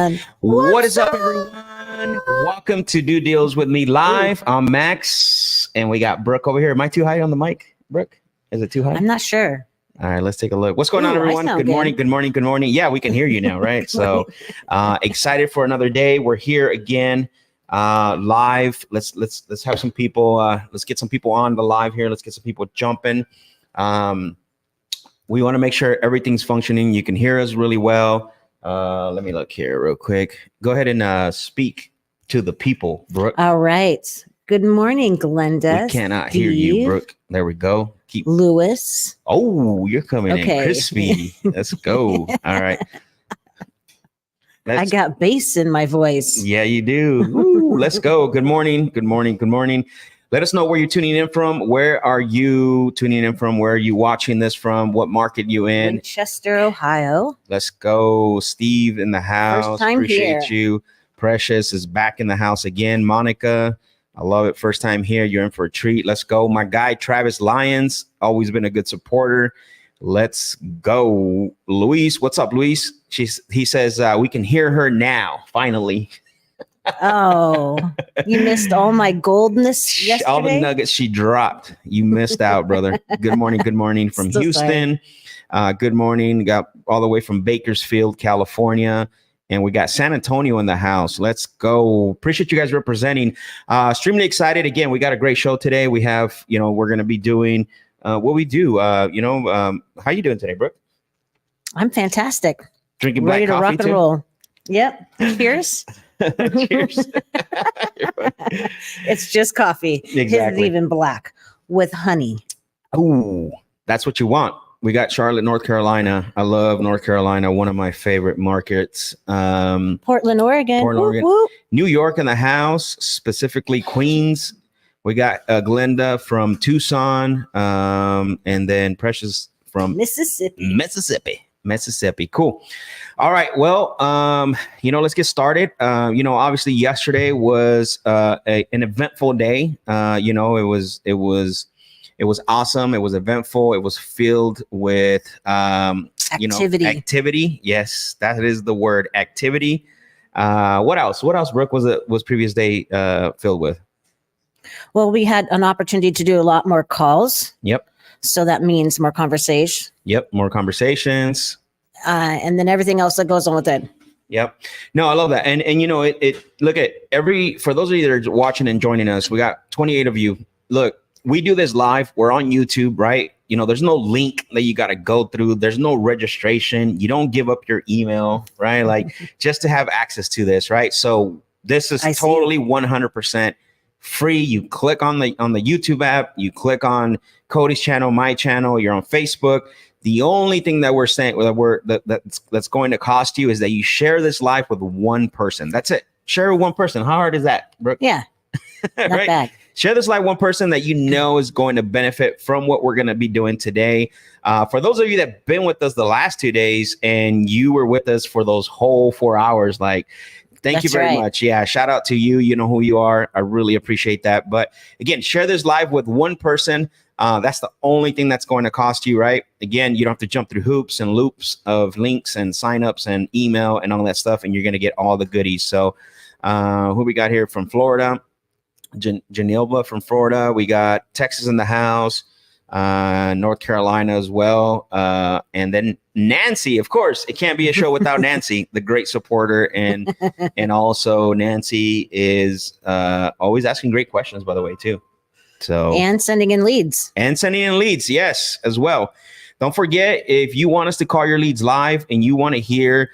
everyone. What is up, everyone? Welcome to Do Deals with Me Live. I'm Max, and we got Brooke over here. Am I too high on the mic, Brooke? Is it too high? I'm not sure. All right, let's take a look. What's going on, everyone? Good morning, good morning, good morning. Yeah, we can hear you now, right? So excited for another day. We're here again live. Let's have some people. Let's get some people on the live here. Let's get some people jumping. We want to make sure everything's functioning. You can hear us really well. Let me look here real quick. Go ahead and speak to the people, Brooke. All right. Good morning, Glenda. We cannot hear you, Brooke. There we go. Keep Lewis. Oh, you're coming in crispy. Let's go. All right. I got bass in my voice. Yeah, you do. Ooh, let's go. Good morning. Good morning. Good morning. Let us know where you're tuning in from. Where are you tuning in from? Where are you watching this from? What market you in? Winchester, Ohio. Let's go. Steve in the house. First time Appreciate here. you. Precious is back in the house again. Monica, I love it. First time here. You're in for a treat. Let's go. My guy, Travis Lyons, always been a good supporter. Let's go. Luis, what's up, Luis? He says we can hear her now, finally. Oh, you missed all my goldness yesterday? All the nuggets she dropped. You missed out, brother. Good morning. Good morning from Houston. Good morning. Got all the way from Bakersfield, California. And we got San Antonio in the house. Let's go. Appreciate you guys representing. Extremely excited. Again, we got a great show today. We have, we're going to be doing what we do. How you doing today, Brooke? I'm fantastic. Drinking black coffee to rock too? and roll. Yep. Cheers. Cheers. It's just coffee. Exactly. His is even black with honey. Oh, that's what you want. We got Charlotte, North Carolina. I love North Carolina. One of my favorite markets. Portland, Oregon. Whoop, whoop. New York in the house, specifically Queens. We got Glenda from Tucson, and then Precious from Mississippi. Cool. All right. Well, let's get started. Obviously yesterday was an eventful day. It was awesome. It was eventful. It was filled with activity. Yes, that is the word, activity. What else, Brooke, was previous day filled with? Well, we had an opportunity to do a lot more calls. Yep. So that means more conversation. Yep. More conversations. And then everything else that goes on with it. Yep. No, I love that. And look at for those of you that are watching and joining us, we got 28 of you. Look, we do this live. We're on YouTube, right? There's no link that you got to go through. There's no registration. You don't give up your email, right? Like just to have access to this, right? So this is totally 100% free. You click on the YouTube app, you click on Cody's channel, my channel, you're on Facebook. The only thing that we're saying that's going to cost you is that you share this live with one person. That's it. Share with one person. How hard is that, Brooke? Yeah. Not right? bad. Share this live one person that you know is going to benefit from what we're going to be doing today. For those of you that have been with us the last 2 days and you were with us for those whole 4 hours, thank you very much. Yeah, shout out to you. You know who you are. I really appreciate that. But again, share this live with one person. That's the only thing that's going to cost you, right? Again, you don't have to jump through hoops and loops of links and signups and email and all that stuff, and you're going to get all the goodies. So who we got here from Florida? Janilva from Florida. We got Texas in the house, North Carolina as well. And then Nancy, of course, it can't be a show without Nancy, the great supporter. And also Nancy is always asking great questions, by the way, too. And sending in leads. Yes, as well. Don't forget, if you want us to call your leads live and you want to hear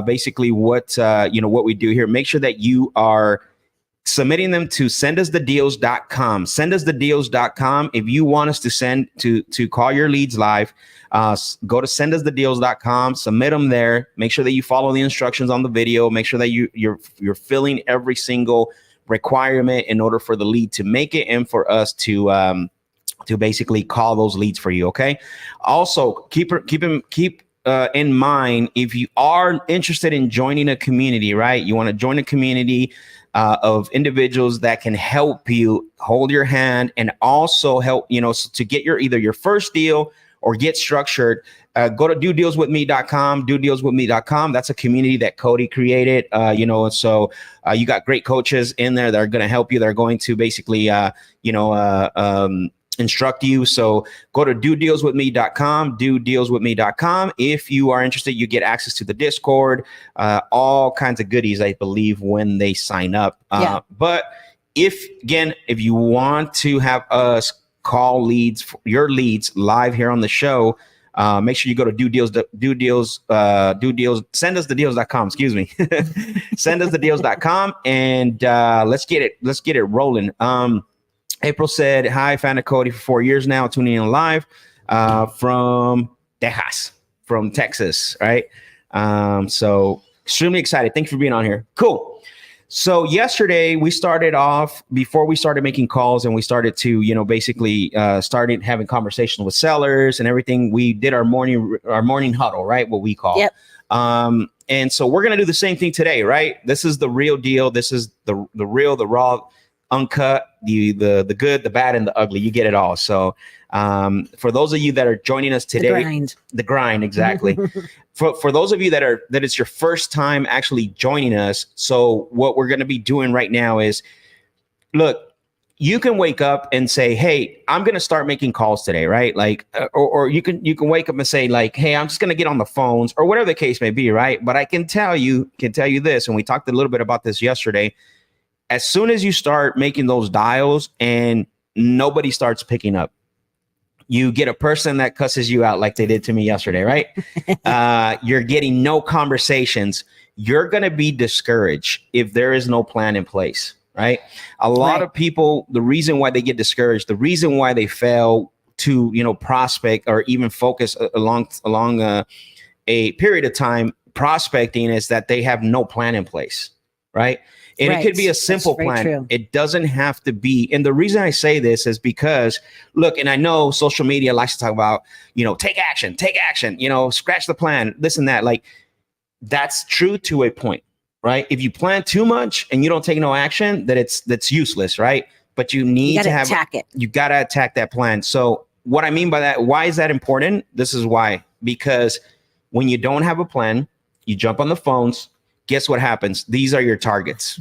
basically what we do here, make sure that you are submitting them to sendusthedeals.com. Sendusthedeals.com. If you want us to send to call your leads live, go to sendusthedeals.com, submit them there. Make sure that you follow the instructions on the video. Make sure that you're filling every single requirement in order for the lead to make it and for us to basically call those leads for you. Okay. Also, keep in mind, if you are interested in joining a community, right? You want to join a community of individuals that can help you hold your hand and also help, to get either your first deal or get structured, go to dodealswithme.com, dodealswithme.com. That's a community that Cody created, so you got great coaches in there that are going to help you. They're going to basically, instruct you. So go to dodealswithme.com, dodealswithme.com. If you are interested, you get access to the Discord, all kinds of goodies, I believe, when they sign up. But if you want to have us call your leads live here on the show, make sure you go to send us the deals.com, excuse me. Send us the deals.com and let's get it rolling. April said, hi, fan of Cody for 4 years now, tuning in live from Texas, right? So extremely excited. Thanks for being on here. Cool. So yesterday we started off, before we started making calls and we started to, started having conversations with sellers and everything. We did our morning huddle, right? What we call. Yep. And so we're going to do the same thing today, right? This is the real deal. This is the real, the raw, uncut, the good, the bad, and the ugly. You get it all. So for those of you that are joining us today, the grind, exactly. For those of you that it's your first time actually joining us. So what we're going to be doing right now is, look, you can wake up and say, hey, I'm going to start making calls today, right? Like, or you can wake up and say like, hey, I'm just going to get on the phones or whatever the case may be, right? But I can tell you this, and we talked a little bit about this yesterday. As soon as you start making those dials and nobody starts picking up, you get a person that cusses you out like they did to me yesterday, right? You're getting no conversations. You're going to be discouraged if there is no plan in place, right? A lot of people, the reason why they get discouraged, the reason why they fail to, prospect or even focus along a period of time prospecting is that they have no plan in place, right? And it could be a simple plan. True. It doesn't have to be. And the reason I say this is because, look, and I know social media likes to talk about, take action, scratch the plan, this and that. Like, that's true to a point, right? If you plan too much and you don't take no action, that's useless, right? But you need to attack it. You got to attack that plan. So what I mean by that, why is that important? This is why. Because when you don't have a plan, you jump on the phones. Guess what happens? These are your targets.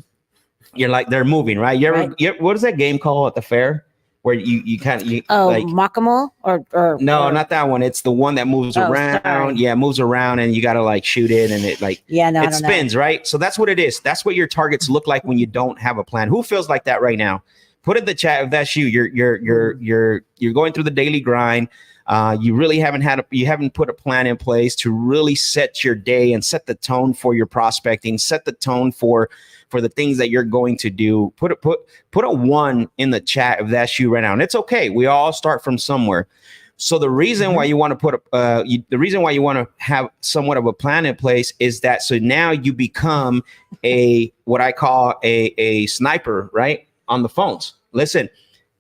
You're like, they're moving, right? What is that game called at the fair where you kind of like Whack-A-Mole or not that one. It's the one that moves around. Sorry. Yeah, moves around and you got to like shoot it and it like it spins, right? So that's what it is. That's what your targets look like when you don't have a plan. Who feels like that right now? Put in the chat if that's you. You're going through the daily grind. You really haven't put a plan in place to really set your day and set the tone for your prospecting, set the tone for the things that you're going to do. Put a 1 in the chat if that's you right now. And it's okay. We all start from somewhere. So the reason why you want to the reason why you want to have somewhat of a plan in place is that so now you become what I call a sniper, right? On the phones. Listen,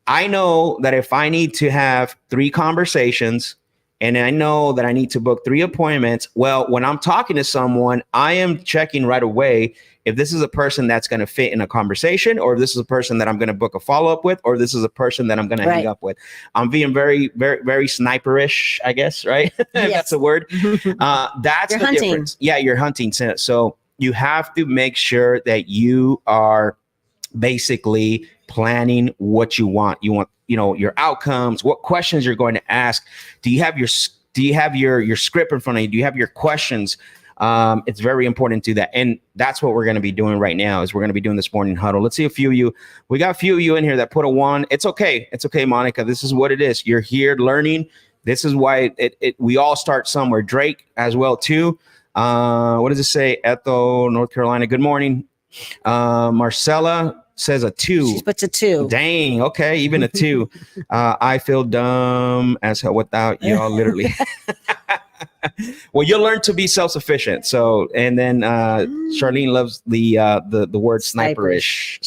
I know that if I need to have 3 conversations and I know that I need to book 3 appointments, well, when I'm talking to someone, I am checking right away if this is a person that's going to fit in a conversation, or if this is a person that I'm going to book a follow-up with, or this is a person that I'm going to hang up with. I'm being very, very, very sniperish, I guess, right? Yes. That's a word. That's the difference. Yeah, you're hunting. So you have to make sure that you are basically planning what you want. You want, your outcomes, what questions you're going to ask. Do you have your script in front of you? Do you have your questions? It's very important to do that. And that's what we're going to be doing right now is we're going to be doing this morning huddle. Let's see a few of you. We got a few of you in here that put a 1. It's okay. It's okay, Monica. This is what it is. You're here learning. This is why we all start somewhere. Drake as well too. What does it say? Ethel, North Carolina. Good morning. Marcella says a 2. She puts a 2. Dang. Okay. Even a 2. I feel dumb as hell without y'all, literally. Well, you'll learn to be self-sufficient. So, and then Charlene loves the word sniperish.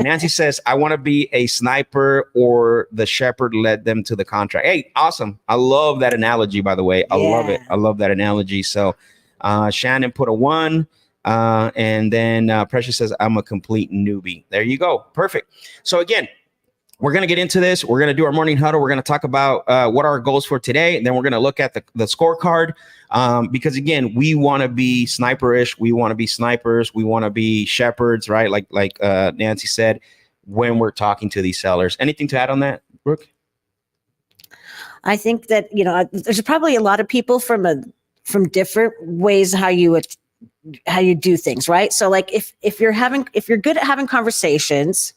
Nancy says, I want to be a sniper or the shepherd led them to the contract. Hey, awesome. I love that analogy, by the way. I love it. I love that analogy. So Shannon put a 1. And then Precious says, I'm a complete newbie. There you go. Perfect. So again, we're going to get into this. We're going to do our morning huddle. We're going to talk about what are our goals for today. And then we're going to look at the scorecard because, again, we want to be sniperish. We want to be snipers. We want to be shepherds, right? Like Nancy said, when we're talking to these sellers. Anything to add on that, Brooke? I think that, there's probably a lot of people from different ways how you do things, right? So like if you're good at having conversations,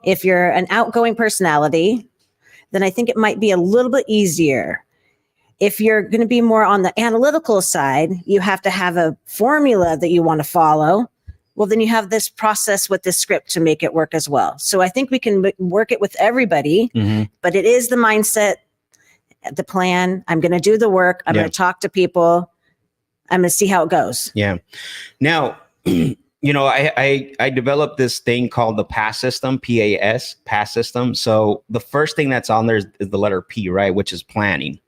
if you're an outgoing personality, then I think it might be a little bit easier. If you're going to be more on the analytical side, you have to have a formula that you want to follow. Well, then you have this process with this script to make it work as well. So I think we can work it with everybody, but it is the mindset, the plan. I'm going to do the work. I'm going to talk to people. I'm going to see how it goes. Yeah. Now, I developed this thing called the PASS system, PASS system. So the first thing that's on there is the letter P, right? Which is planning.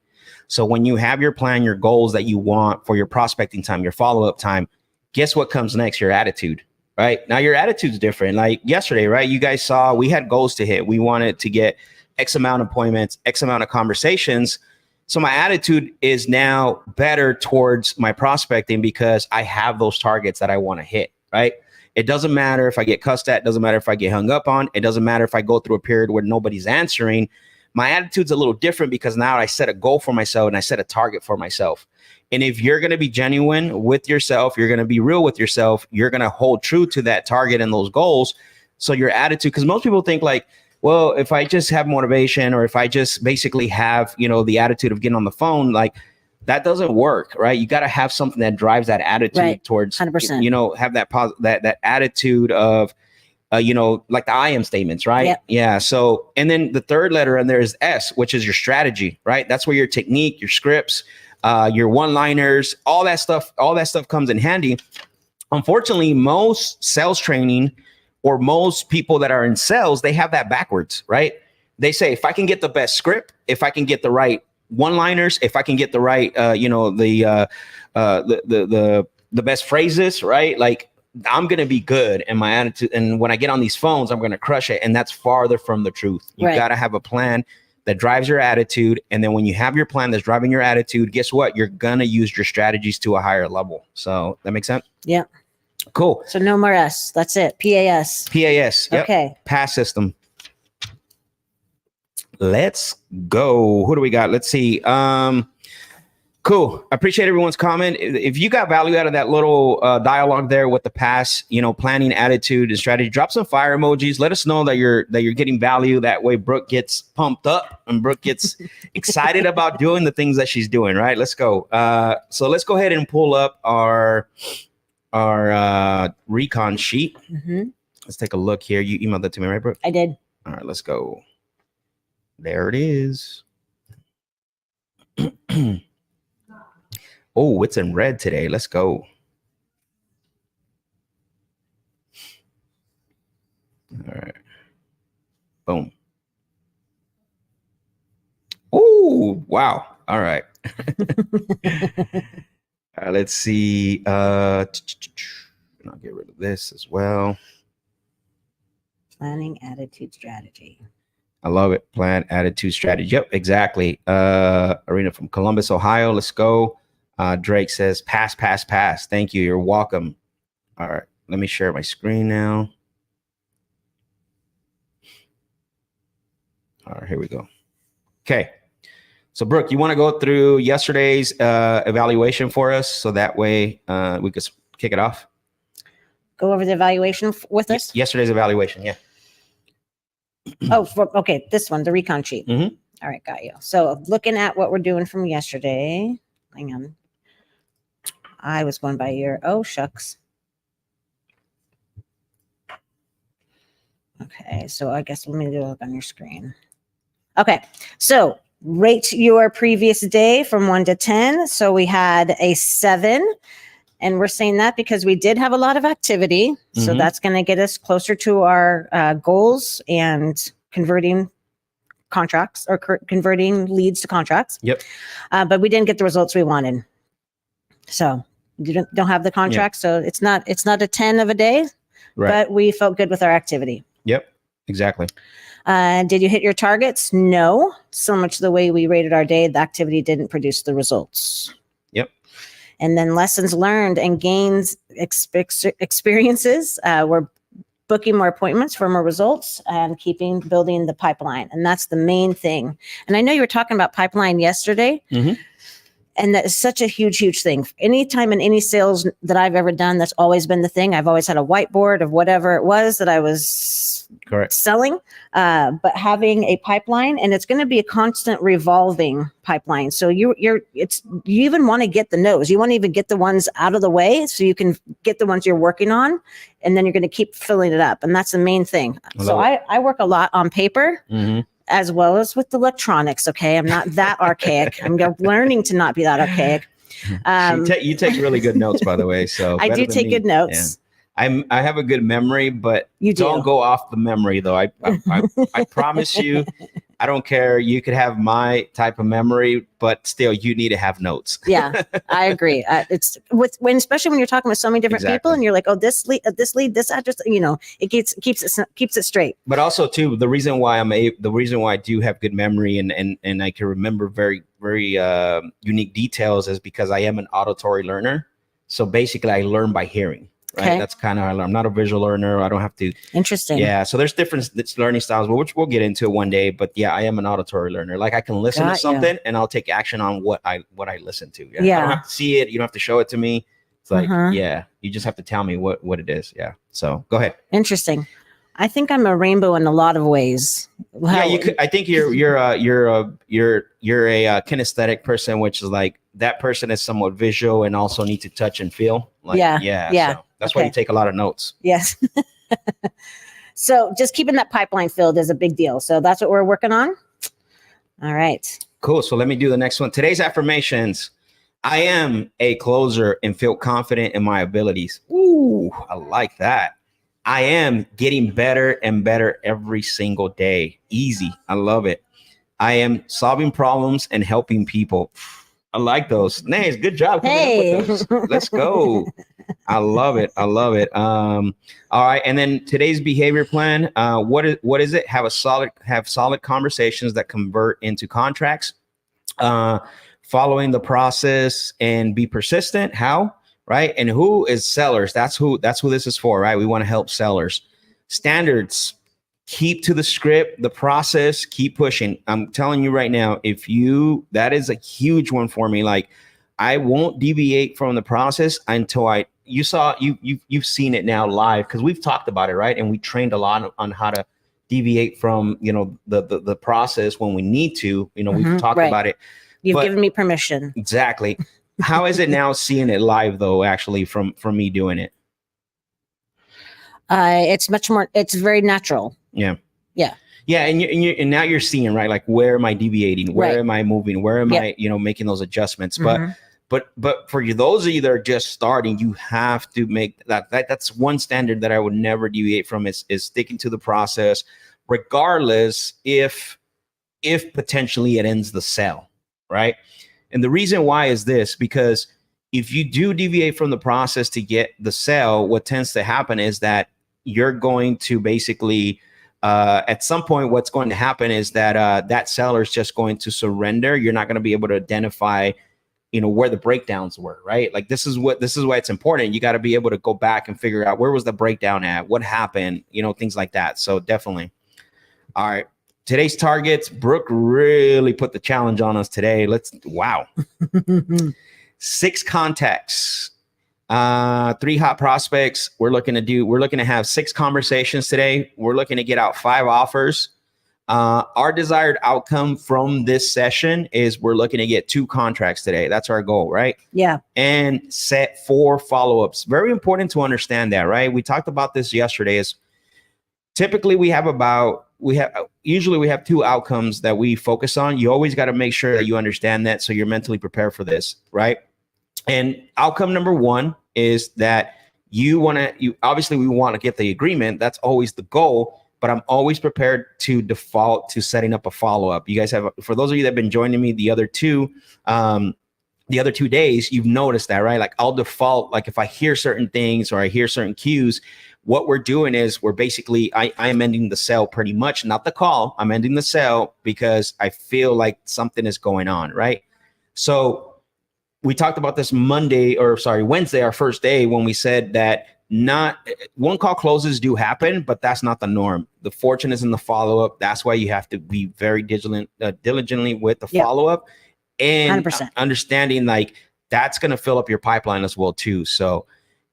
So when you have your plan, your goals that you want for your prospecting time, your follow-up time, guess what comes next? Your attitude, right? Now your attitude's different. Like yesterday, right? You guys saw we had goals to hit. We wanted to get X amount of appointments, X amount of conversations. So my attitude is now better towards my prospecting because I have those targets that I want to hit, right? It doesn't matter if I get cussed at, it doesn't matter if I get hung up on, it doesn't matter if I go through a period where nobody's answering. My attitude's a little different because now I set a goal for myself and I set a target for myself. And if you're going to be genuine with yourself, you're going to be real with yourself, you're going to hold true to that target and those goals. So your attitude, because most people think like, well, if I just have motivation or if I just basically have, the attitude of getting on the phone, like that doesn't work, right? You got to have something that drives that attitude towards, 100%. Have that attitude of, like the I am statements, right? Yep. Yeah. So, and then the third letter in there is S, which is your strategy, right? That's where your technique, your scripts, your one-liners, all that stuff comes in handy. Unfortunately, most sales training or most people that are in sales, they have that backwards, right? They say, if I can get the best script, if I can get the right one-liners, if I can get the right, the best phrases, right? Like I'm going to be good in my attitude. And when I get on these phones, I'm going to crush it. And that's farther from the truth. You got to have a plan that drives your attitude. And then when you have your plan that's driving your attitude, guess what? You're going to use your strategies to a higher level. So that makes sense? Yeah. Cool. So no more S. That's it. PAS. PAS. Yep. Okay. PASS system. Let's go. Who do we got? Let's see. Cool. I appreciate everyone's comment. If you got value out of that little dialogue there with the PASS, planning, attitude, and strategy, drop some fire emojis. Let us know that you're getting value. That way, Brooke gets pumped up and Brooke gets excited about doing the things that she's doing. Right. Let's go. So let's go ahead and pull up our recon sheet. Let's take a look here. You emailed that to me, right, Brooke? I did. All right, let's go. There it is. Oh, it's in red today. Let's go. All right. Boom. Oh, wow. All right. Let's see. I'll get rid of this as well. Planning, attitude, strategy. I love it. Plan, attitude, strategy. Yep, exactly. Arena from Columbus, Ohio. Let's go. Drake says, pass. Thank you. You're welcome. All right. Let me share my screen now. All right, here we go. Okay. So, Brooke, you want to go through yesterday's evaluation for us so that way we could kick it off? Go over the evaluation with us? Yesterday's evaluation, yeah. Okay. This one, the recon sheet. All right, got you. So looking at what we're doing from yesterday, hang on. I was going by your, oh, shucks. Okay, so I guess let me do a look on your screen. Okay, so rate your previous day from 1 to 10. So we had a 7. And we're saying that because we did have a lot of activity. So that's going to get us closer to our goals and converting contracts or converting leads to contracts. Yep. But we didn't get the results we wanted. So you don't have the contract. So it's not a 10 of a day, but we felt good with our activity. Yep. Exactly. Did you hit your targets? No. So much the way we rated our day, the activity didn't produce the results. Yep. And then lessons learned and gains experiences. We're booking more appointments for more results and building the pipeline. And that's the main thing. And I know you were talking about pipeline yesterday. Mm-hmm. And that is such a huge, huge thing. Anytime in any sales that I've ever done, that's always been the thing. I've always had a whiteboard of whatever it was that I was selling, but having a pipeline, and it's going to be a constant revolving pipeline. So you even want to get the no's. You want to even get the ones out of the way so you can get the ones you're working on, and then you're going to keep filling it up. And that's the main thing. I work a lot on paper. Mm-hmm. As well as with electronics. Okay. I'm not that archaic. I'm learning to not be that archaic. You take really good notes, by the way. So I do take good notes. Yeah. I have a good memory, but don't go off the memory though. I promise you, I don't care. You could have my type of memory, but still you need to have notes. Yeah, I agree. Especially when you're talking with so many different people and you're like, oh, this lead, this address, it keeps it straight. But also too, the reason why I do have good memory and I can remember very, very unique details is because I am an auditory learner. So basically I learn by hearing. Right. Okay. That's kind of how I learn. I'm not a visual learner. I don't have to. Interesting. Yeah. So there's different learning styles, which we'll get into one day. But yeah, I am an auditory learner. Like I can listen to something and I'll take action on what I listen to. Yeah. I don't have to see it. You don't have to show it to me. It's like, you just have to tell me what it is. Yeah. So go ahead. Interesting. I think I'm a rainbow in a lot of ways. Yeah, you could. I think you're a kinesthetic person, which is like that person is somewhat visual and also need to touch and feel. Like, yeah. So that's why you take a lot of notes. Yes. So just keeping that pipeline filled is a big deal. So that's what we're working on. All right. Cool. So let me do the next one. Today's affirmations. I am a closer and feel confident in my abilities. Ooh, I like that. I am getting better and better every single day. Easy. I love it. I am solving problems and helping people. I like those. Nice. Good job. Hey. With those. Let's go. I love it. All right. And then today's behavior plan. What is it? Have solid conversations that convert into contracts. Following the process and be persistent. How? Right. And who is sellers? That's who this is for, right? We want to help sellers. Standards, keep to the script, the process, keep pushing. I'm telling you right now, that is a huge one for me. Like I won't deviate from the process until you've seen it now live because we've talked about it, right? And we trained a lot on how to deviate from, the process when we need to, we've talked about it. You've given me permission. Exactly. How is it now seeing it live though, actually from me doing it? It's much more, it's very natural. Yeah. Yeah. Yeah. And now you're seeing, right? Like, where am I deviating? Where am I moving? Where am I, making those adjustments? But for those of you that are just starting, you have to make that's one standard that I would never deviate from is sticking to the process, regardless if potentially it ends the sale, right? And the reason why is this, because if you do deviate from the process to get the sale, what tends to happen is that you're going to basically, at some point, what's going to happen is that that seller is just going to surrender. You're not going to be able to identify, where the breakdowns were, right? Like this is why it's important. You got to be able to go back and figure out where was the breakdown at, what happened, things like that. So definitely. All right. Today's targets, Brooke really put the challenge on us today. 6 contacts, 3 hot prospects. We're looking to have 6 conversations today. We're looking to get out 5 offers. Our desired outcome from this session is we're looking to get 2 contracts today. That's our goal, right? Yeah. And set 4 follow-ups. Very important to understand that, right? We talked about this yesterday. Is typically we have 2 outcomes that we focus on. You always got to make sure that you understand that so you're mentally prepared for this, right? And outcome number 1 is that we want to get the agreement. That's always the goal, but I'm always prepared to default to setting up a follow-up. You guys for those of you that have been joining me the other 2 days, you've noticed that, right? Like I'll default, like if I hear certain things or I hear certain cues, what we're doing is we're basically, I am ending the sale pretty much, not the call. I'm ending the sale because I feel like something is going on, right? So we talked about this Wednesday, our first day, when we said that not one call closes do happen, but that's not the norm. The fortune is in the follow-up. That's why you have to be very diligently with the follow-up, and 100%. understanding like that's going to fill up your pipeline as well too. So,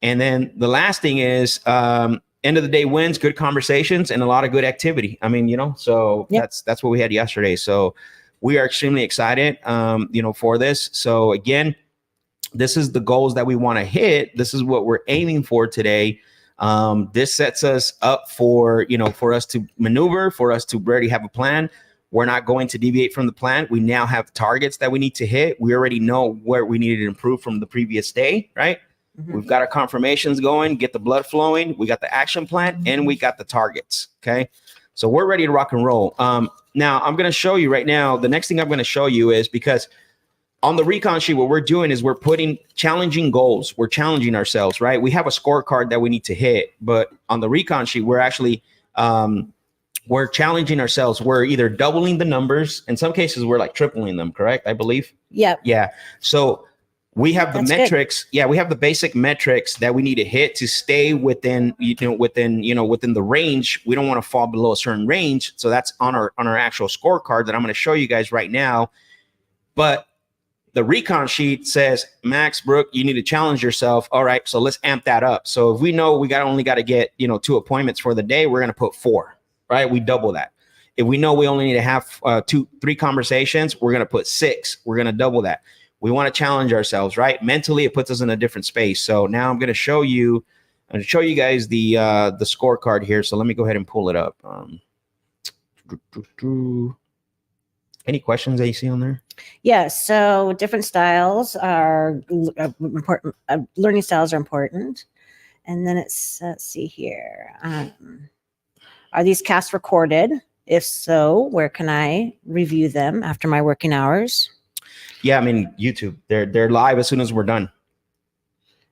and then the last thing is end of the day wins, good conversations, and a lot of good activity. I mean, so that's what we had yesterday. So we are extremely excited, for this. So again, this is the goals that we want to hit. This is what we're aiming for today. This sets us up for us to maneuver, for us to already have a plan. We're not going to deviate from the plan. We now have targets that we need to hit. We already know where we needed to improve from the previous day, right? Mm-hmm. We've got our confirmations going, get the blood flowing. We got the action plan, and we got the targets. Okay. So we're ready to rock and roll. Now I'm going to show you right now. The next thing I'm going to show you is, because on the recon sheet, what we're doing is we're putting challenging goals. We're challenging ourselves, right? We have a scorecard that we need to hit, but on the recon sheet, we're actually, we're challenging ourselves. We're either doubling the numbers. In some cases, we're like tripling them, correct? I believe. Yeah. Yeah. So we have the metrics. Good. Yeah. We have the basic metrics that we need to hit to stay within the range. We don't want to fall below a certain range. So that's on our actual scorecard that I'm going to show you guys right now. But the recon sheet says, Max, Brooke, you need to challenge yourself. All right, so let's amp that up. So if we know we only got to get 2 appointments for the day, we're going to put 4, right? We double that. If we know we only need to have 2-3 conversations, we're going to put 6. We're going to double that. We want to challenge ourselves, right? Mentally, it puts us in a different space. So now I'm going to show you guys the scorecard here. So let me go ahead and pull it up. Any questions that you see on there? Yeah, so different styles are important. Learning styles are important. And then let's see here. Are these casts recorded? If so, where can I review them after my working hours? Yeah, I mean, YouTube. They're live as soon as we're done.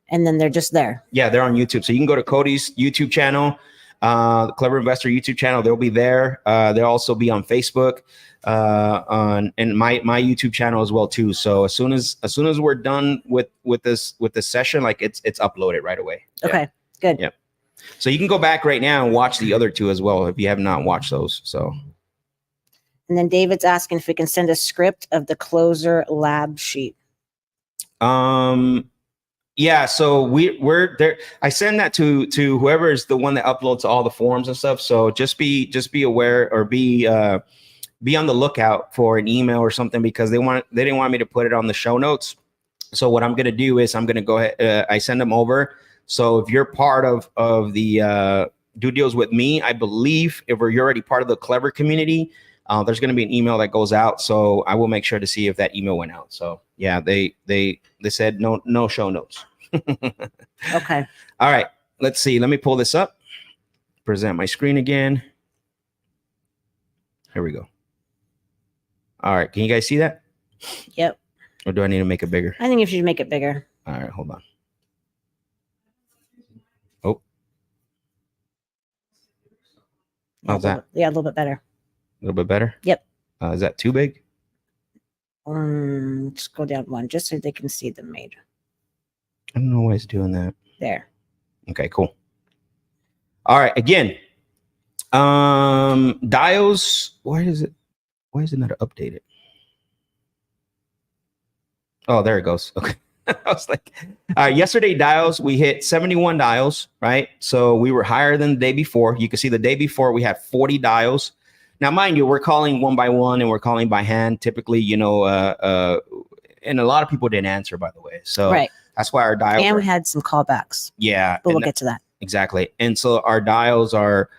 And then they're just there. Yeah, they're on YouTube. So you can go to Cody's YouTube channel, the Clever Investor YouTube channel. They'll be there. They'll also be on Facebook, and my YouTube channel as well too. So as soon as we're done with this session, like it's uploaded right away. Okay, good. Yeah. So you can go back right now and watch the other 2 as well if you have not watched those. So. And then David's asking if we can send a script of the closer lab sheet. Yeah, so we're there. I send that to whoever is the one that uploads all the forms and stuff. So just be aware, or be on the lookout for an email or something, because they didn't want me to put it on the show notes. So what I'm going to do is I'm going to go ahead. I send them over. So if you're part of the Do Deals with Me, I believe if you're already part of the Clever community, there's going to be an email that goes out. So I will make sure to see if that email went out. So yeah, they said no show notes. Okay. All right. Let's see. Let me pull this up. Present my screen again. Here we go. All right. Can you guys see that? Yep. Or do I need to make it bigger? I think you should make it bigger. All right. Hold on. Oh. How's that? Yeah, a little bit better. A little bit better? Yep. Is that too big? Just go down 1 just so they can see the major. I don't know why it's doing that. There. Okay, cool. All right. Again, dials. Why is it not updated? Oh, there it goes. Okay. I was like, yesterday dials, we hit 71 dials, right? So we were higher than the day before. You can see the day before we had 40 dials. Now, mind you, we're calling one by one and we're calling by hand. Typically, and a lot of people didn't answer, by the way. So right. That's why our dials. And we had some callbacks. Yeah. But we'll get to that. Exactly. And so our dials were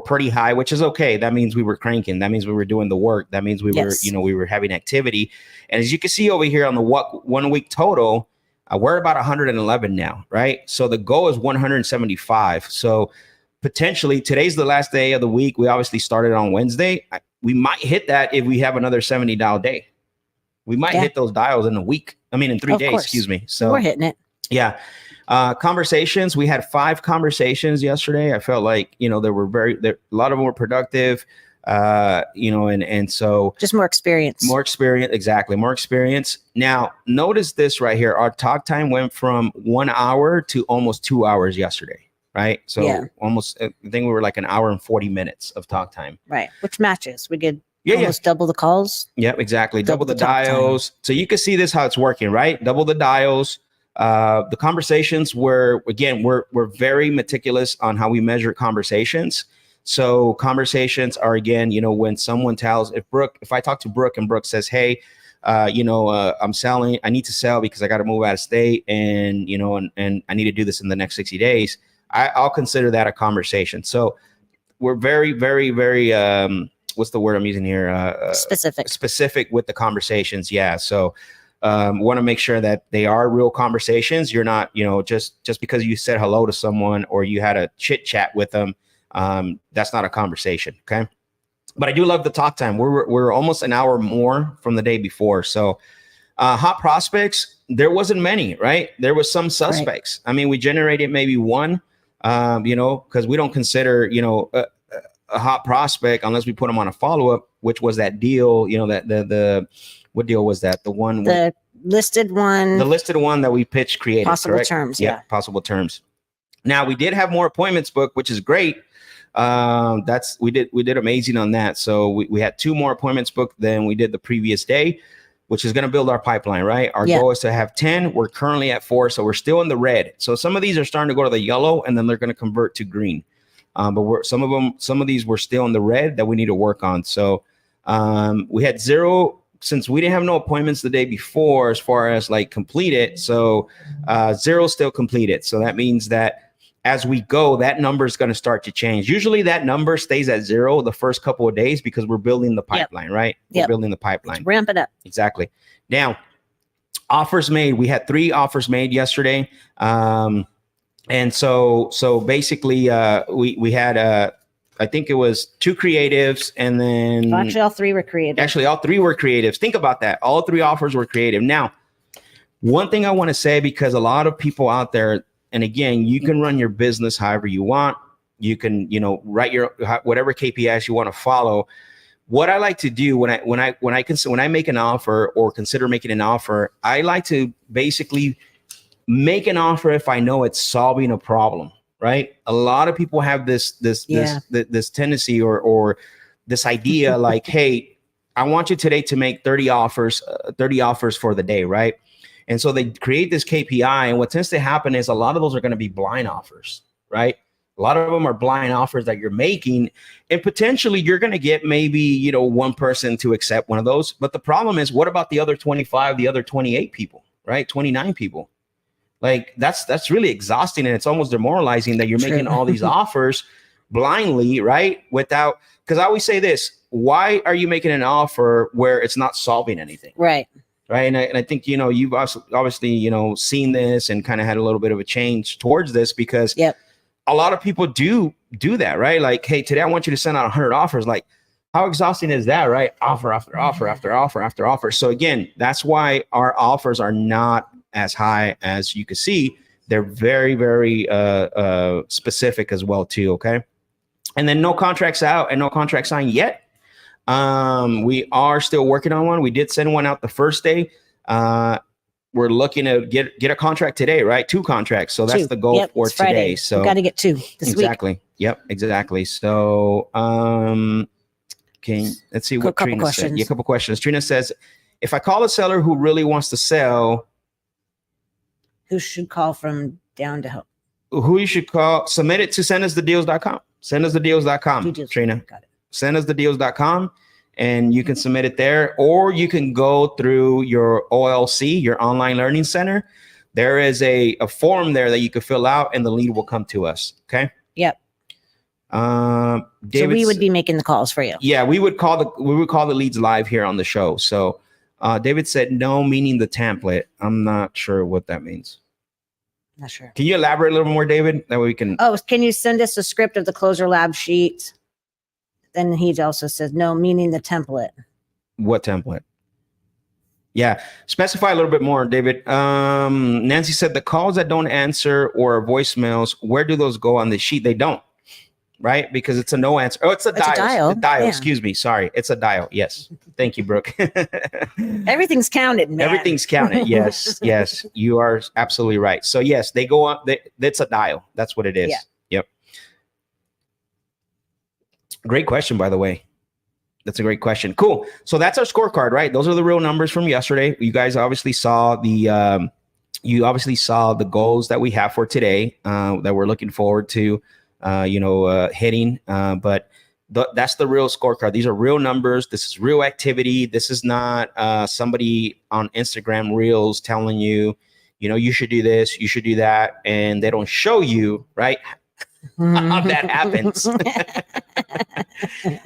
pretty high, which is okay. That means we were cranking. That means we were doing the work. That means we were, we were having activity. And as you can see over here on the 1 week total, we're about 111 now, right? So the goal is 175. So potentially today's the last day of the week. We obviously started on Wednesday. We might hit that if we have another 70 dial day. We might hit those dials in a week. I mean, in 3 days, excuse me. So we're hitting it. Yeah. Conversations. We had 5 conversations yesterday. I felt like, a lot of them were productive, and so just more experience. Exactly. More experience. Now, notice this right here. Our talk time went from 1 hour to almost 2 hours yesterday. Right. So almost, I think we were like an hour and 40 minutes of talk time. Right. Which matches. We did almost double the calls. Yep, exactly. Double the dials. So you can see this, how it's working, right? Double the dials. The conversations were, again, we're very meticulous on how we measure conversations. So conversations are, again, when someone tells, if I talk to Brooke and Brooke says, hey, I'm selling, I need to sell because I got to move out of state and, and I need to do this in the next 60 days. I'll consider that a conversation. So we're very, very, very, what's the word I'm using here? Specific with the conversations. Yeah. So want to make sure that they are real conversations. You're not, just because you said hello to someone or you had a chit chat with them, that's not a conversation. Okay. But I do love the talk time. We're almost an hour more from the day before. So hot prospects, there wasn't many, right? There was some suspects. Right. I mean, we generated maybe one, because we don't consider, a hot prospect unless we put them on a follow-up, which was that deal, what deal was that? The listed one that we pitched created. Possible correct? terms. Yeah. Possible terms. Now we did have more appointments booked, which is great. We did amazing on that. So we had 2 more appointments booked than we did the previous day, which is going to build our pipeline, right? Our goal is to have 10. We're currently at 4, so we're still in the red. So some of these are starting to go to the yellow, and then they're going to convert to green. But some of these were still in the red that we need to work on. So we had 0, since we didn't have no appointments the day before as far as like completed. So 0 still completed. So that means that as we go, that number is going to start to change. Usually that number stays at 0 the first couple of days because we're building the pipeline, right? We're building the pipeline. Let's ramp it up. Exactly. Now, offers made. We had 3 offers made yesterday. And so basically we had I think it was 2 creatives, and then actually all 3 were creative. Actually, all 3 were creatives. Think about that. All 3 offers were creative. Now, one thing I want to say, because a lot of people out there, and again, you can run your business however you want. You can, write your whatever KPIs you want to follow. What I like to do when I make an offer or consider making an offer, I like to basically make an offer if I know it's solving a problem, right? A lot of people have this tendency or this idea like, hey, I want you today to make 30 offers for the day, right? And so they create this KPI, and what tends to happen is a lot of those are going to be blind offers, right? A lot of them are blind offers that you're making, and potentially you're going to get maybe, one person to accept one of those. But the problem is, what about the other 25, the other 28 people, right? 29 people. Like that's really exhausting, and it's almost demoralizing that you're making all these offers blindly, right? Because I always say this, why are you making an offer where it's not solving anything? Right. Right. And I think, you've obviously, seen this and kind of had a little bit of a change towards this because a lot of people do that, right? Like, hey, today I want you to send out 100 offers. Like, how exhausting is that, right? Offer after offer after offer after offer. So again, that's why our offers are not as high as you can see. They're very, very specific as well too. Okay. And then no contracts out and no contract signed yet. We are still working on one. We did send one out the first day. We're looking to get a contract today, right? 2 contracts. So that's the goal for today. Friday. So we got to get 2 this week. Yep, exactly. So, let's see what Trina said. Yeah, a couple questions. Trina says, if I call a seller who really wants to sell, who should call from down to help? Who you should call? Submit it to sendusthedeals.com. Sendusthedeals.com. Trina. Got it. Sendusthedeals.com, and you can submit it there, or you can go through your OLC, your online learning center. There is a form there that you can fill out, and the lead will come to us. Okay. Yep. So we would be making the calls for you. Yeah, we would call the leads live here on the show. So David said no, meaning the template. I'm not sure what that means. Not sure. Can you elaborate a little more, David? That way we can. Oh, can you send us a script of the Closer Lab sheet? Then he also says no, meaning the template. What template? Yeah. Specify a little bit more, David. Nancy said the calls that don't answer or voicemails, where do those go on the sheet? They don't, right? Because it's a no answer. Oh, it's a dial. Dial. Yeah. Excuse me. Sorry. It's a dial. Yes. Thank you, Brooke. Everything's counted, man. Everything's counted. Yes. Yes. You are absolutely right. So yes, they go on. It's a dial. That's what it is. Yeah. Yep. Great question, by the way. That's a great question. Cool. So that's our scorecard, right? Those are the real numbers from yesterday. You guys obviously saw the goals that we have for today that we're looking forward to, hitting. But that's the real scorecard. These are real numbers. This is real activity. This is not somebody on Instagram Reels telling you, you should do this, you should do that, and they don't show you, right? How that happens.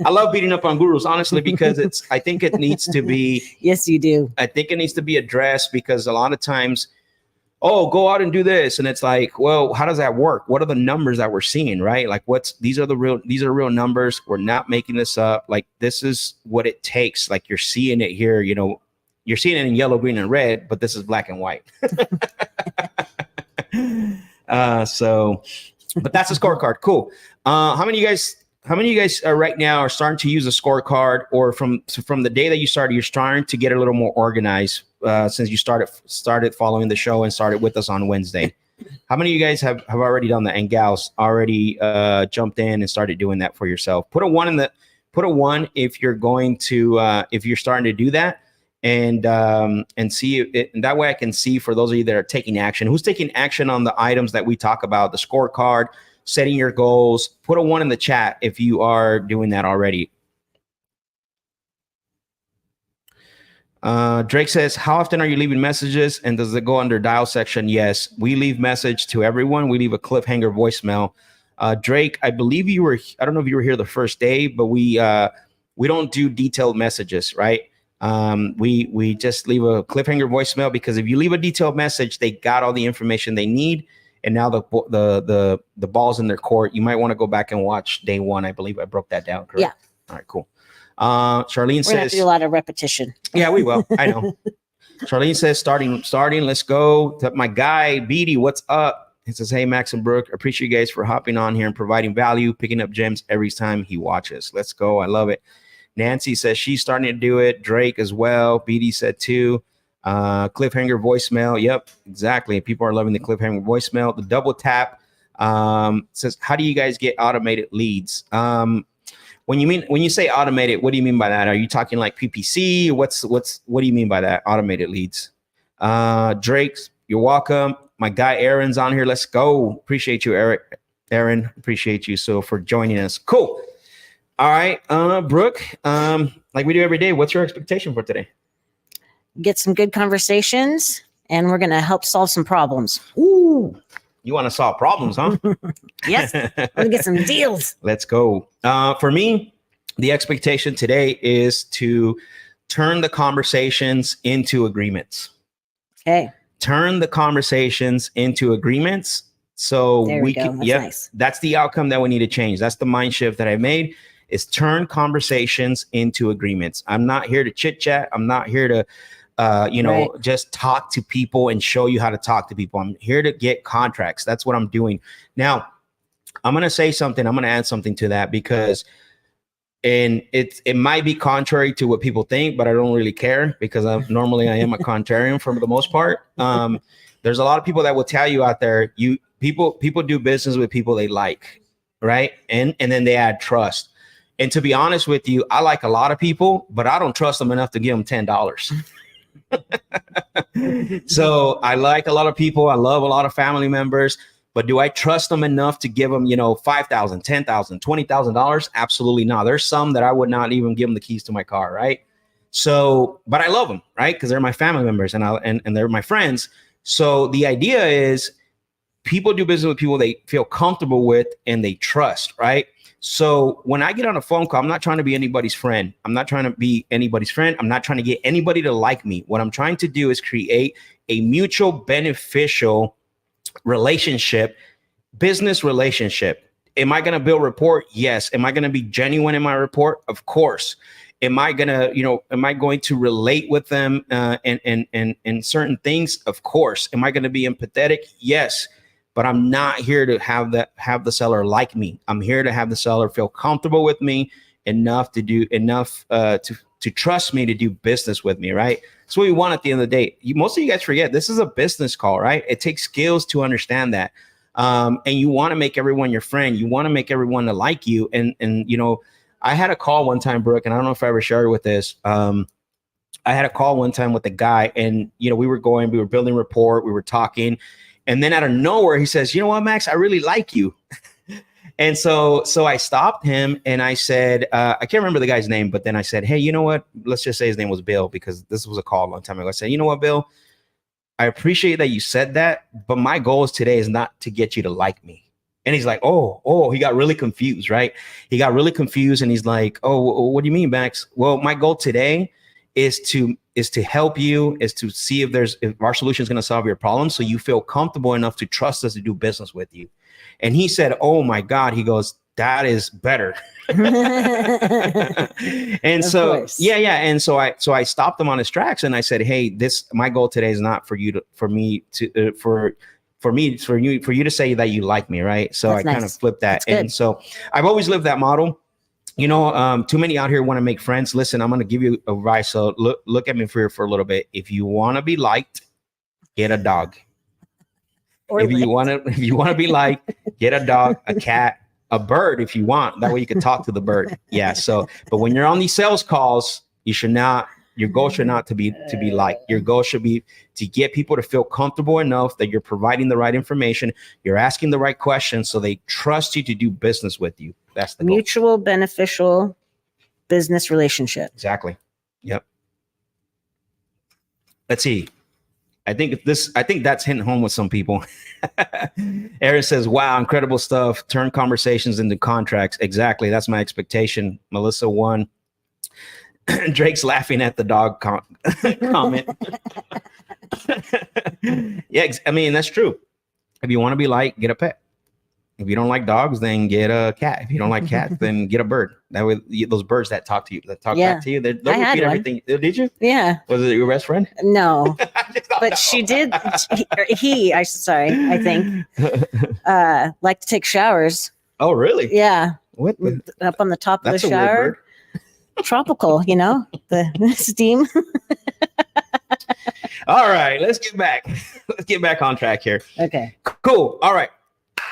I love beating up on gurus, honestly, because I think it needs to be. Yes, you do. I think it needs to be addressed because a lot of times, go out and do this. And it's like, well, how does that work? What are the numbers that we're seeing, right? Like these are real numbers. We're not making this up. Like, this is what it takes. Like, you're seeing it here, you're seeing it in yellow, green, and red, but this is black and white. But that's a scorecard. Cool. How many of you guys right now are starting to use a scorecard, or from the day that you started, you're starting to get a little more organized since you started following the show and started with us on Wednesday? How many of you guys have already done that, and gals already jumped in and started doing that for yourself? Put a one if you're going to if you're starting to do that. And see it, and that way I can see, for those of you that are taking action, who's taking action on the items that we talk about, the scorecard, setting your goals. Put a 1 in the chat if you are doing that already. Drake says, how often are you leaving messages, and does it go under dial section? Yes, we leave message to everyone. We leave a cliffhanger voicemail. Drake, I believe I don't know if you were here the first day, but we don't do detailed messages, right? We just leave a cliffhanger voicemail, because if you leave a detailed message, they got all the information they need, and now the ball's in their court. You might want to go back and watch day 1. I believe I broke that down. Correct? Yeah. All right, cool. Charlene says, have to do a lot of repetition. Yeah, we will. I know. Charlene says, starting. Let's go. My guy Beatty, what's up? He says, hey, Max and Brooke, appreciate you guys for hopping on here and providing value, picking up gems every time he watches. Let's go. I love it. Nancy says she's starting to do it. Drake as well. BD said too. Cliffhanger voicemail. Yep, exactly. People are loving the cliffhanger voicemail. The double tap says, how do you guys get automated leads? When you say automated, what do you mean by that? Are you talking like PPC? What do you mean by that? Automated leads. Drake, you're welcome. My guy Aaron's on here. Let's go. Appreciate you, Eric. Aaron, appreciate you for joining us. Cool. All right, Brooke, like we do every day, what's your expectation for today? Get some good conversations, and we're going to help solve some problems. Ooh, you want to solve problems, huh? Yes, we're going to get some deals. Let's go. For me, the expectation today is to turn the conversations into agreements. Okay. Turn the conversations into agreements. So we can, nice. That's the outcome that we need to change. That's the mind shift that I made, is turn conversations into agreements. I'm not here to chit chat. I'm not here to, just talk to people and show you how to talk to people. I'm here to get contracts. That's what I'm doing. Now, I'm going to say something. I'm going to add something to that, because it might be contrary to what people think, but I don't really care, because I am a contrarian for the most part. There's a lot of people that will tell you out there, people do business with people they like, right? And then they add trust. And to be honest with you, I like a lot of people, but I don't trust them enough to give them $10. So I like a lot of people. I love a lot of family members, but do I trust them enough to give them, $5,000, $10,000, $20,000? Absolutely not. There's some that I would not even give them the keys to my car, right? So, but I love them, right? Because they're my family members and they're my friends. So the idea is, people do business with people they feel comfortable with and they trust, right? So when I get on a phone call, I'm not trying to be anybody's friend. I'm not trying to get anybody to like me. What I'm trying to do is create a mutual beneficial relationship, business relationship. Am I going to build rapport? Yes. Am I going to be genuine in my rapport? Of course. Am I going to relate with them and certain things? Of course. Am I going to be empathetic? Yes. But I'm not here to have the seller like me. I'm here to have the seller feel comfortable with me enough to trust me to do business with me, right? That's what we want at the end of the day. Most of you guys forget this is a business call, right? It takes skills to understand that. And you want to make everyone your friend. You want to make everyone to like you. And I had a call one time, Brooke, and I don't know if I ever shared with this. I had a call one time with a guy, and we were building rapport, we were talking, and then out of nowhere he says, "You know what, Max, I really like you." And so I stopped him and I said, I can't remember the guy's name, but then I said, "Hey, you know what? Let's just say his name was Bill, because this was a call a long time ago." I said, "You know what, Bill? I appreciate that you said that, but my goal today is not to get you to like me." And he's like, oh, he got really confused, right? He got really confused and he's like, "Oh, what do you mean, Max?" "Well, my goal today is to help you, is to see if our solution is going to solve your problem, so you feel comfortable enough to trust us to do business with you." And he said, "Oh my God," he goes, "that is better." And so, yeah. And so I stopped him on his tracks and I said, "Hey, my goal today is not for you to say that you like me," right? So that's kind of flipped that. And so I've always lived that model. Too many out here want to make friends. Listen, I'm going to give you advice. So look at me for a little bit. If you want to be liked, get a dog. If you want to be liked, get a dog, a cat, a bird if you want. That way you can talk to the bird. Yeah. So, but when you're on these sales calls, your goal should not to be liked. Your goal should be to get people to feel comfortable enough that you're providing the right information, you're asking the right questions, so they trust you to do business with you. That's the mutual beneficial business relationship. Exactly. Yep. Let's see. I think that's hitting home with some people. Aaron says, "Wow, incredible stuff. Turn conversations into contracts." Exactly. That's my expectation. Melissa 1. Drake's laughing at the dog comment. Yeah, I mean, that's true. If you want to be liked, get a pet. If you don't like dogs, then get a cat. If you don't like cats, then get a bird. That way, those birds that talk to you, back to you, they'll repeat everything. Did you? Yeah. Was it your best friend? No, but she did. I think, like to take showers. Oh, really? Yeah. What? Up on the top of the shower. A weird bird. Tropical, the steam. All right, let's get back on track here. Okay. Cool. All right.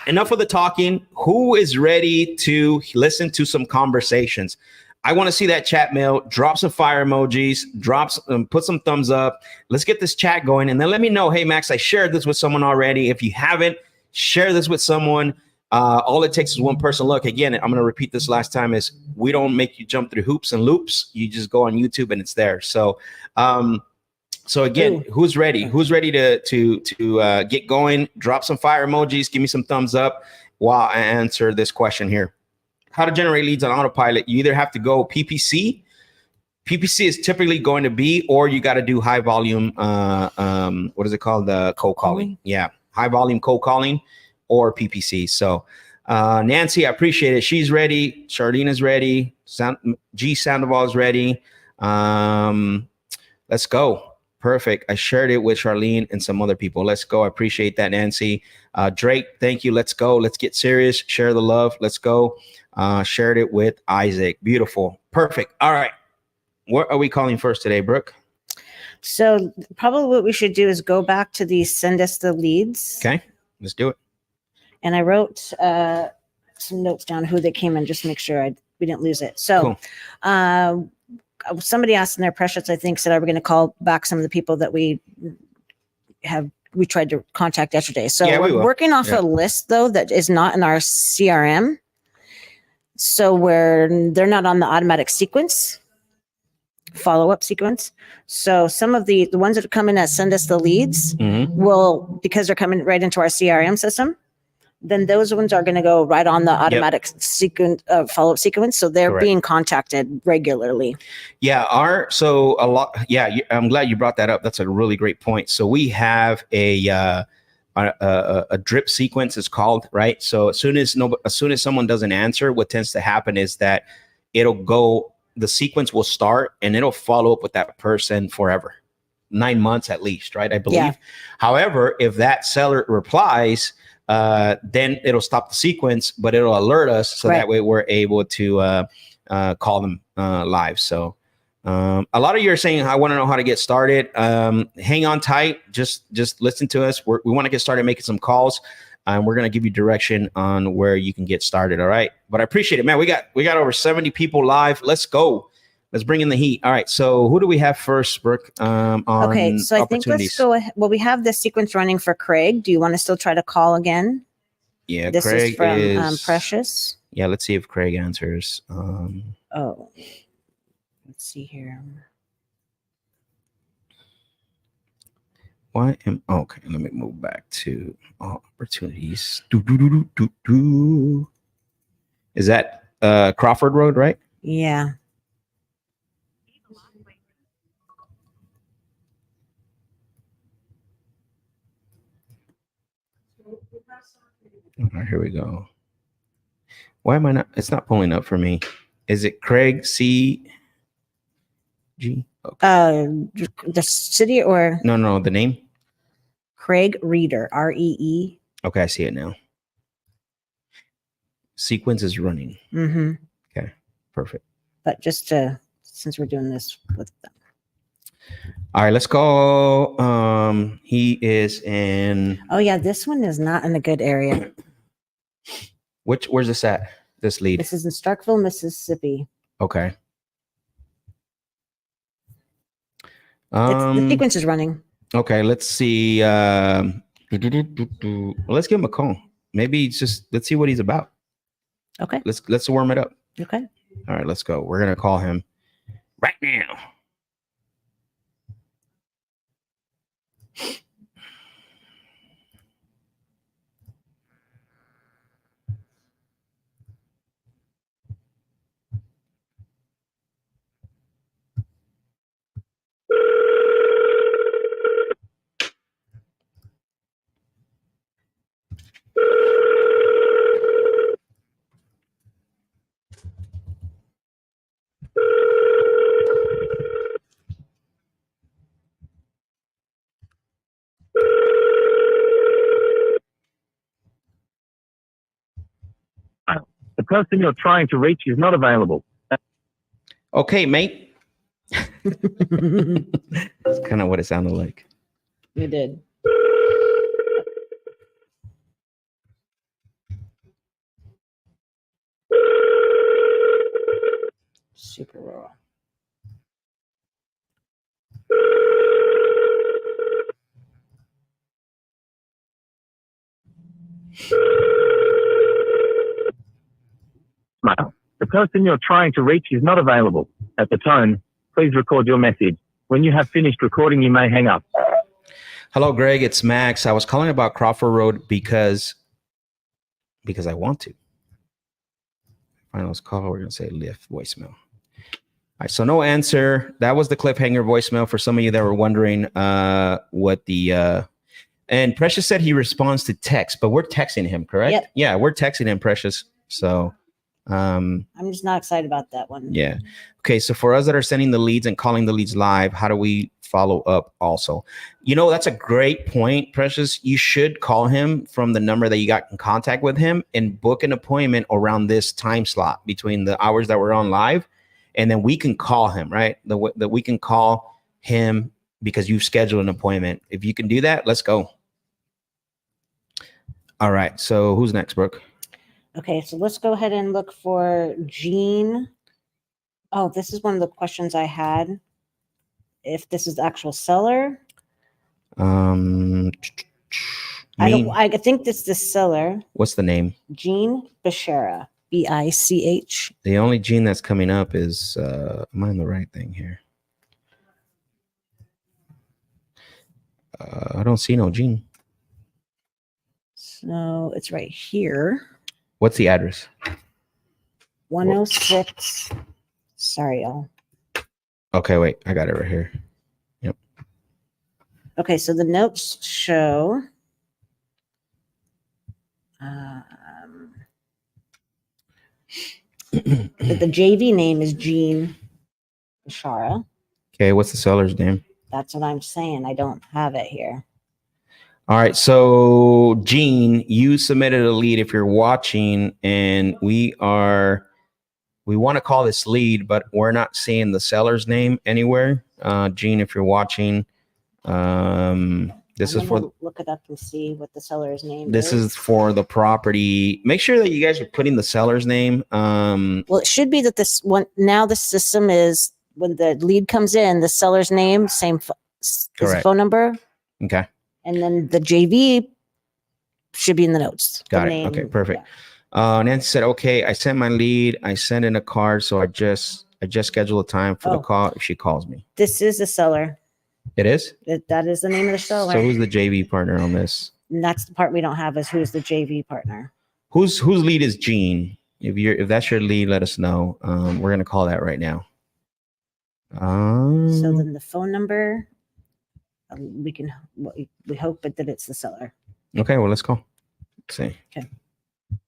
Enough of the talking. Who is ready to listen to some conversations? I want to see that chat mail. Drop some fire emojis. Put some thumbs up. Let's get this chat going, and then let me know. Hey, Max, I shared this with someone already. If you haven't, share this with someone. All it takes is one person. Look, again, I'm going to repeat this last time, is we don't make you jump through hoops and loops. You just go on YouTube and it's there. So, again, who's ready? Who's ready to get going? Drop some fire emojis. Give me some thumbs up while I answer this question here. How to generate leads on autopilot. You either have to go PPC. PPC is typically going to be, or you got to do high volume. What is it called? Cold calling. Yeah. High volume cold calling, or PPC. So, Nancy, I appreciate it. She's ready. Charlene is ready. Sandoval is ready. Let's go. Perfect. I shared it with Charlene and some other people. Let's go. I appreciate that, Nancy. Drake, thank you. Let's go. Let's get serious. Share the love. Let's go. Shared it with Isaac. Beautiful. Perfect. All right. What are we calling first today, Brooke? So probably what we should do is go back to the send us the leads. Okay. Let's do it. And I wrote some notes down who they came in, just to make sure we didn't lose it. So cool. Somebody asked in their precious, I think, said, "Are we going to call back some of the people that we tried to contact yesterday?" So we're working off a list, though, that is not in our CRM. So they're not on the automatic follow-up sequence. So some of the ones that come in that send us the leads will, because they're coming right into our CRM system, then those ones are going to go right on the automatic sequence, follow-up sequence. So they're being contacted regularly. Yeah. I'm glad you brought that up. That's a really great point. So we have a drip sequence, is called, right? So as soon as someone doesn't answer, what tends to happen is that it'll go, the sequence will start and it'll follow up with that person forever, 9 months at least, right? I believe. Yeah. However, if that seller replies, then it'll stop the sequence, but it'll alert us so that way we're able to call them live. So a lot of you are saying, I want to know how to get started. Hang on tight. Just listen to us. We want to get started making some calls. And we're going to give you direction on where you can get started. All right. But I appreciate it, man. We got over 70 people live. Let's go. Let's bring in the heat. All right. So who do we have first, Brooke? Okay. So I think let's go ahead. Well, we have the sequence running for Craig. Do you want to still try to call again? Yeah. This Craig is from Precious. Yeah. Let's see if Craig answers. Let's see here. Okay, let me move back to opportunities. Is that Crawford Road, right? Yeah. All right, here we go. Why am I not? It's not pulling up for me. Is it Craig C G? Okay. The city or no, the name? Craig Reeder, REE. Okay, I see it now. Sequence is running. Mm-hmm. Okay, perfect. But just since we're doing this with them. All right, let's go. He is in. Oh yeah, this one is not in a good area. Where's this at? This lead. This is in Starkville, Mississippi. Okay. The sequence is running. Okay, let's see. Well, let's give him a call. Maybe let's see what he's about. Okay. Let's warm it up. Okay. All right, let's go. We're gonna call him right now. The person you're trying to reach is not available. Okay, mate. That's kind of what it sounded like. You did. Super rural. Smile. The person you're trying to reach is not available. At the tone, please record your message. When you have finished recording, you may hang up. Hello, Greg. It's Max. I was calling about Crawford Road because I want to. Finals call. We're gonna say lift voicemail. All right. So no answer. That was the cliffhanger voicemail for some of you that were wondering what the. And Precious said he responds to text, but we're texting him, correct? Yep. Yeah, we're texting him, Precious. So. I'm just not excited about that one. Yeah. Okay. So for us that are sending the leads and calling the leads live, how do we follow up also? That's a great point, Precious. You should call him from the number that you got in contact with him and book an appointment around this time slot between the hours that we're on live. And then we can call him, right? That we can call him because you've scheduled an appointment. If you can do that, let's go. All right. So who's next, Brooke? Okay, so let's go ahead and look for Jean. Oh, this is one of the questions I had. If this is the actual seller. I think it's the seller. What's the name? Jean Bechara, Bich. The only Jean that's coming up is am I on the right thing here? I don't see no Jean. So it's right here. What's the address? 106. Sorry, y'all. Okay, wait. I got it right here. Yep. Okay, so the notes show that the JV name is Jean Shara. Okay, what's the seller's name? That's what I'm saying. I don't have it here. All right, so Gene, you submitted a lead if you're watching, and we want to call this lead, but we're not seeing the seller's name anywhere. Gene, if you're watching, this I'm is gonna for look it up and see what the seller's name this is. is for the property. Make sure that you guys are putting the seller's name. Well, it should be that this one now the system is when the lead comes in, the seller's name, is the Correct. phone number, Okay, and then the JV should be in the notes. got The it. Okay, name, perfect. yeah. Nancy said, "Okay, I sent my lead. I sent in a card, so I just scheduled a time for the Oh. call if she calls me." This is the seller. It is. That is the name of the seller. So who's the JV partner on this? And that's the part we don't have is who's the JV partner. Whose lead is Gene? If that's your lead, let us know. We're gonna call that right now. So then the phone number, we hope that it's the seller. Okay, well, let's call. Let's see. Okay.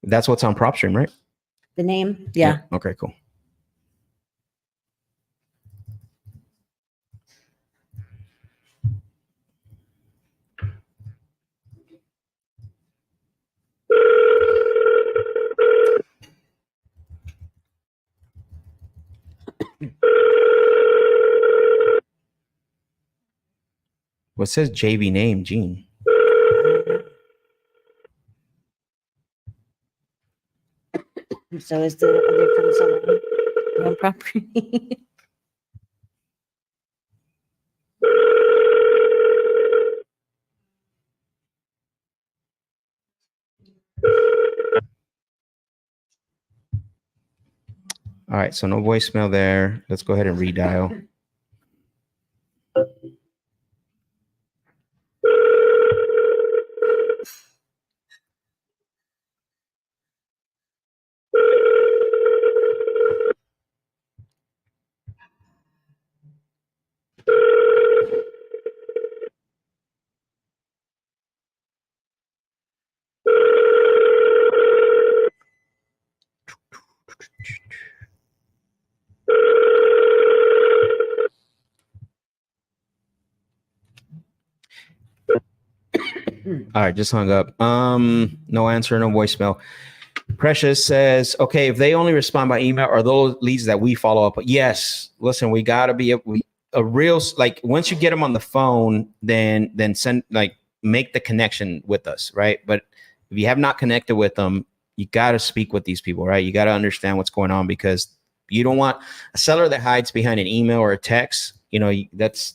That's what's on PropStream, right? The name, yeah. Okay, cool. What says JV name, Gene? So is the other from seller one property? All right, so no voicemail there. Let's go ahead and redial. All right, just hung up. No answer, no voicemail. Precious says, okay, if they only respond by email, are those leads that we follow up? Yes. Listen, we gotta be a real, like, once you get them on the phone, then send, like, make the connection with us, right? But if you have not connected with them, you gotta speak with these people, right? You gotta understand what's going on, because you don't want a seller that hides behind an email or a text. You know, that's,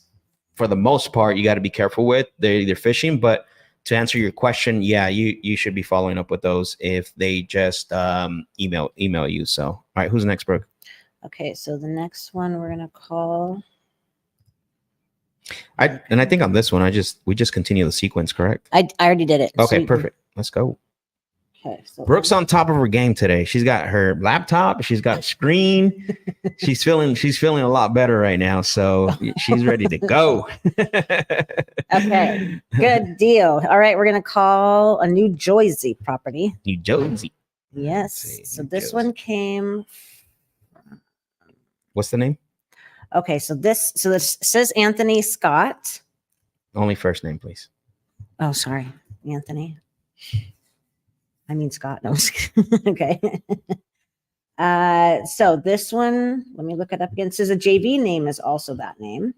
for the most part, you got to be careful with. They're either phishing, but to answer your question, yeah, you should be following up with those if they just email you. So, all right, who's next, Brooke? Okay, so the next one we're gonna call. I think on this one, we just continue the sequence, correct? I already did it. Okay, perfect. Let's go. Okay, so Brooke's on top of her game today. She's got her laptop. She's got a screen. she's feeling a lot better right now. So she's ready to go. Okay, good deal. All right, we're gonna call a New Jersey property. New Jersey. Yes. So New this Jersey. one came. What's the name? Okay, so this says Anthony Scott. Only first name, please. Oh, sorry, Anthony. I mean Scott. No, okay. So this one, let me look it up again. It says a JV name is also that name.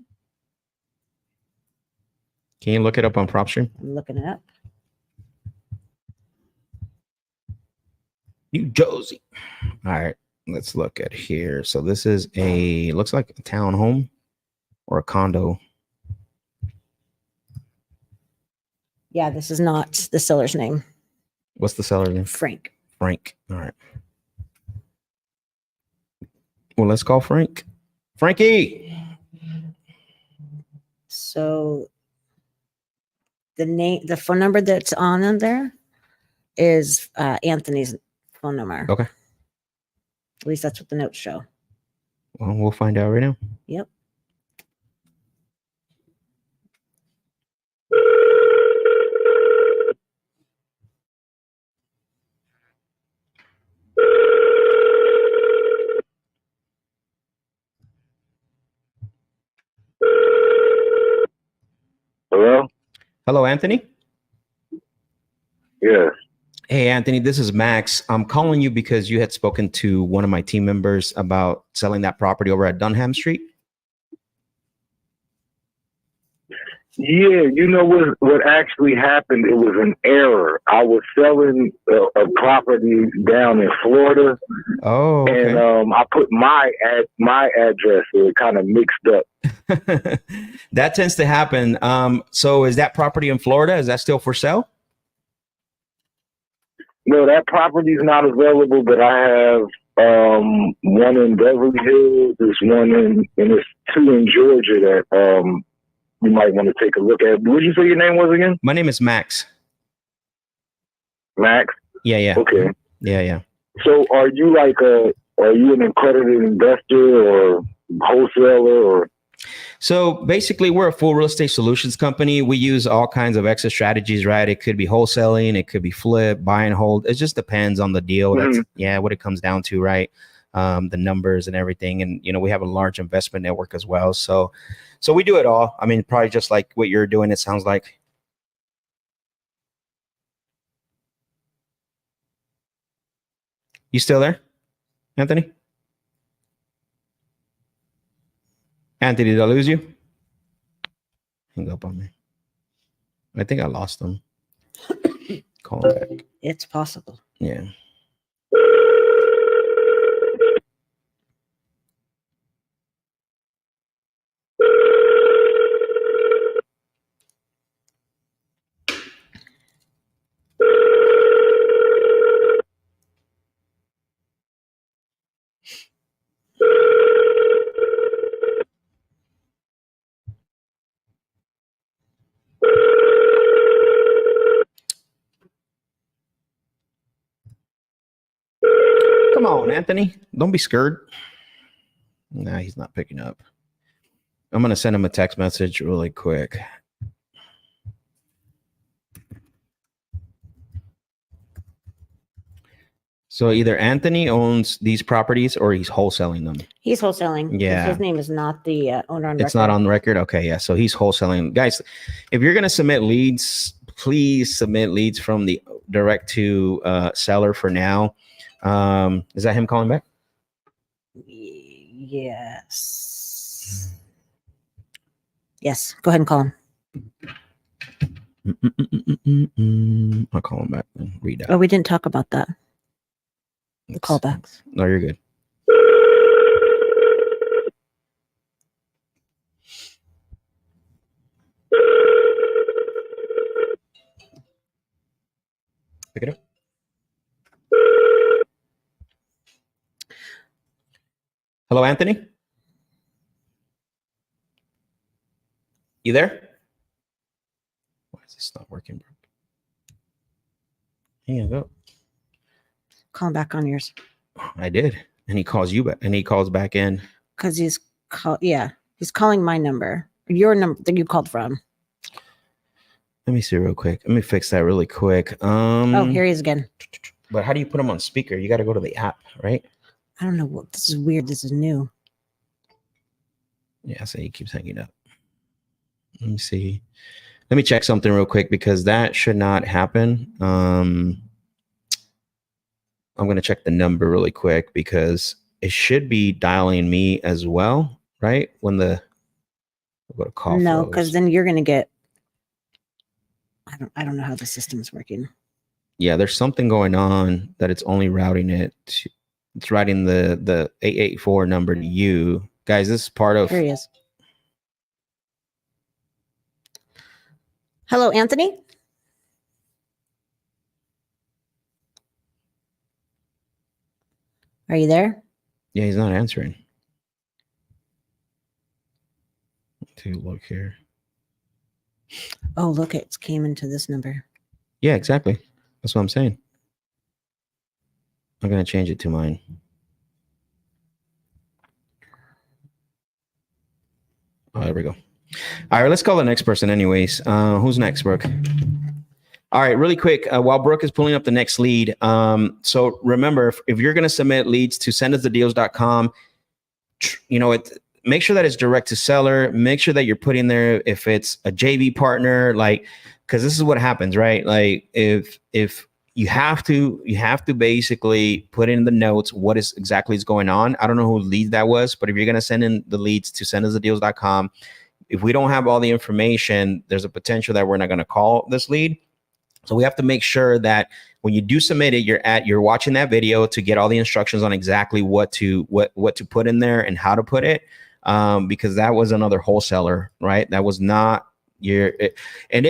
Can you look it up on PropStream? I'm looking it up. New Jersey. All right, let's look at here. So this is looks like a townhome or a condo. Yeah, this is not the seller's name. What's the seller's name? Frank. Frank. All right. Well, let's call Frank. Frankie. So the phone number that's on in there is Anthony's phone number. Okay. At least that's what the notes show. Well, we'll find out right now. Yep. Hello, Anthony. Yes. Hey, Anthony, this is Max. I'm calling you because you had spoken to one of my team members about selling that property over at Dunham Street. Yeah, you know what actually happened? It was an error. I was selling a property down in Florida, Oh, and okay. I put my address, so it kind of mixed up. That tends to happen. So is that property in Florida? Is that still for sale? No, that property is not available, but I have one in Beverly Hills. There's one and there's two in Georgia that you might want to take a look at. What did you say your name was again? My name is Max. Max? Yeah. Okay. Yeah. So are you an accredited investor or wholesaler or? So basically, we're a full real estate solutions company. We use all kinds of exit strategies, right? It could be wholesaling, it could be flip, buy and hold. It just depends on the deal. Mm-hmm. That's what it comes down to, right? The numbers and everything. And we have a large investment network as well. So we do it all. I mean, probably just like what you're doing, it sounds like. You still there, Anthony? Anthony, did I lose you? Hang up on me. I think I lost him. Call him back. It's possible. Yeah. Come on, Anthony. Don't be scared. Nah, he's not picking up. I'm going to send him a text message really quick. So either Anthony owns these properties or he's wholesaling them. He's wholesaling. Yeah. His name is not the owner on record. It's not on the record? Okay, yeah. So he's wholesaling. Guys, if you're going to submit leads, please submit leads from the direct to seller for now. Is that him calling back? Yes. Yes. Go ahead and call him. I'll call him back and read out. Oh, we didn't talk about that. The callbacks. No, you're good. Pick it up. Hello, Anthony? You there? Why is this not working, bro? Hang up. Call him back on yours. I did. And he calls you back and he calls back in. Because he's calling my number. Your number that you called from. Let me see real quick. Let me fix that really quick. Oh, here he is again. But how do you put him on speaker? You got to go to the app, right? I don't know. What this is weird. This is new. Yeah, so he keeps hanging up. Let me see. Let me check something real quick because that should not happen. I'm going to check the number really quick because it should be dialing me as well, right? When the go to call. No, because then you're going to get. I don't know how the system's working. Yeah, there's something going on that it's only routing it to. It's writing the 884 number to you. Guys, this is part of... Here he is. Hello, Anthony? Are you there? Yeah, he's not answering. Take a look here. Oh, look, it came into this number. Yeah, exactly. That's what I'm saying. I'm going to change it to mine. Oh, there we go. All right, let's call the next person anyways. Who's next, Brooke? All right, really quick, while Brooke is pulling up the next lead. So remember, if you're going to submit leads to sendusthedeals.com, make sure that it's direct to seller. Make sure that you're putting there if it's a JV partner, like, because this is what happens, right? Like if you have to basically put in the notes what is exactly is going on. I don't know who lead that was, but if you're gonna send in the leads to sendusthedeals.com, if we don't have all the information, there's a potential that we're not gonna call this lead. So we have to make sure that when you do submit it, you're watching that video to get all the instructions on exactly what to put in there and how to put it. Because that was another wholesaler, right? That was not your, and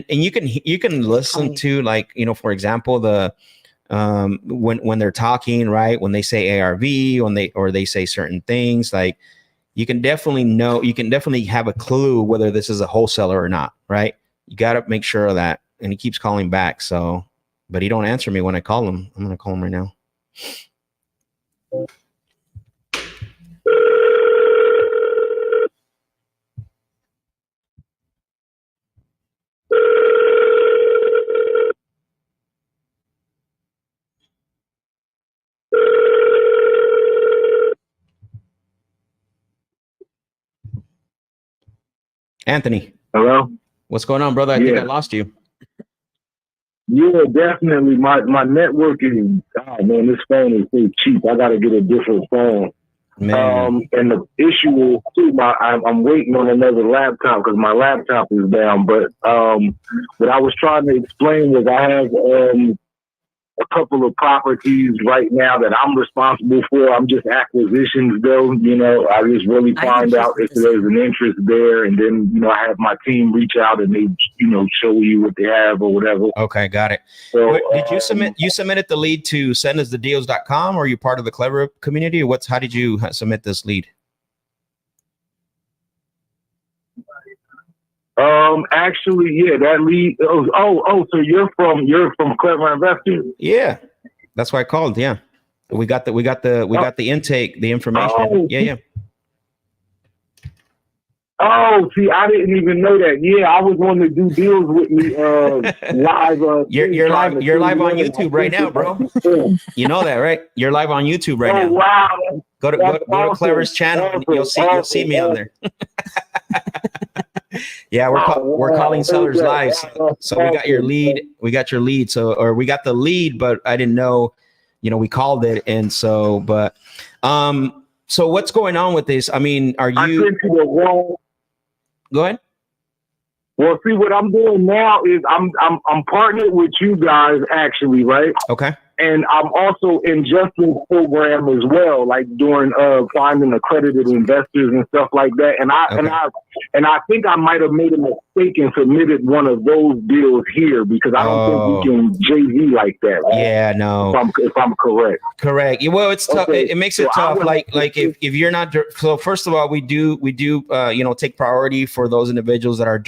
you can listen to, like, you know, for example, the when they're talking, right, when they say ARV, when they say certain things, like you can definitely have a clue whether this is a wholesaler or not, right? You got to make sure of that. And he keeps calling back, so, but he don't answer me when I call him. I'm gonna call him right now. Anthony. Hello? What's going on, brother? I think I lost you. Yeah, definitely. My network is, oh man, this phone is so cheap. I got to get a different phone. Man. And the issue is too, I'm waiting on another laptop because my laptop is down. But what I was trying to explain was I have a couple of properties right now that I'm responsible for. I'm just acquisitions though, you know, I just really find out if there's an interest there. And then, you know, I have my team reach out and they, you know, show you what they have or whatever. Okay. Got it. So, did you submitted the lead to sendusthedeals.com, or are you part of the Clever community? Or how did you submit this lead? Actually, yeah, that lead. So you're from Clever Investing? Yeah, that's why I called. Yeah, we got the intake, the information. Oh. Yeah. Oh, see, I didn't even know that. Yeah, I was wanting to do deals with me live. You're live on YouTube right now, bro. You know that, right? You're live on YouTube right now. Wow. Go to Clever's channel. And you'll see me on there. Yeah, we're calling sellers live. So we got your lead. We got your lead. So we got the lead, but I didn't know, you know, we called it. And so, but so what's going on with this? I mean, are you go ahead? Well, see, what I'm doing now is I'm partnered with you guys actually, right? Okay. And I'm also in Justin's program as well, like doing finding accredited investors and stuff like that. And I think I might have made a mistake and submitted one of those deals here because I don't think we can JV like that. Right? Yeah, no. If I'm correct. Correct. Well, it's tough. It makes it tough. Like if you're not, so first of all, we do you know, take priority for those individuals that are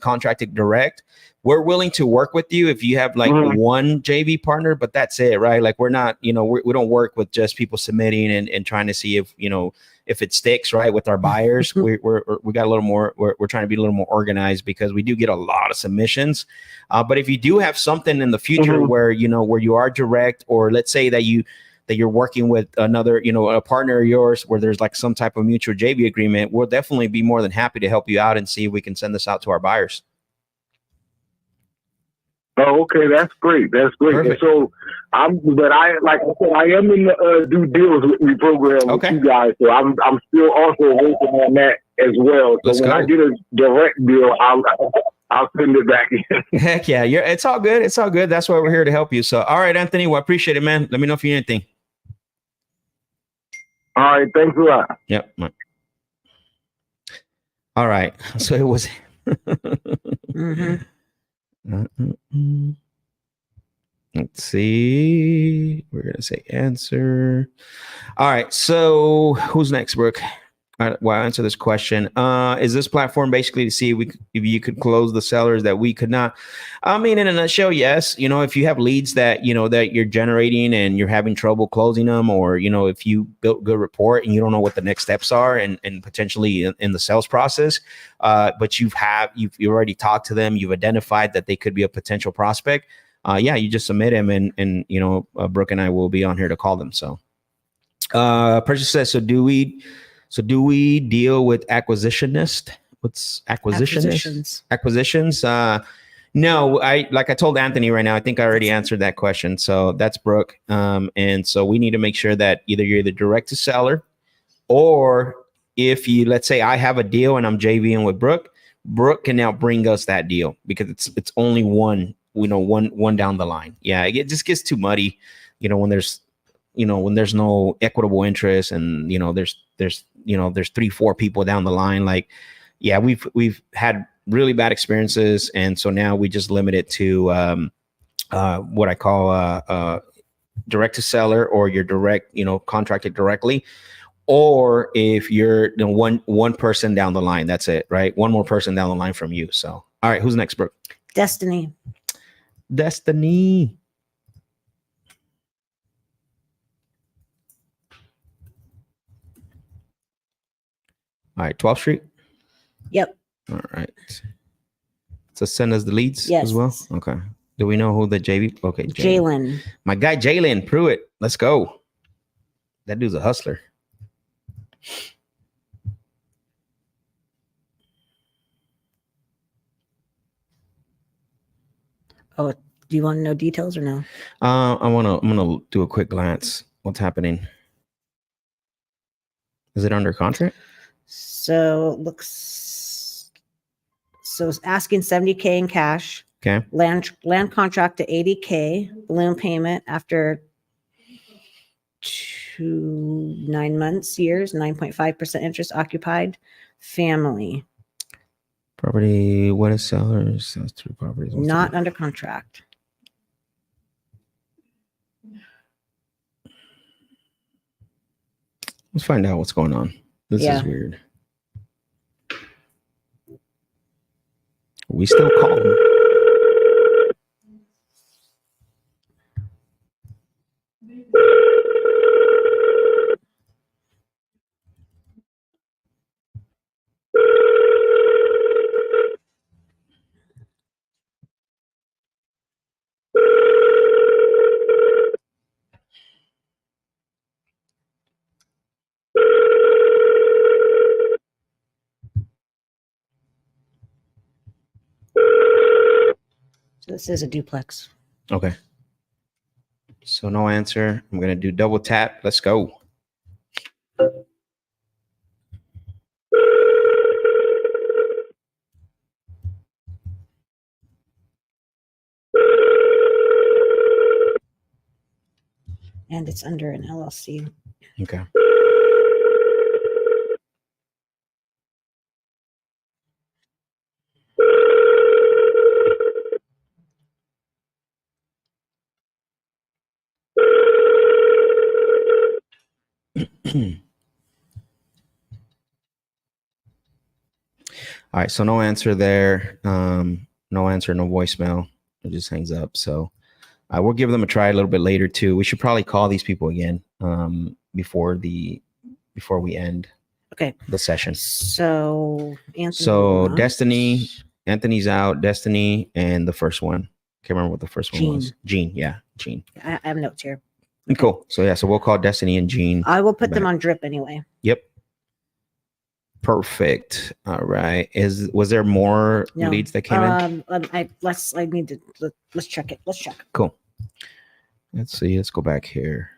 contracted direct. We're willing to work with you if you have like one JV partner, but that's it, right? Like we're not, you know, we don't work with just people submitting and trying to see if, you know, if it sticks, right, with our buyers. we got a little more, we're trying to be a little more organized because we do get a lot of submissions. But if you do have something in the future where, you know, where you are direct, or let's say that you're working with another, you know, a partner of yours where there's like some type of mutual JV agreement, we'll definitely be more than happy to help you out and see if we can send this out to our buyers. Oh, okay, that's great. That's great. Perfect. So I am in the do deals with me program with you guys. So I'm still also working on that as well. So when I get a direct deal, I'll send it back in. Heck yeah, it's all good. It's all good. That's why we're here to help you. So all right, Anthony, well, I appreciate it, man. Let me know if you need anything. All right, thanks a lot. Yep. All right. So it was. Let's see. We're gonna say answer. All right. So who's next, Brooke? Well, I'll answer this question. Is this platform basically to see if you could close the sellers that we could not? I mean, in a nutshell, yes. You know, if you have leads that, you know, that you're generating and you're having trouble closing them, or, you know, if you built good rapport and you don't know what the next steps are and potentially in the sales process, but you've already talked to them, you've identified that they could be a potential prospect. Yeah, you just submit them and you know, Brooke and I will be on here to call them. So, Purchase says, so do we So do we deal with acquisitionist? What's acquisitionist? Acquisitions. No, like I told Anthony right now, I think I already answered that question. So that's Brooke. And so we need to make sure that you're the direct to seller, or if you, let's say I have a deal and I'm JVing with Brooke can now bring us that deal because it's only one, one down the line. Yeah. It just gets too muddy, when there's no equitable interest and, there's 3-4 people down the line. Like, yeah, we've had really bad experiences. And so now we just limit it to what I call direct to seller, or you're direct, contracted directly. Or if you're one person down the line, that's it, right? One more person down the line from you. So, all right, who's next, Brooke? Destiny. All right, 12th Street. Yep. All right. So send us the leads yes. as well. Okay. Do we know who the JV? Okay, Jalen. My guy Jalen Pruitt. Let's go. That dude's a hustler. Oh, do you want to know details or no? I'm gonna do a quick glance. What's happening? Is it under contract? So it's asking $70K in cash. Okay. Land contract to $80K. Balloon payment after 9 months, years, 9.5% interest, occupied, family. Property, what is sellers? Sells 3 properties. Not under contract. Let's find out what's going on. This is weird. We still call them. So this is a duplex. Okay. So no answer. I'm going to do double tap. Let's go. And it's under an LLC. Okay. All right, so no answer there. No answer, no voicemail. It just hangs up. So we'll give them a try a little bit later too. We should probably call these people again before we end the session. So Anthony. So Destiny, Anthony's out. Destiny, and the first one. Can't remember what the first one was. Gene, yeah, Gene. I have notes here. Okay. Cool. So yeah, so we'll call Destiny and Gene. I will put them on drip anyway. Yep. Perfect. All right. Was there more leads that came in? Let's check it. Let's check. Cool. Let's see. Let's go back here.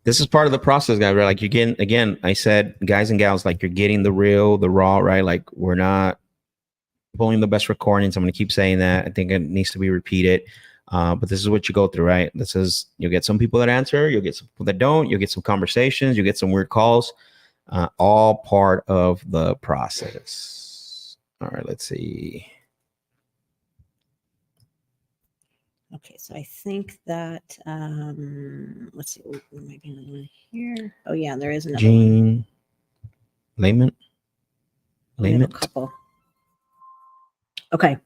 This is part of the process, guys. Right? Like you're getting, again, I said, guys and gals, like you're getting the real, the raw, right? Like we're not pulling the best recordings. I'm going to keep saying that. I think it needs to be repeated. But this is what you go through, right? This is, you'll get some people that answer, you'll get some people that don't, you'll get some conversations, you'll get some weird calls, all part of the process. All right, let's see. Okay, so I think that let's see, maybe another one here. Oh yeah, there is another Gene one. Layman. A couple. Okay.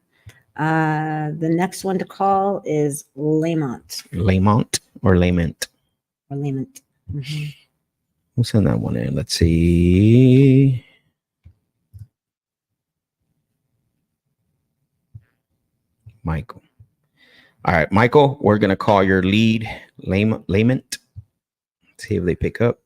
The next one to call is Lamont. Lamont or Layment? Or Lamont. Mm-hmm. We'll send that one in. Let's see. Michael. All right, Michael, we're going to call your lead, Layment. See if they pick up.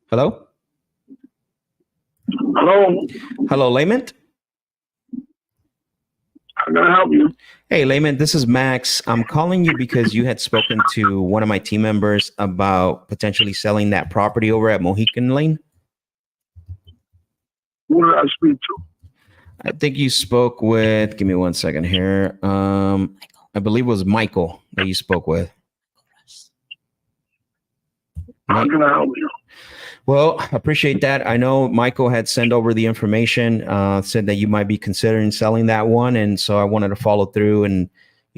Hello? Hello, Hello, Layment. how can I help you? Hey, Layman, this is Max. I'm calling you because you had spoken to one of my team members about potentially selling that property over at Mohican Lane. Who did I speak to? I think you spoke with, give me 1 second here. I believe it was Michael that you spoke with. How can I help you? Well, I appreciate that. I know Michael had sent over the information, said that you might be considering selling that one. And so I wanted to follow through and,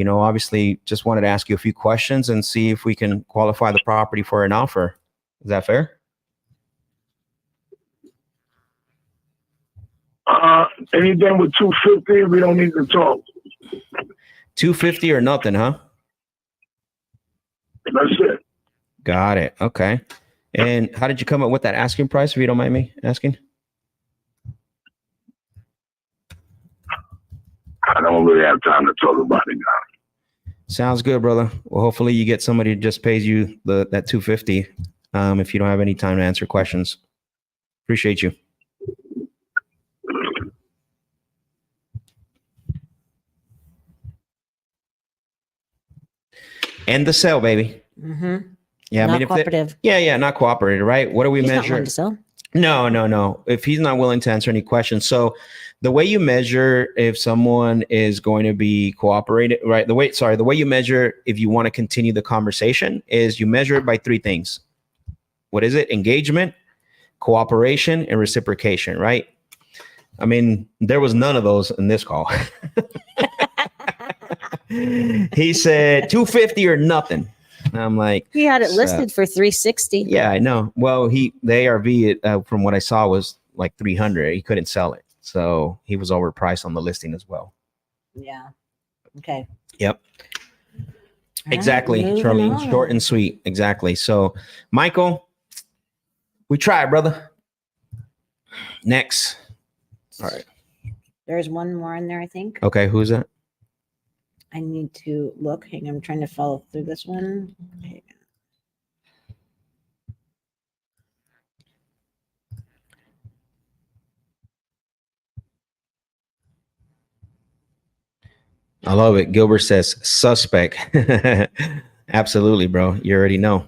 obviously just wanted to ask you a few questions and see if we can qualify the property for an offer. Is that fair? Anything with 250, we don't need to talk. 250 or nothing, huh? That's it. Got it. Okay. And how did you come up with that asking price, if you don't mind me asking? I don't really have time to talk about it now. Sounds good, brother. Well, hopefully you get somebody who just pays you that 250 if you don't have any time to answer questions. Appreciate you. End the sale, baby. Mm-hmm. Yeah, Not cooperative. Not cooperative, right? What do we He's measure? not willing to sell. No. If he's not willing to answer any questions, so the way you measure if someone is going to be cooperative, right? The way you measure if you want to continue the conversation is you measure it by three things. What is it? Engagement, cooperation, and reciprocation, right? I mean, there was none of those in this call. He said 250 or nothing. And I'm like, He had it listed for 360. yeah, I know. Well, the ARV, from what I saw, was like 300. He couldn't sell it. So he was overpriced on the listing as well. Yeah. Okay. Yep. All Exactly, right, Charlene. moving on. Short and sweet. Exactly. So, Michael, we tried, brother. Next. All right. There's one more in there, I think. Okay. Who's that? I need to look. Hang on, I'm trying to follow through this one. Hang I love it. Gilbert says suspect. Absolutely, bro. You already know.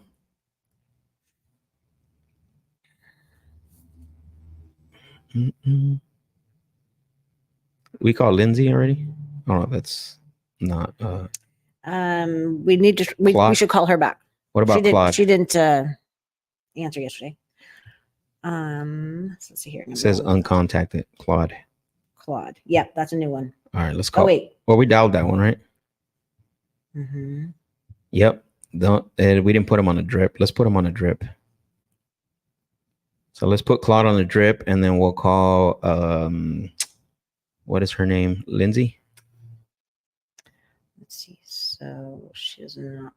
Mm-mm. We call Lindsay already? Oh, that's not. We need to. We Claude? should call her back. What about Claude? She didn't answer yesterday. Let's see here. It says uncontacted. Claude. Yeah, that's a new one. All right, let's call. Oh wait. Well, we dialed that one, right? Mm-hmm. Yep. We didn't put him on a drip. Let's put him on a drip. So let's put Claude on the drip, and then we'll call. What is her name? Lindsay. Let's see. So she is not.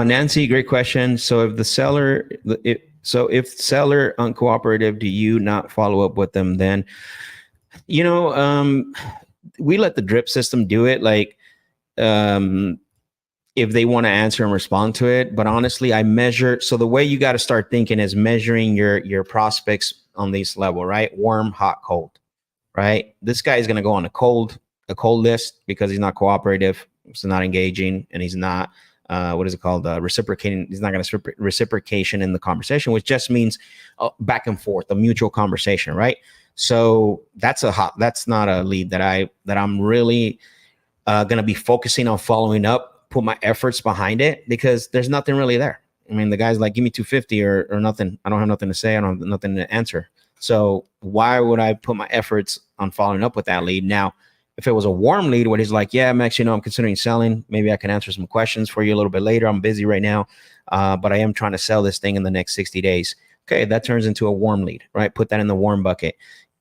Nancy, great question. So if seller uncooperative, do you not follow up with them then? We let the drip system do it. Like, if they want to answer and respond to it. But honestly, I measure. So the way you got to start thinking is measuring your prospects on this level, right? Warm, hot, cold, right? This guy is going to go on a cold list because he's not cooperative. He's not engaging, and he's not, what is it called? Reciprocating. He's not going to reciprocation in the conversation, which just means back and forth, a mutual conversation, right? So that's not a lead that I'm really going to be focusing on following up, put my efforts behind it, because there's nothing really there. I mean, the guy's like, give me 250 or nothing. I don't have nothing to say. I don't have nothing to answer. So why would I put my efforts on following up with that lead? Now, if it was a warm lead where he's like, yeah, Max, I'm considering selling. Maybe I can answer some questions for you a little bit later. I'm busy right now, but I am trying to sell this thing in the next 60 days. Okay, that turns into a warm lead, right? Put that in the warm bucket.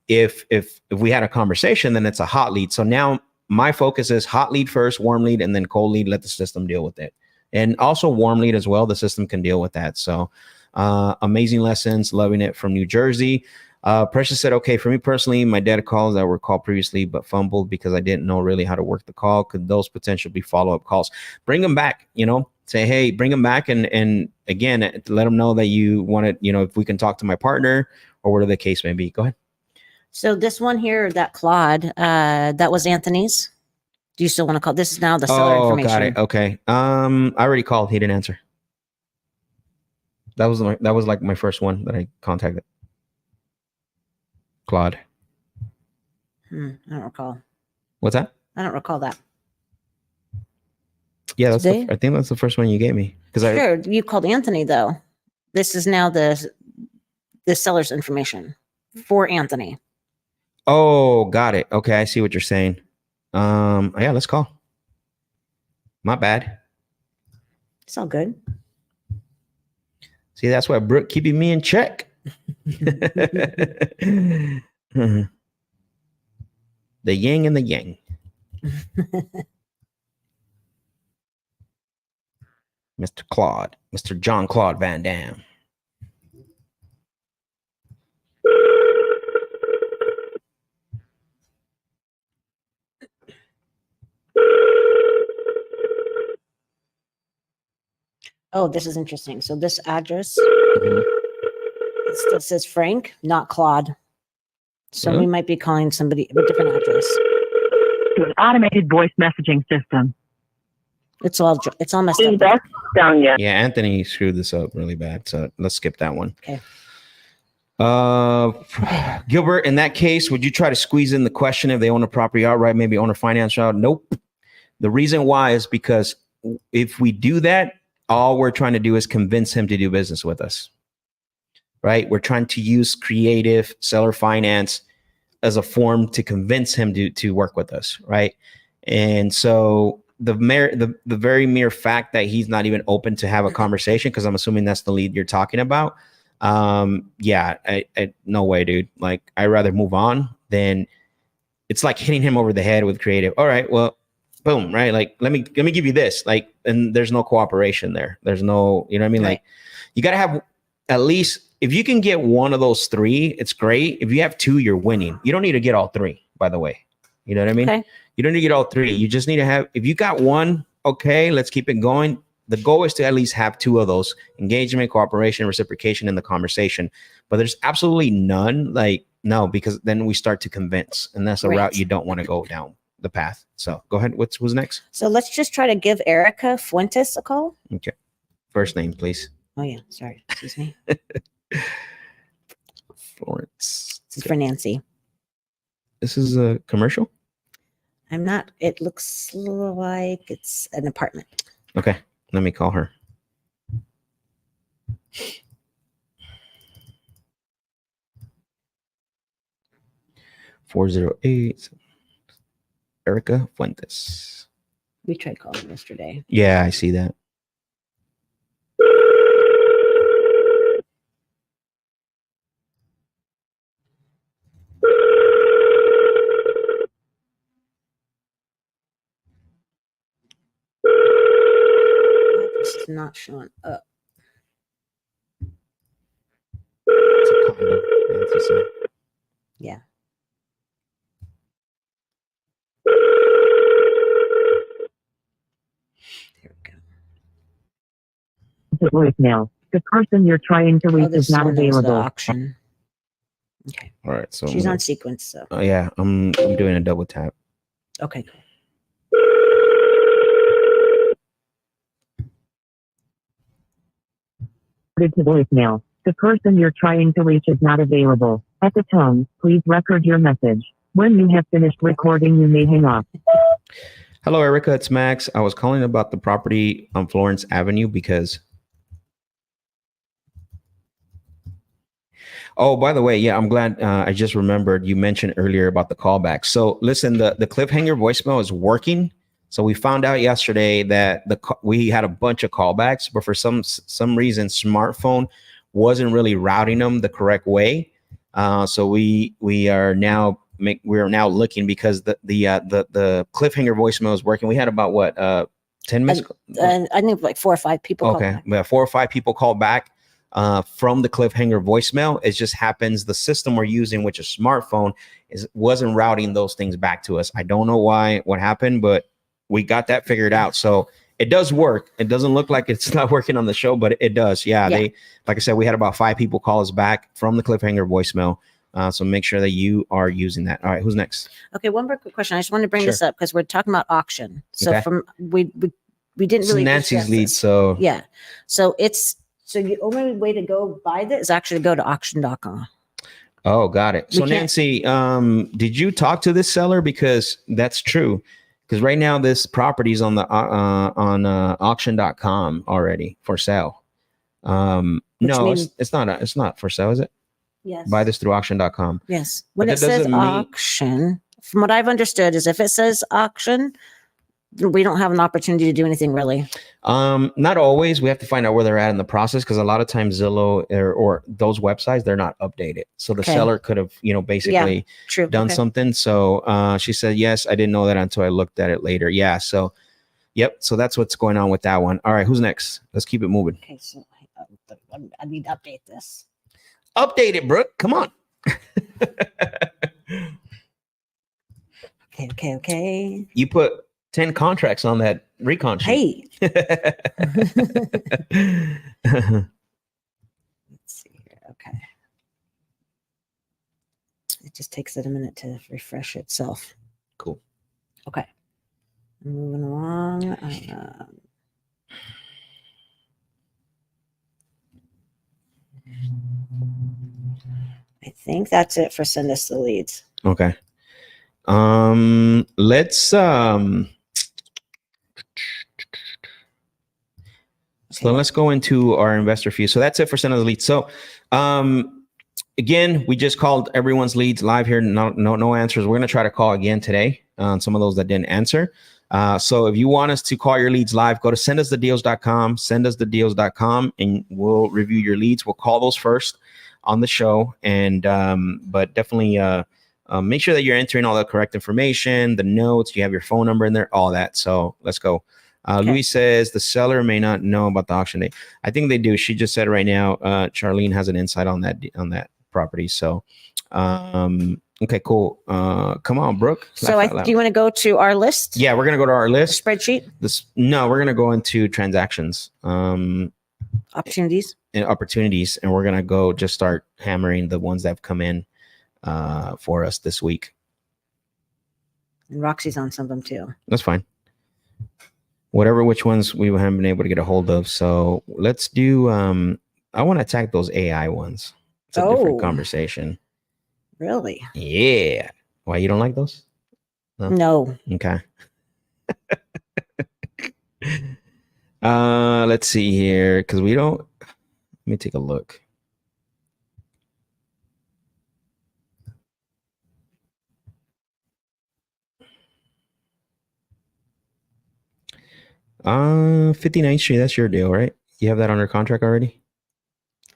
If we had a conversation, then it's a hot lead. So now my focus is hot lead first, warm lead, and then cold lead. Let the system deal with it. And also warm lead as well. The system can deal with that. So amazing lessons, loving it from New Jersey. Precious said, okay, for me personally, my data calls that were called previously but fumbled because I didn't know really how to work the call. Could those potentially be follow-up calls? Bring them back, say, hey, bring them back. And again, let them know that you want it, if we can talk to my partner or whatever the case may be. Go ahead. So this one here, that Claude, that was Anthony's. Do you still want to call? This is now the seller information. Got it. Okay. I already called. He didn't answer. That was like my first one that I contacted. Claude. I don't recall. What's that? I don't recall that. Yeah, I think that's the first one you gave me. Sure, you called Anthony though. This is now the seller's information for Anthony. Oh, got it. Okay, I see what you're saying. Yeah, let's call. My bad. It's all good. See, that's why Brooke keeping me in check. The yin and the yang. Mr. Claude, Mr. John Claude Van Damme. Oh, this is interesting. So this address, it still says Frank, not Claude. So we might be calling somebody a different address. To an automated voice messaging system. It's all messed up. Yeah, Anthony screwed this up really bad. So let's skip that one. Okay. Gilbert, in that case, would you try to squeeze in the question if they own a property outright, maybe owner finance out? Nope. The reason why is because if we do that, all we're trying to do is convince him to do business with us, right? We're trying to use creative seller finance as a form to convince him to work with us, right? And so the very mere fact that he's not even open to have a conversation, because I'm assuming that's the lead you're talking about. Yeah, I no way, dude. Like, I'd rather move on than it's like hitting him over the head with creative. All right, well, boom, right? Like, let me give you this. Like, and there's no cooperation there. There's no, you know what I mean? Right. Like, you got to have at least, if you can get one of those three, it's great. If you have two, you're winning. You don't need to get all three, by the way. You know what I mean? Okay. You don't need to get all three. You just need to have, if you got one, okay, let's keep it going. The goal is to at least have two of those: engagement, cooperation, reciprocation in the conversation. But there's absolutely none. Like, no, because then we start to convince, and that's a route you don't want to go down the path. So go ahead. What's next? So let's just try to give Erica Fuentes a call. Okay. First name, please. Oh yeah. Sorry. Excuse me. Florence. This is for Nancy. This is a commercial? I'm not. It looks like it's an apartment. Okay. Let me call her. (408) Erica Fuentes. We tried calling yesterday. Yeah, I see that. This is not showing up. It's a condo. Yeah. There we go. Voicemail. The person you're trying to reach is not available. Auction. Okay. All right. So she's on sequence. So. Oh yeah, I'm doing a double tap. Okay. Cool. To voicemail. The person you're trying to reach is not available. At the tone, please record your message. When you have finished recording, you may hang up. Hello, Erica. It's Max. I was calling about the property on Florence Avenue because. Oh, by the way, yeah, I'm glad I just remembered you mentioned earlier about the callback. So listen, the cliffhanger voicemail is working. So we found out yesterday that we had a bunch of callbacks, but for some reason, smartphone wasn't really routing them the correct way. So we are now looking because the cliffhanger voicemail is working. We had about what 10 minutes. And I think like 4 or 5 people. Okay, we have 4 or 5 people called back from the cliffhanger voicemail. It just happens the system we're using, which is smartphone, wasn't routing those things back to us. I don't know what happened, but we got that figured out. So it does work. It doesn't look like it's not working on the show, but it does. Yeah. They, like I said, we had about 5 people call us back from the cliffhanger voicemail. So make sure that you are using that. All right, who's next? Okay, one more quick question. I just wanted to bring this up because we're talking about auction. So we didn't really Nancy's lead. this. So yeah, so the only way to go buy this is actually to go to auction.com. Oh, got it. So Nancy, did you talk to this seller? Because that's true. Because right now this property is on the auction.com already for sale. No, it's not for sale, is it? Yes. Buy this through auction.com. Yes. When it says auction, from what I've understood, is if it says auction, we don't have an opportunity to do anything really. Not always. We have to find out where they're at in the process, because a lot of times Zillow or those websites, they're not updated. So the seller could have, basically done something. So she said, yes, I didn't know that until I looked at it later. Yeah. So, yep. So that's what's going on with that one. All right. Who's next? Let's keep it moving. Okay. So I need to update this. Update it, Brooke. Come on. Okay. You put 10 contracts on that recon sheet. Hey. Let's see here. Okay. It just takes it a minute to refresh itself. Cool. Okay. Moving along. I think that's it for send us the leads. Okay. Let's So let's go into our investor fee. So that's it for send us the leads. So again, we just called everyone's leads live here. No answers. We're gonna try to call again today on some of those that didn't answer. So if you want us to call your leads live, go to sendusthedeals.com, sendusthedeals.com, and we'll review your leads. We'll call those first on the show. And but definitely make sure that you're entering all the correct information, the notes, you have your phone number in there, all that. So let's go. Luis says the seller may not know about the auction date. I think they do. She just said right now, Charlene has an insight on that property. So, okay, cool. Come on, Brooke. So do you want to go to our list? Yeah, we're going to go to our list. Spreadsheet? No, we're going to go into transactions. Opportunities. And opportunities. And we're going to go just start hammering the ones that have come in for us this week. And Roxy's on some of them too. That's fine. Which ones we haven't been able to get a hold of. So let's do, I want to attack those AI ones. It's a different conversation. Really? Yeah. Why, you don't like those? No. Okay. Let's see here, because we don't, let me take a look. Uh, 59th Street, that's your deal, right? You have that under contract already?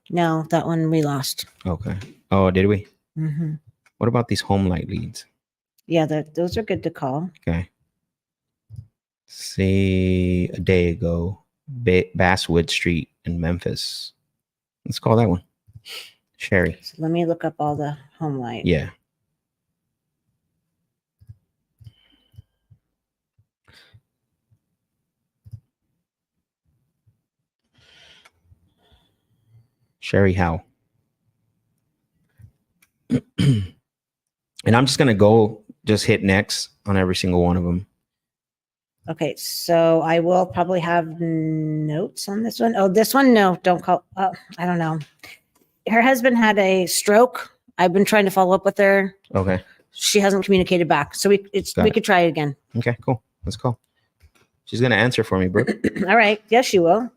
No, that one we lost. Okay. Oh, did we? Mm-hmm. What about these home light leads? Yeah, those are good to call. Okay. See, a day ago, Basswood Street in Memphis. Let's call that one. Sherry. So let me look up all the home light. Yeah. Sherry Howe. And I'm just going to just hit next on every single one of them. Okay, so I will probably have notes on this one. Oh, this one, no, don't call. I don't know. Her husband had a stroke. I've been trying to follow up with her. Okay. She hasn't communicated back, so we could try it again. Okay, cool. Let's call. She's gonna answer for me, Brooke. All right. Yes, you will.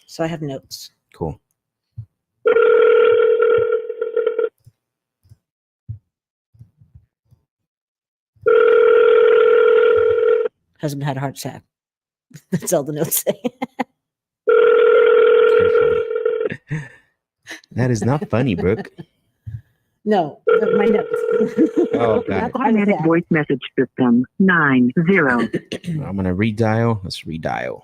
So I have notes. Cool. Husband had a heart attack. That's all the notes say. That is not funny, Brooke. No, my notes. Oh, got Not it. the heart Automatic attack. voice message system 90. I'm gonna redial. Let's redial.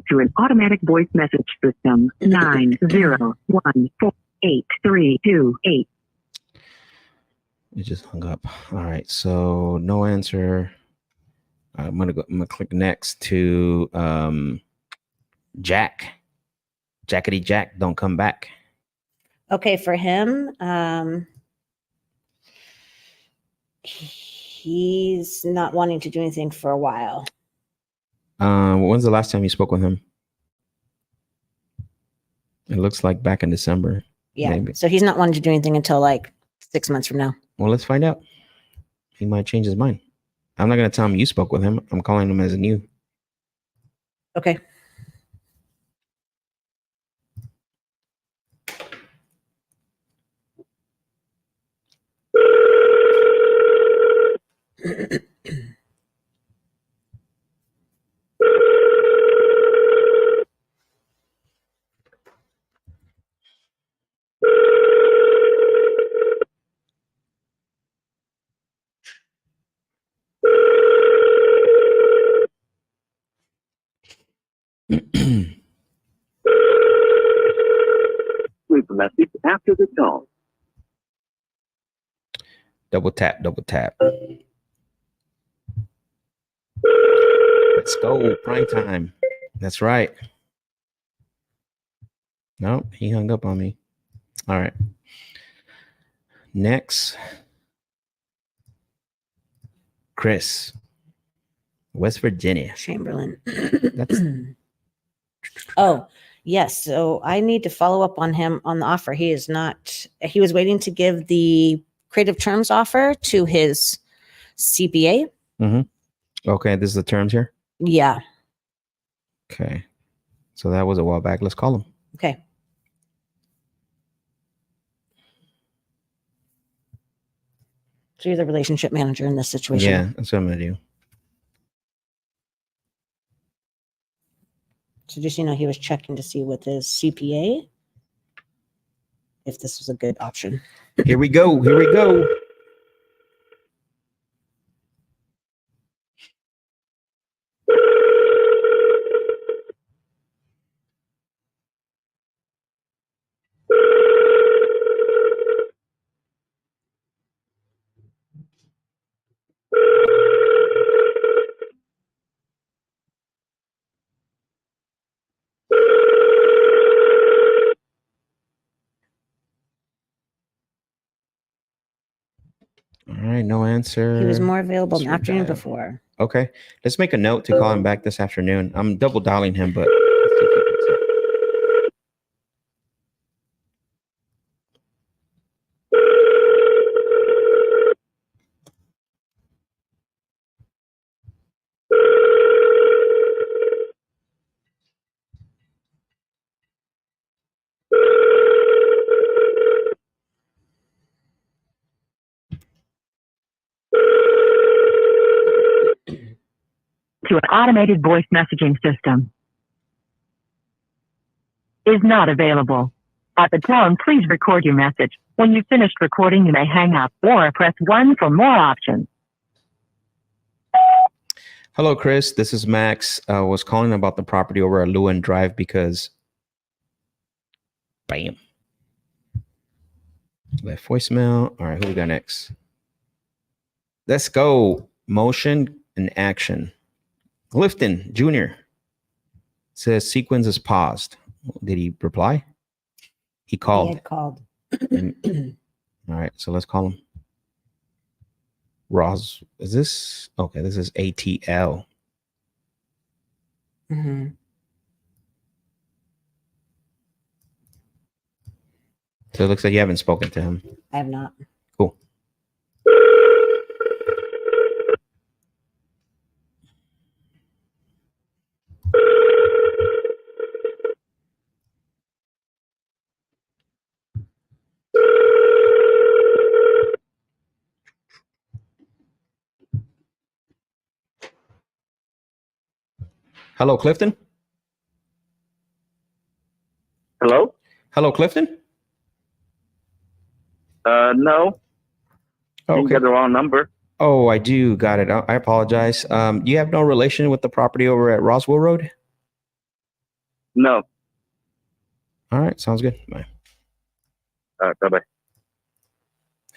To an automatic voice message system 901483228. It just hung up. All right, so no answer. I'm gonna click next to Jack. Jackety Jack, don't come back. Okay, for him, he's not wanting to do anything for a while. When's the last time you spoke with him? It looks like back in December. Yeah. Maybe. So he's not wanting to do anything until like 6 months from now. Well, let's find out. He might change his mind. I'm not gonna tell him you spoke with him. I'm calling him as a new. Okay. Leave a message after the tone. Double tap, double tap. Let's go. Prime time. That's right. No, he hung up on me. All right. Next. Chris. West Virginia. Chamberlain. That's Oh, yes. So I need to follow up on him on the offer. He was waiting to give the creative terms offer to his CPA. okay. This is the terms here. Yeah. Okay. So that was a while back. Let's call him. Okay. So you're the relationship manager in this situation. Yeah, that's what I'm gonna do. So just, he was checking to see with his CPA if this was a good option. Here we go. Here we go. All right, no answer. He was more available in the Let's afternoon redial. before. Okay, let's make a note to call him back this afternoon. I'm double dialing him, but let's see if he picks up. To an automated voice messaging system is not available. At the tone, please record your message. When you've finished recording, you may hang up or press 1 for more options. Hello, Chris. This is Max. I was calling about the property over at Lewin Drive because, bam, left voicemail. All right, who we got next? Let's go. Motion and action. Clifton Jr. says sequence is paused. Did he reply? He He called. had called. All right, so let's call him. Ross, is this okay? This is ATL. Mm-hmm. So it looks like you haven't spoken to him. I have not. Cool. Hello, Clifton. Hello? Hello, Clifton. No. You Okay. got the wrong number. Oh, I do. Got it. I apologize. You have no relation with the property over at Roswell Road? No. All right. Sounds good. Bye. Bye-bye.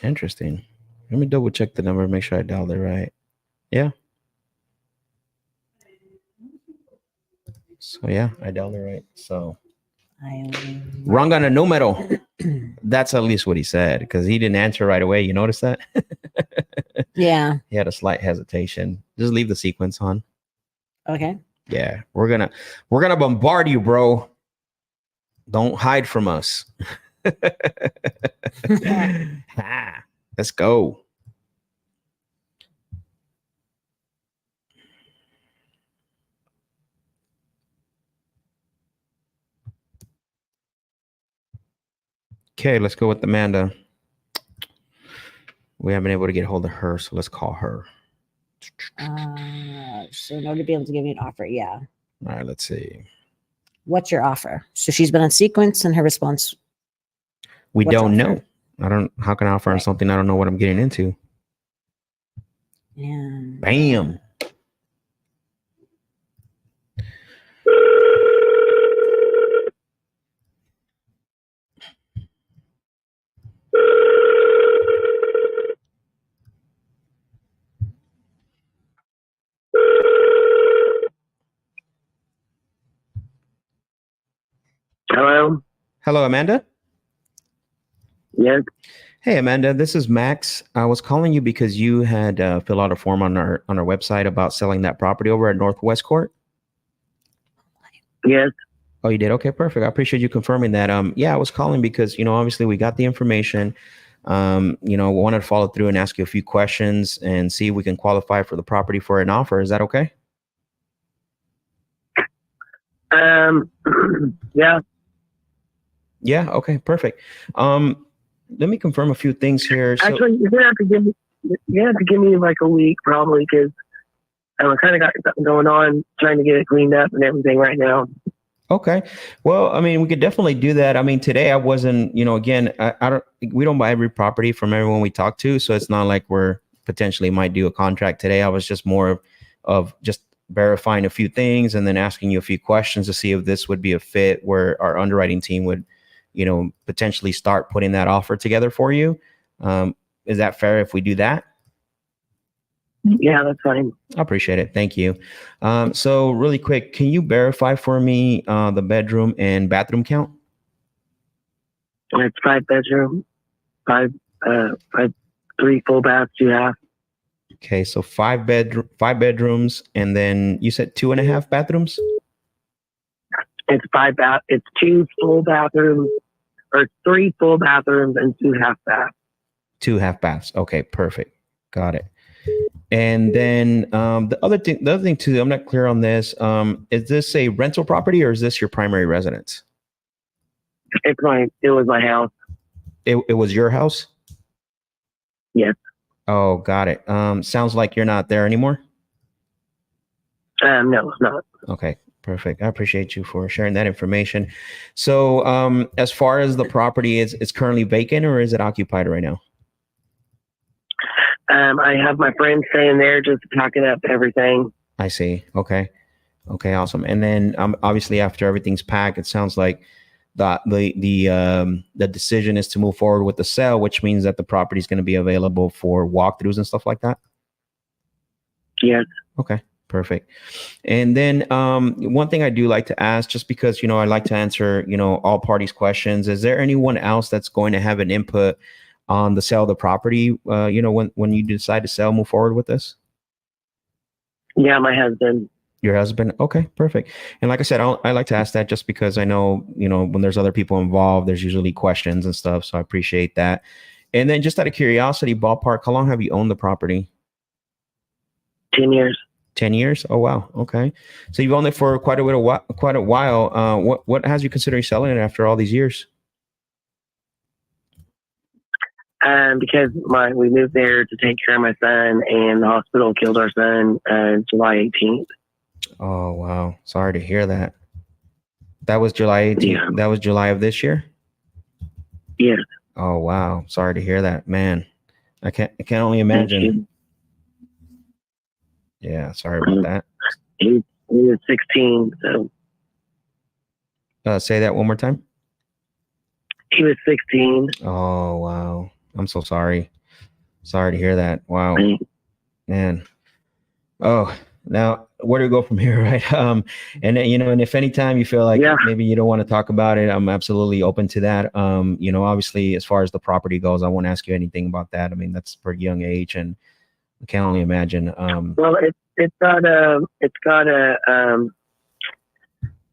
Interesting. Let me double check the number, make sure I dialed it right. Yeah. So yeah, I dialed it right. So wrong on a numero. That's at least what he said, because he didn't answer right away. You notice that? Yeah. He had a slight hesitation. Just leave the sequence on. Okay. Yeah, we're gonna bombard you, bro. Don't hide from us. Let's go. Okay, let's go with Amanda. We haven't been able to get a hold of her, so let's call her. So in order to be able to give me an offer, yeah. All right, let's see. What's your offer? So she's been on sequence, and her response. We What's don't offer? know. I don't. How can I offer on Right. something I don't know what I'm getting into? Yeah. Bam. Hello? Hello, Amanda. Yes? Hey, Amanda. This is Max. I was calling you because you had filled out a form on our website about selling that property over at Northwest Court. Yes? Oh, you did? Okay, perfect. I appreciate you confirming that. Yeah, I was calling because, obviously we got the information. We wanted to follow through and ask you a few questions and see if we can qualify for the property for an offer. Is that okay? Yeah. Yeah. Okay, perfect. Let me confirm a few things here. So, Actually, you're gonna have to give me like a week probably, because I kind of got something going on trying to get it cleaned up and everything right now. okay. Well, I mean, we could definitely do that. I mean, today I wasn't, again, we don't buy every property from everyone we talk to. So it's not like we're potentially might do a contract today. I was just more of just verifying a few things and then asking you a few questions to see if this would be a fit where our underwriting team would, potentially start putting that offer together for you. Is that fair if we do that? Yeah, that's fine. I appreciate it. Thank you. So really quick, can you verify for me the bedroom and bathroom count? It's 5 bedroom, 3 full baths, 2 half. Okay, so 5 bedrooms, and then you said 2.5 bathrooms? It's 2 full bathrooms, or 3 full bathrooms and 2 half baths. 2 half baths. Okay, perfect. Got it. And then the other thing too, I'm not clear on this. Is this a rental property or is this your primary residence? It was my house. It was your house? Yes. Oh, got it. Sounds like you're not there anymore. No, it's not. Okay, perfect. I appreciate you for sharing that information. So, as far as the property is, it's currently vacant or is it occupied right now? I have my friend staying there, just packing up everything. I see. Okay. Okay, awesome. And then obviously after everything's packed, it sounds like the decision is to move forward with the sale, which means that the property is going to be available for walkthroughs and stuff like that. Yes. Okay, perfect. And then one thing I do like to ask, just because, I like to answer, all parties' questions. Is there anyone else that's going to have an input on the sale of the property, when you decide to sell, move forward with this? Yeah, my husband. Your husband? Okay, perfect. And like I said, I like to ask that just because I know, when there's other people involved, there's usually questions and stuff. So I appreciate that. And then just out of curiosity, ballpark, how long have you owned the property? 10 years. 10 years? Oh, wow. Okay. So you've owned it for quite a while. What has you considering selling it after all these years? Because we moved there to take care of my son, and the hospital killed our son July 18th. Oh, wow. Sorry to hear that. That was July 18th. Yeah. That was July of this year? Yeah. Oh, wow. Sorry to hear that, man. I can only imagine. Yeah, sorry about that. He was 16, so. Say that one more time. He was 16. Oh, wow. I'm so sorry. Sorry to hear that. Wow, man. Oh, now where do we go from here, right? And then, and if anytime you feel like maybe you don't want to talk about it, I'm absolutely open to that. Obviously, as far as the property goes, I won't ask you anything about that. I mean, that's a pretty young age, and I can only imagine. Well, it's got a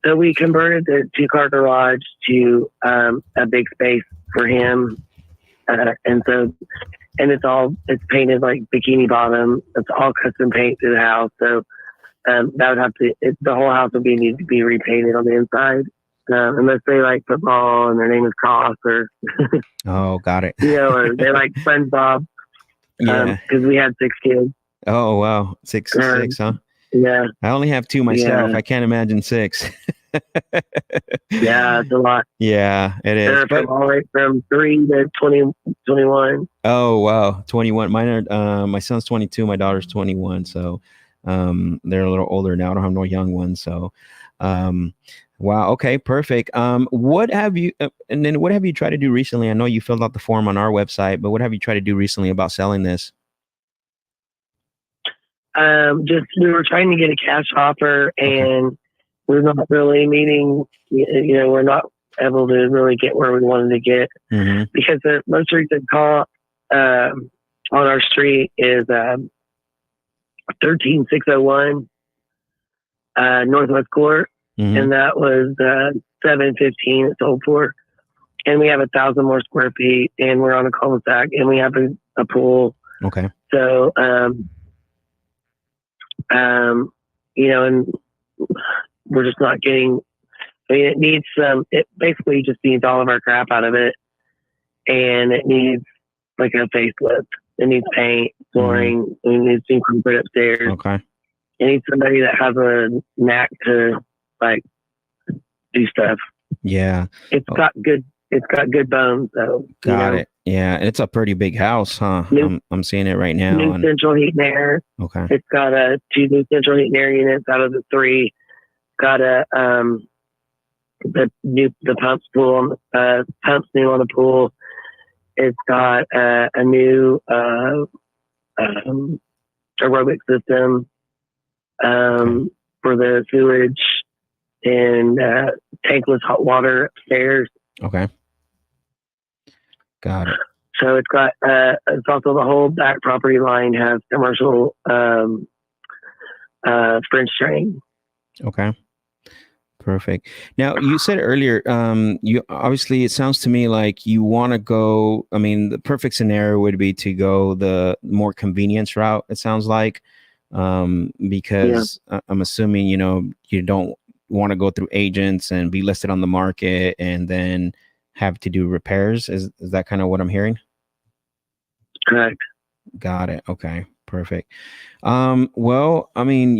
so we converted the 2-car garage to a big space for him, and it's painted like bikini bottom. It's all custom paint through the house. So that would have to, the whole house would need to be repainted on the inside. Unless they like football and their name is Cross, or oh, got it. or they like SpongeBob. Yeah, because we had 6 kids. Oh, wow. Six, huh? Yeah. I only have 2 myself. Yeah. I can't imagine 6. Yeah, it's a lot. Yeah, it is. But all right, from 3 to 20, 21. Oh, wow. 21. Mine are, my son's 22. My daughter's 21. So they're a little older now. I don't have no young ones. So wow. Okay, perfect. What have you tried to do recently? I know you filled out the form on our website, but what have you tried to do recently about selling this? Just we were trying to get a cash offer, and we're not really meeting. We're not able to really get where we wanted to get, because the most recent call on our street is 13601 Northwest Court, and that was 715. It sold for, and we have 1,000 more square feet, and we're on a cul-de-sac, and we have a pool. Okay. So and we're just not getting. I mean, it needs it basically just needs all of our crap out of it, and it needs like a facelift. It needs paint, flooring. It needs some carpet upstairs. Okay. It needs somebody that has a knack to like do stuff. Yeah. It's got good bones, though. Got it. Yeah, it's a pretty big house, huh? I'm seeing it right now. New central heat and air. Okay. It's got 2 new central heat and air units out of the 3. Got the pumps new on the pool. It's got a new aerobic system for the sewage, and tankless hot water upstairs. Okay. Got it. So it's got it's also the whole back property line has commercial French drain. Okay. Perfect. Now, you said earlier, you obviously, it sounds to me like you want to go, I mean, the perfect scenario would be to go the more convenience route, it sounds like, because I'm assuming, you don't want to go through agents and be listed on the market and then have to do repairs. Is that kind of what I'm hearing? Correct. Got it. Okay. Perfect. Well, I mean,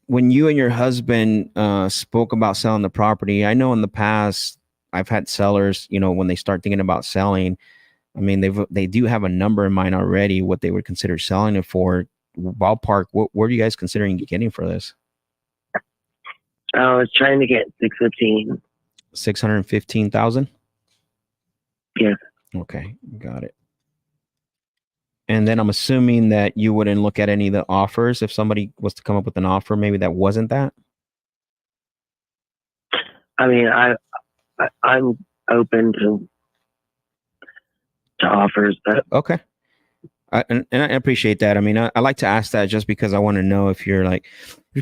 when you and your husband spoke about selling the property, I know in the past I've had sellers, when they start thinking about selling, I mean, they do have a number in mind already, what they would consider selling it for. Ballpark, what are you guys considering getting for this? I was trying to get 615. 615,000? Yes. Okay, got it. And then I'm assuming that you wouldn't look at any of the offers if somebody was to come up with an offer, maybe that wasn't that. I mean, I'm open to offers, but Okay. And I appreciate that. I mean, I like to ask that just because I want to know if you're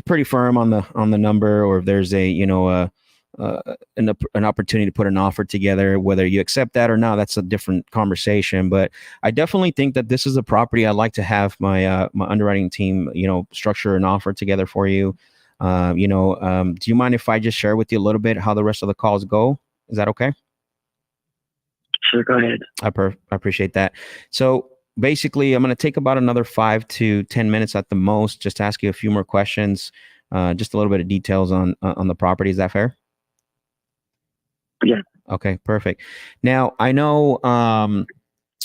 pretty firm on the number, or if there's an opportunity to put an offer together. Whether you accept that or not, that's a different conversation. But I definitely think that this is a property I'd like to have my my underwriting team, structure an offer together for you. Do you mind if I just share with you a little bit how the rest of the calls go? Is that okay? sure, go ahead. I appreciate that. So basically, I'm going to take about another 5 to 10 minutes at the most, just to ask you a few more questions, just a little bit of details on the property. Is that fair? Yeah. Okay, perfect. Now, I know,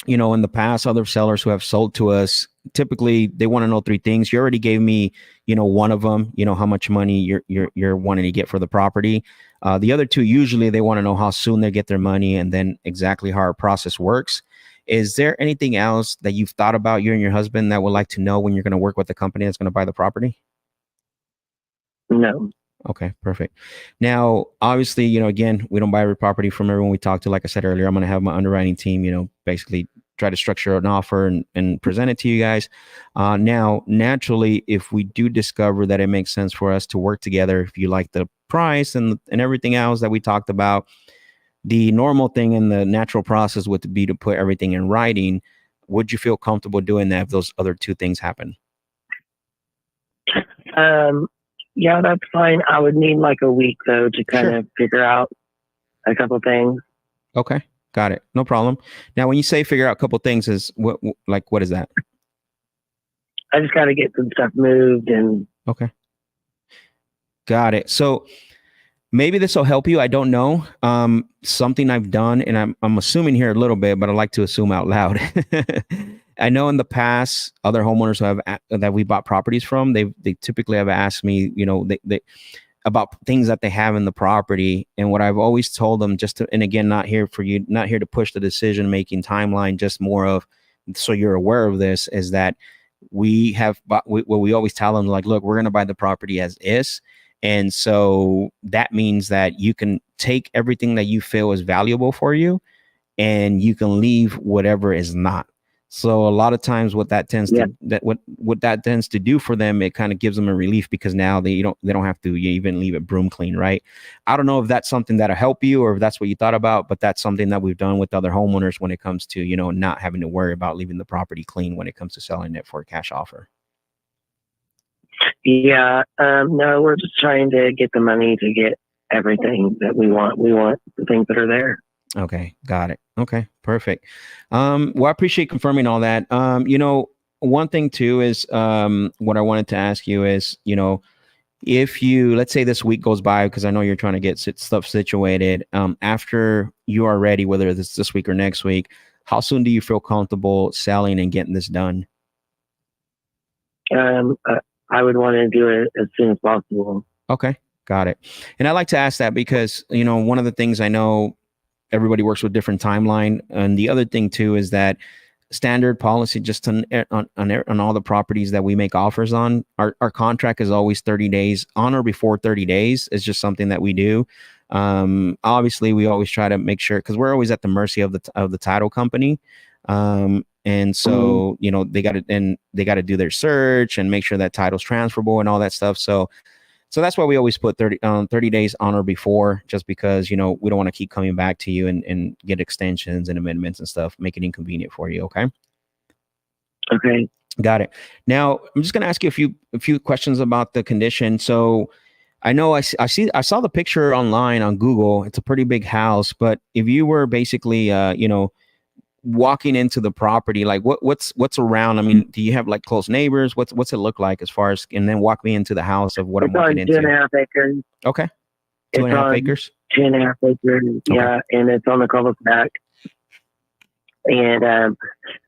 in the past, other sellers who have sold to us, typically they want to know 3 things. You already gave me, one of them, how much money you're wanting to get for the property. The other 2, usually they want to know how soon they get their money, and then exactly how our process works. Is there anything else that you've thought about, you and your husband, that would like to know when you're going to work with the company that's going to buy the property? No. Okay, perfect. Now, obviously, again, we don't buy every property from everyone we talk to. Like I said earlier, I'm going to have my underwriting team, basically try to structure an offer and present it to you guys. Now, naturally, if we do discover that it makes sense for us to work together, if you like the price and everything else that we talked about, the normal thing in the natural process would be to put everything in writing. Would you feel comfortable doing that if those other 2 things happen? Yeah, that's fine. I would need like a week though to kind Sure. of figure out a couple things. Okay, got it. No problem. Now, when you say figure out a couple things, is what is that? I just got to get some stuff moved and. Okay, got it. So maybe this will help you. I don't know. Something I've done, and I'm assuming here a little bit, but I like to assume out loud. I know in the past, other homeowners who have that we bought properties from, they typically have asked me, they about things that they have in the property, and what I've always told them, and again, not here to push the decision making timeline, just more of so you're aware of this, is that we always tell them, like, look, we're going to buy the property as is. And so that means that you can take everything that you feel is valuable for you, and you can leave whatever is not. So a lot of times what that tends to do for them, it kind of gives them a relief, because now they don't have to even leave it broom clean, right? I don't know if that's something that'll help you, or if that's what you thought about, but that's something that we've done with other homeowners when it comes to, not having to worry about leaving the property clean when it comes to selling it for a cash offer. Yeah. No, we're just trying to get the money to get everything that we want. We want the things that are there. Okay, got it. Okay, perfect. Well, I appreciate confirming all that. One thing too is what I wanted to ask you is, if let's say this week goes by, because I know you're trying to get stuff situated, after you are ready, whether it's this week or next week, how soon do you feel comfortable selling and getting this done? I would want to do it as soon as possible. Okay, got it. And I like to ask that because, one of the things I know, everybody works with different timeline. And the other thing too is that standard policy, just on all the properties that we make offers on, our contract is always 30 days on or before 30 days. It's just something that we do. Obviously we always try to make sure, because we're always at the mercy of the title company. And so, they got to do their search and make sure that title's transferable and all that stuff. So that's why we always put 30 days on or before, just because, we don't want to keep coming back to you and get extensions and amendments and stuff, make it inconvenient for you. Okay. Okay. Got it. Now I'm just going to ask you a few questions about the condition. So I know I saw the picture online on Google. It's a pretty big house, but if you were basically, walking into the property, like what's around? I mean, do you have like close neighbors? What's it look like as far as, and then walk me into the house of what I'm walking into. 2.5 acres. Okay. 2.5 acres. 2.5 acres. Yeah. Okay. And it's on the cul-de-sac. And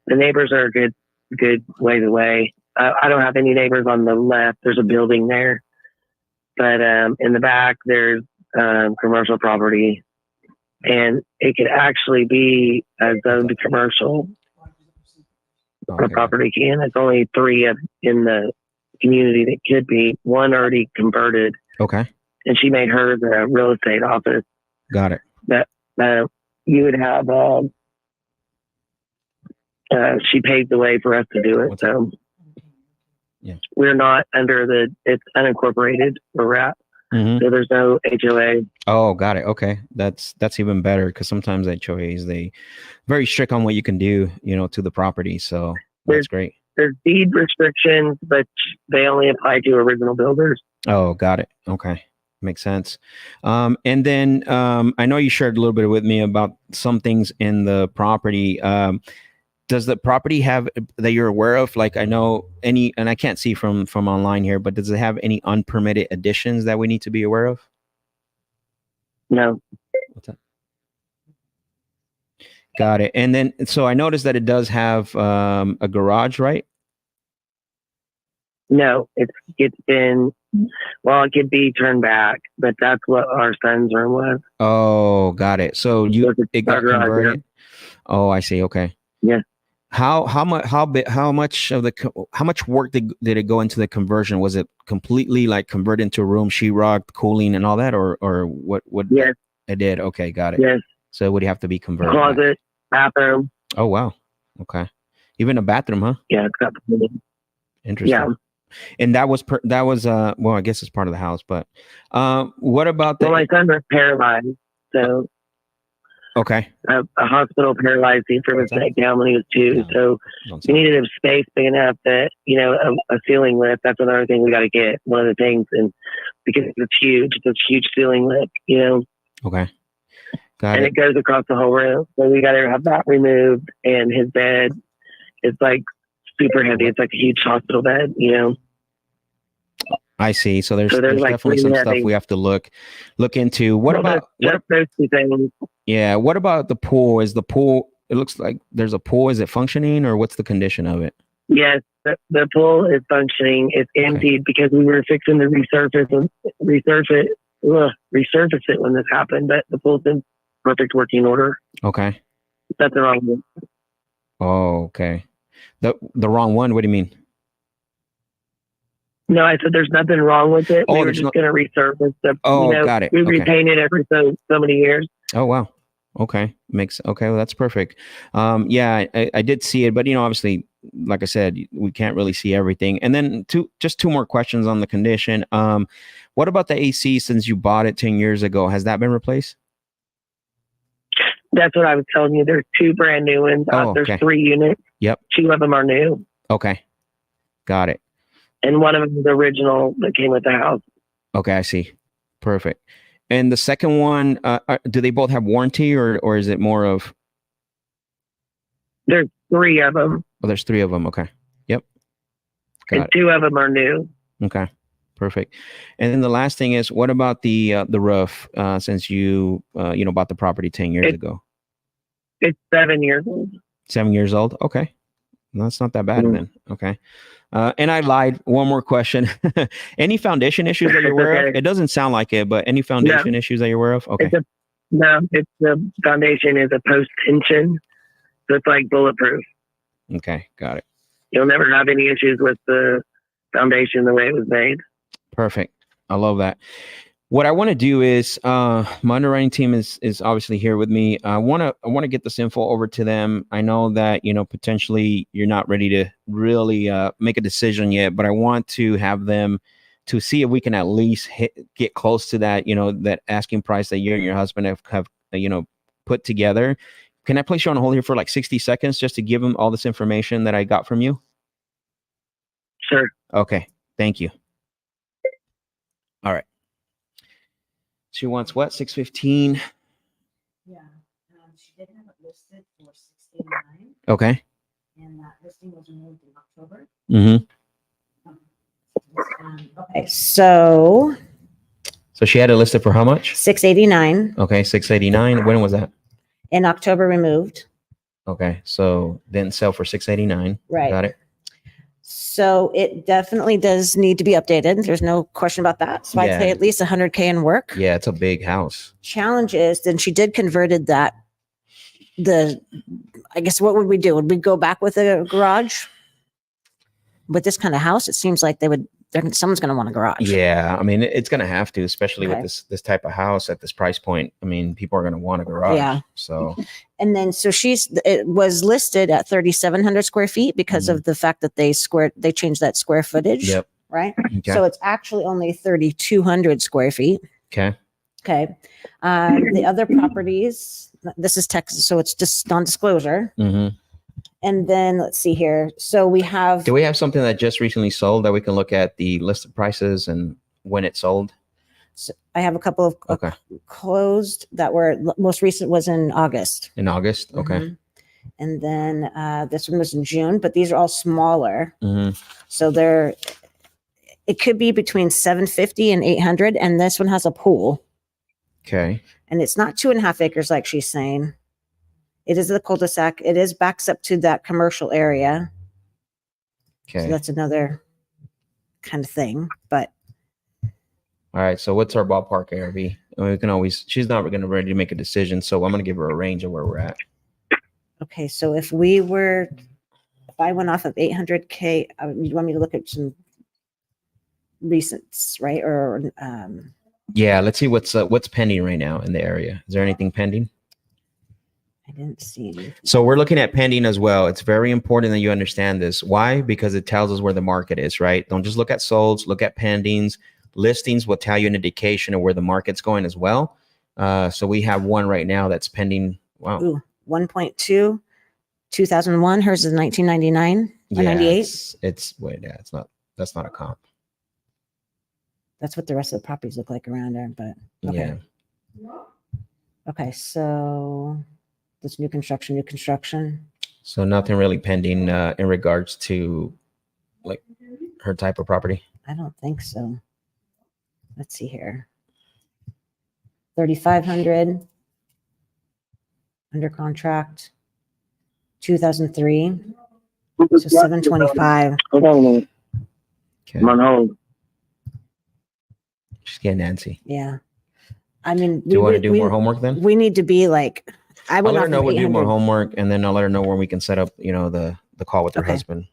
the neighbors are a good ways away. I don't have any neighbors on the left. There's a building there, but in the back there's commercial property. And it could actually be zoned to commercial. a property can. It's only 3 in the community that could be. One already converted. Okay. And she made hers a real estate office. Got it. That you would have. She paved the way for us to do it. So yeah, we're not under it's unincorporated where we're at. Mm-hmm. So there's no HOA. Oh, got it. Okay. That's even better because sometimes HOAs, they very strict on what you can do, to the property. So that's great. There's deed restrictions, but they only apply to original builders. Oh, got it. Okay. Makes sense. And then I know you shared a little bit with me about some things in the property. Does the property have that you're aware of? Like I know any, and I can't see from online here, but does it have any unpermitted additions that we need to be aware of? No. What's that? Got it. And then, so I noticed that it does have a garage, right? No, it's been, well, it could be turned back, but that's what our son's room was. Oh, got it. So it got converted. Oh, I see. Okay. Yeah. How much work did it go into the conversion? Was it completely like converted into a room, sheetrock, cooling, and all that, or what? Yes, it did. Okay, got it. Yes. So would you have to be converted? Closet, bathroom. Oh wow. Okay. Even a bathroom, huh? Yeah, it's got the. Interesting. Yeah. And that was well, I guess it's part of the house, but what about my son was paralyzed, so. Okay. A hospital paralyzed him from his neck down when he was 2. So we needed a space big enough that, a ceiling lift. That's another thing we got to get. One of the things, and because it's huge, it's a huge ceiling lift, Okay. Got it. It goes across the whole room. So we got to have that removed. And his bed is like super heavy. It's like a huge hospital bed, I see. So there's like definitely some stuff we have to look into. What about those 2 things? Yeah. What about the pool? Is the pool? It looks like there's a pool. Is it functioning, or what's the condition of it? Yes, the pool is functioning. It's emptied because we were fixing to resurface it when this happened. But the pool's in perfect working order. Okay. That's the wrong one. Oh, okay. The wrong one. What do you mean? No, I said there's nothing wrong with it. We were just going to resurface the. Got it. We repaint it every so many years. Oh wow. Okay. Well, that's perfect. Yeah, I did see it, but obviously, like I said, we can't really see everything. And then just 2 more questions on the condition. What about the AC since you bought it 10 years ago? Has that been replaced? That's what I was telling you. There's 2 brand new ones. There's 3 units. Yep. 2 of them are new. Okay. Got it. And one of them is the original that came with the house. Okay, I see. Perfect. And the second one, do they both have warranty, or is it more of? There's 3 of them. Oh, there's 3 of them. Okay. Yep. And 2 of them are new. Okay. Perfect. And then the last thing is, what about the roof? Since you bought the property 10 years ago, it's 7 years old. 7 years old. Okay, no, that's not that bad then. Okay. And I lied. One more question. Any foundation issues that you're aware of? It doesn't sound like it, but any foundation issues that you're aware of? Okay. It's the foundation is a post tension, so it's like bulletproof. Okay, got it. You'll never have any issues with the foundation the way it was made. Perfect. I love that. What I want to do is, my underwriting team is obviously here with me. I want to get this info over to them. I know that, potentially you're not ready to really make a decision yet, but I want to have them to see if we can at least get close to that, that asking price that you and your husband have put together. Can I place you on hold here for like 60 seconds just to give them all this information that I got from you? Sure. Okay. Thank you. All right. She wants what? 615. Yeah. She did have it listed for 689. Okay. And that listing was removed in October. Mm-hmm. Okay. So she had it listed for how much? 689. Okay. 689. When was that? In October removed. Okay. So didn't sell for 689. Right. Got it. So it definitely does need to be updated. There's no question about that. So I'd say at least 100K in work. Yeah, it's a big house. Challenge is, then she did converted that I guess what would we do? Would we go back with a garage? With this kind of house, it seems like someone's going to want a garage. Yeah, I mean, it's going to have to, especially Okay. with this type of house at this price point. I mean, people are going to want a garage. Yeah. So, And then, so it was listed at 3,700 square feet because of the fact that they changed that square footage. yep. Right. Okay. So it's actually only 3,200 square feet. Okay. Okay. The other properties, this is Texas, so it's just non-disclosure. Mm-hmm. And then let's see here. So we have. Do we have something that just recently sold that we can look at the listed prices and when it sold? So I have a couple of Okay. closed that were most recent was in August. In August. Okay. Mhm. And then this one was in June, but these are all smaller. Mm-hmm. So it could be between 750 and 800. And this one has a pool. Okay. And it's not 2.5 acres like she's saying. It is the cul-de-sac. It is backs up to that commercial area. Okay. So that's another kind of thing. But All right. So what's our ballpark ARV? I mean, we can always. She's not going to ready to make a decision, so I'm going to give her a range of where we're at. okay, so if I went off of 800K, you want me to look at some recents, right? Or Yeah. Let's see what's pending right now in the area. Is there anything pending? I didn't see anything. So we're looking at pending as well. It's very important that you understand this. Why? Because it tells us where the market is, right? Don't just look at solds, look at pendings. Listings will tell you an indication of where the market's going as well. So we have one right now that's pending. Wow. Ooh, 1.2, 2001. Hers is 1999 or 98. That's not a comp. That's what the rest of the properties look like around there. But okay. Yeah. Okay, so this new construction. So nothing really pending in regards to like her type of property. I don't think so. Let's see here. 3,500 under contract. 2003. So 725. Hold on a minute. Okay. I'm on hold. She's getting antsy. Yeah. I mean, Do you want to do more homework then? We need to be like, I I'll would let her know we'll do more 800. homework, and then I'll let her know when we can set up, the call with her Okay. husband.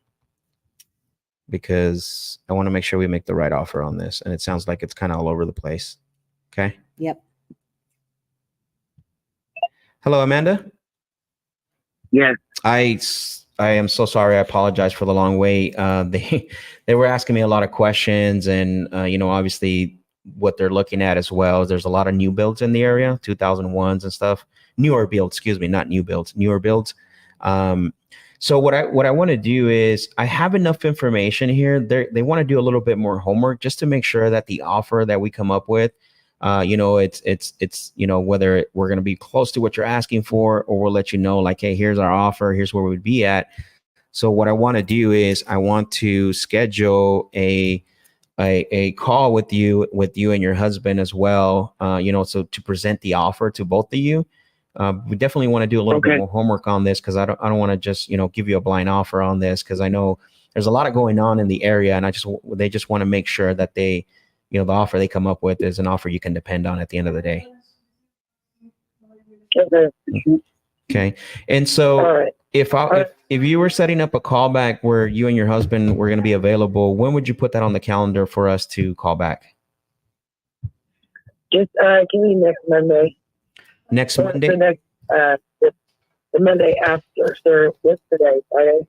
Because I want to make sure we make the right offer on this, and it sounds like it's kind of all over the place. Okay. Yep. Hello, Amanda. Yes. I am so sorry. I apologize for the long wait. They were asking me a lot of questions, and obviously what they're looking at as well is there's a lot of new builds in the area, 2001s and stuff. Newer builds, excuse me, not new builds, newer builds. So what I want to do is I have enough information here. They want to do a little bit more homework just to make sure that the offer that we come up with, it's whether we're going to be close to what you're asking for, or we'll let you know like, hey, here's our offer, here's where we'd be at. So what I want to do is I want to schedule a call with you and your husband as well. So to present the offer to both of you. We definitely want to do a little bit more homework on this, because I don't want to just give you a blind offer on this, because I know there's a lot of going on in the area, and they just want to make sure that they the offer they come up with is an offer you can depend on at the end of the day. Okay. And so Right. if you were setting up a call back where you and your husband were going to be available, when would you put that on the calendar for us to call back? Just give me next Monday. Next Monday? The Monday after. So what's today? Friday?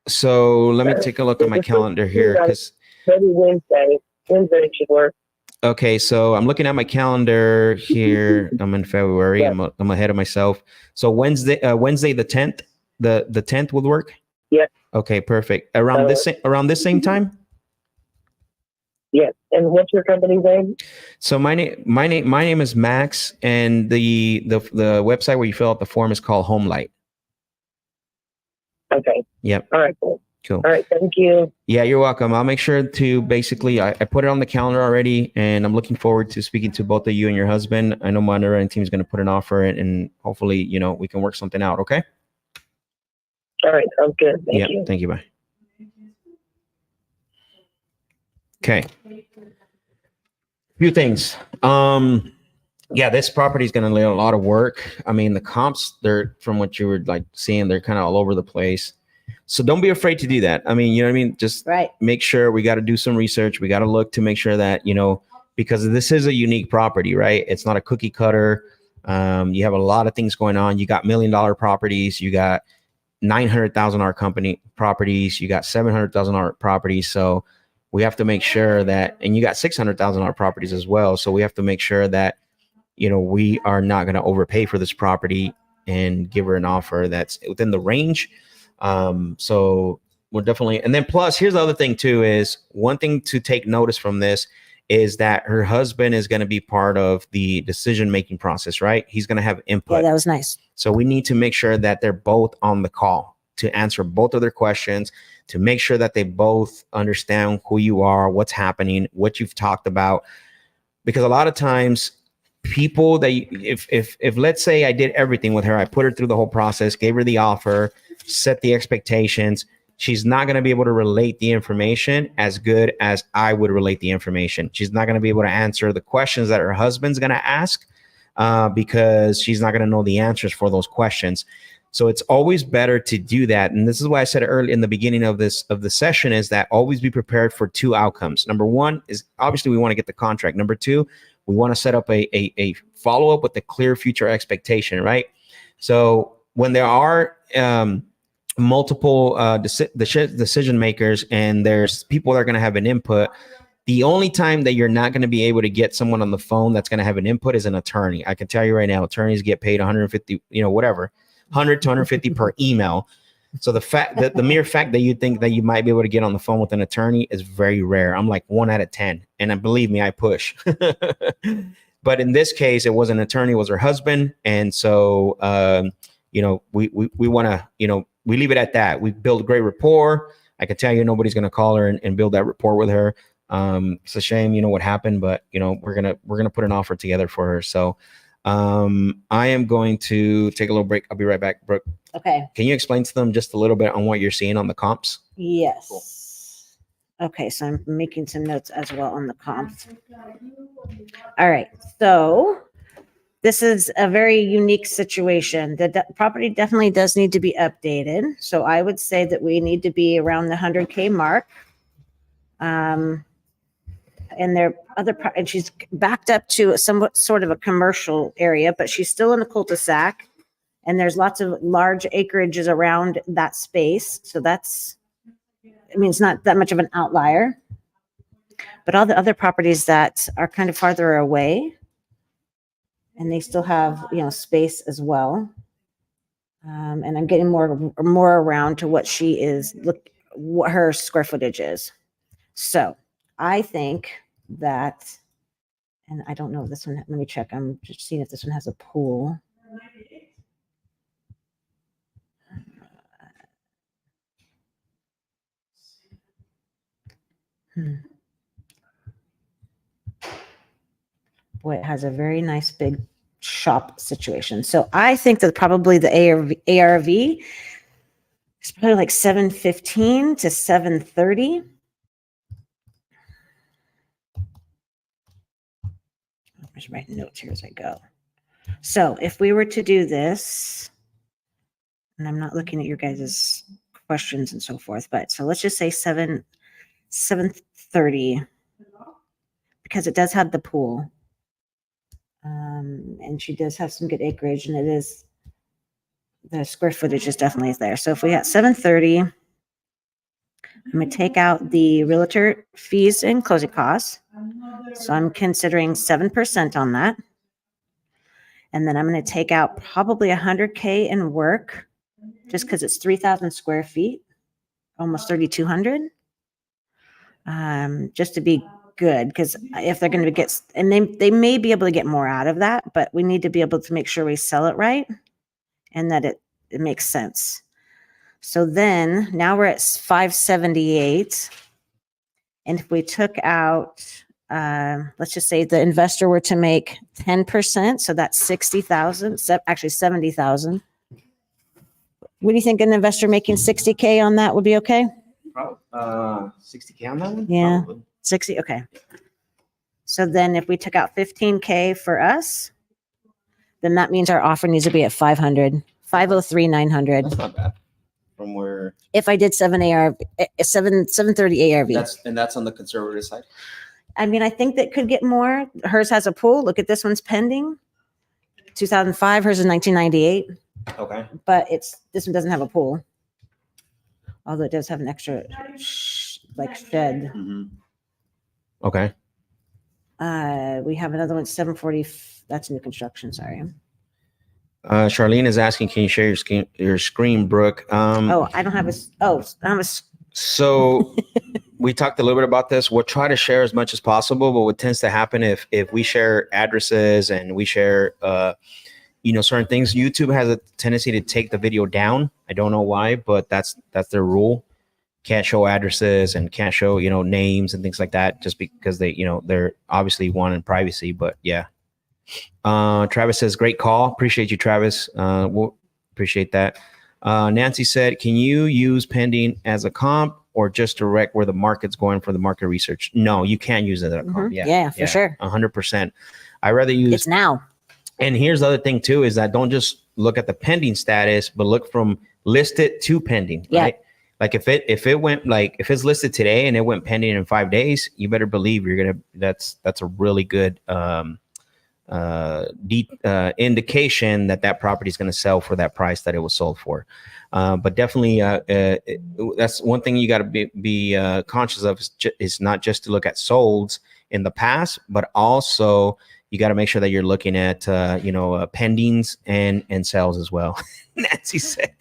So let me take a look at my calendar here, because Maybe Wednesday. Wednesday should work. okay, so I'm looking at my calendar here. I'm in February. Yeah. I'm ahead of myself. So Wednesday the 10th, the 10th would work. Yeah. Okay, perfect. Around this same time. Yes. And what's your company's name? So my name is Max, and the website where you fill out the form is called Homelight. Okay. Yep. All right. Cool. Cool. All right. Thank you. Yeah, you're welcome. I'll make sure to basically, I put it on the calendar already, and I'm looking forward to speaking to both of you and your husband. I know my underwriting team is going to put an offer in, and hopefully, we can work something out. Okay. All right. Sounds good. Thank you. Thank you. Bye. Okay. Few things. Yeah, this property is going to need a lot of work. I mean, the comps, they're from what you were like seeing, they're kind of all over the place. So don't be afraid to do that. I mean, you know what I mean? Just Right. make sure we got to do some research. We got to look to make sure that, you know, because this is a unique property, right? It's not a cookie cutter. You have a lot of things going on. You got $1 million properties. You got $900,000 company properties. You got $700,000 properties. So we have to make sure that, and you got $600,000 properties as well. So we have to make sure that, you know, we are not going to overpay for this property and give her an offer that's within the range. So we're definitely, and then plus here's the other thing too, is one thing to take notice from this is that her husband is going to be part of the decision-making process, right? He's going to have input. Yeah, that was nice. So we need to make sure that they're both on the call to answer both of their questions, to make sure that they both understand who you are, what's happening, what you've talked about. Because a lot of times people that if let's say I did everything with her, I put her through the whole process, gave her the offer, set the expectations, she's not going to be able to relate the information as good as I would relate the information. She's not going to be able to answer the questions that her husband's going to ask because she's not going to know the answers for those questions. So it's always better to do that. And this is why I said early in the beginning of the session is that always be prepared for two outcomes. Number one is obviously we want to get the contract. Number two, we want to set up a follow-up with a clear future expectation, right? So when there are multiple decision makers and there's people that are going to have an input, the only time that you're not going to be able to get someone on the phone that's going to have an input is an attorney. I can tell you right now, attorneys get paid 150, you know, whatever, 100 to 150 per email. So the fact that the mere fact that you think that you might be able to get on the phone with an attorney is very rare. I'm like 1 out of 10. And believe me, I push. But in this case, it was an attorney, it was her husband. And so, you know, we want to, you know, we leave it at that. We build great rapport. I can tell you nobody's going to call her and build that rapport with her. It's a shame, you know, what happened, but you know, we're going to put an offer together for her. So I am going to take a little break. I'll be right back. Brooke, Okay. can you explain to them just a little bit on what you're seeing on the comps? Yes. Cool. Okay, so I'm making some notes as well on the comps. All right, so this is a very unique situation. The property definitely does need to be updated. So I would say that we need to be around the 100K mark. And there other, and she's backed up to somewhat sort of a commercial area, but she's still in a cul-de-sac. And there's lots of large acreages around that space. So that's, I mean, it's not that much of an outlier, but all the other properties that are kind of farther away and they still have, you know, space as well. And I'm getting more around to what she is, what her square footage is. So I think that, and I don't know if this one, let me check. I'm just seeing if this one has a pool. Boy, it has a very nice big shop situation. So I think that probably the ARV is probably like 715 to 730. I'm just writing notes here as I go. So if we were to do this, and I'm not looking at your guys' questions and so forth, but so let's just say 730 because it does have the pool. And she does have some good acreage, and it is, the square footage is definitely there. So if we got 730, I'm going to take out the realtor fees and closing costs. So I'm considering 7% on that. And then I'm going to take out probably 100K in work just because it's 3,000 square feet, almost 3,200. Just to be good, because if they're going to get, and they may be able to get more out of that, but we need to be able to make sure we sell it right and that it makes sense. So then now we're at 578. And if we took out, let's just say the investor were to make 10%, so that's 60,000, actually 70,000. What do you think an investor making 60K on that would be okay? Probably 60K on that one? Yeah. Probably. 60, okay. So then if we took out 15K for us, then that means our offer needs to be at 500, 503, 900. That's not bad. From where If I did 730 ARV. that's on the conservative side. I mean, I think that could get more. Hers has a pool. Look at this one's pending. 2005, hers is 1998. Okay. But this one doesn't have a pool. Although it does have an extra shed. Mm-hmm. Okay. We have another one, 740. That's new construction. Sorry. Charlene is asking, can you share your screen, Brooke? I don't have So we talked a little bit about this. We'll try to share as much as possible, but what tends to happen if we share addresses and we share certain things, YouTube has a tendency to take the video down. I don't know why, but that's their rule. Can't show addresses and can't show names and things like that, just because they're obviously wanting privacy. But yeah. Travis says, great call. Appreciate you, Travis. We'll appreciate that. Nancy said, can you use pending as a comp or just direct where the market's going for the market research? No, you can use it as a comp. Yeah, for sure. 100%. I rather use it's now. And here's the other thing too, is that don't just look at the pending status, but look from listed to pending, right? Like if it's listed today and it went pending in 5 days, you better believe that's a really good indication that property is going to sell for that price that it was sold for. But definitely, that's one thing you got to be conscious of is not just to look at solds in the past, but also you got to make sure that you're looking at pendings and sales as well. Nancy said,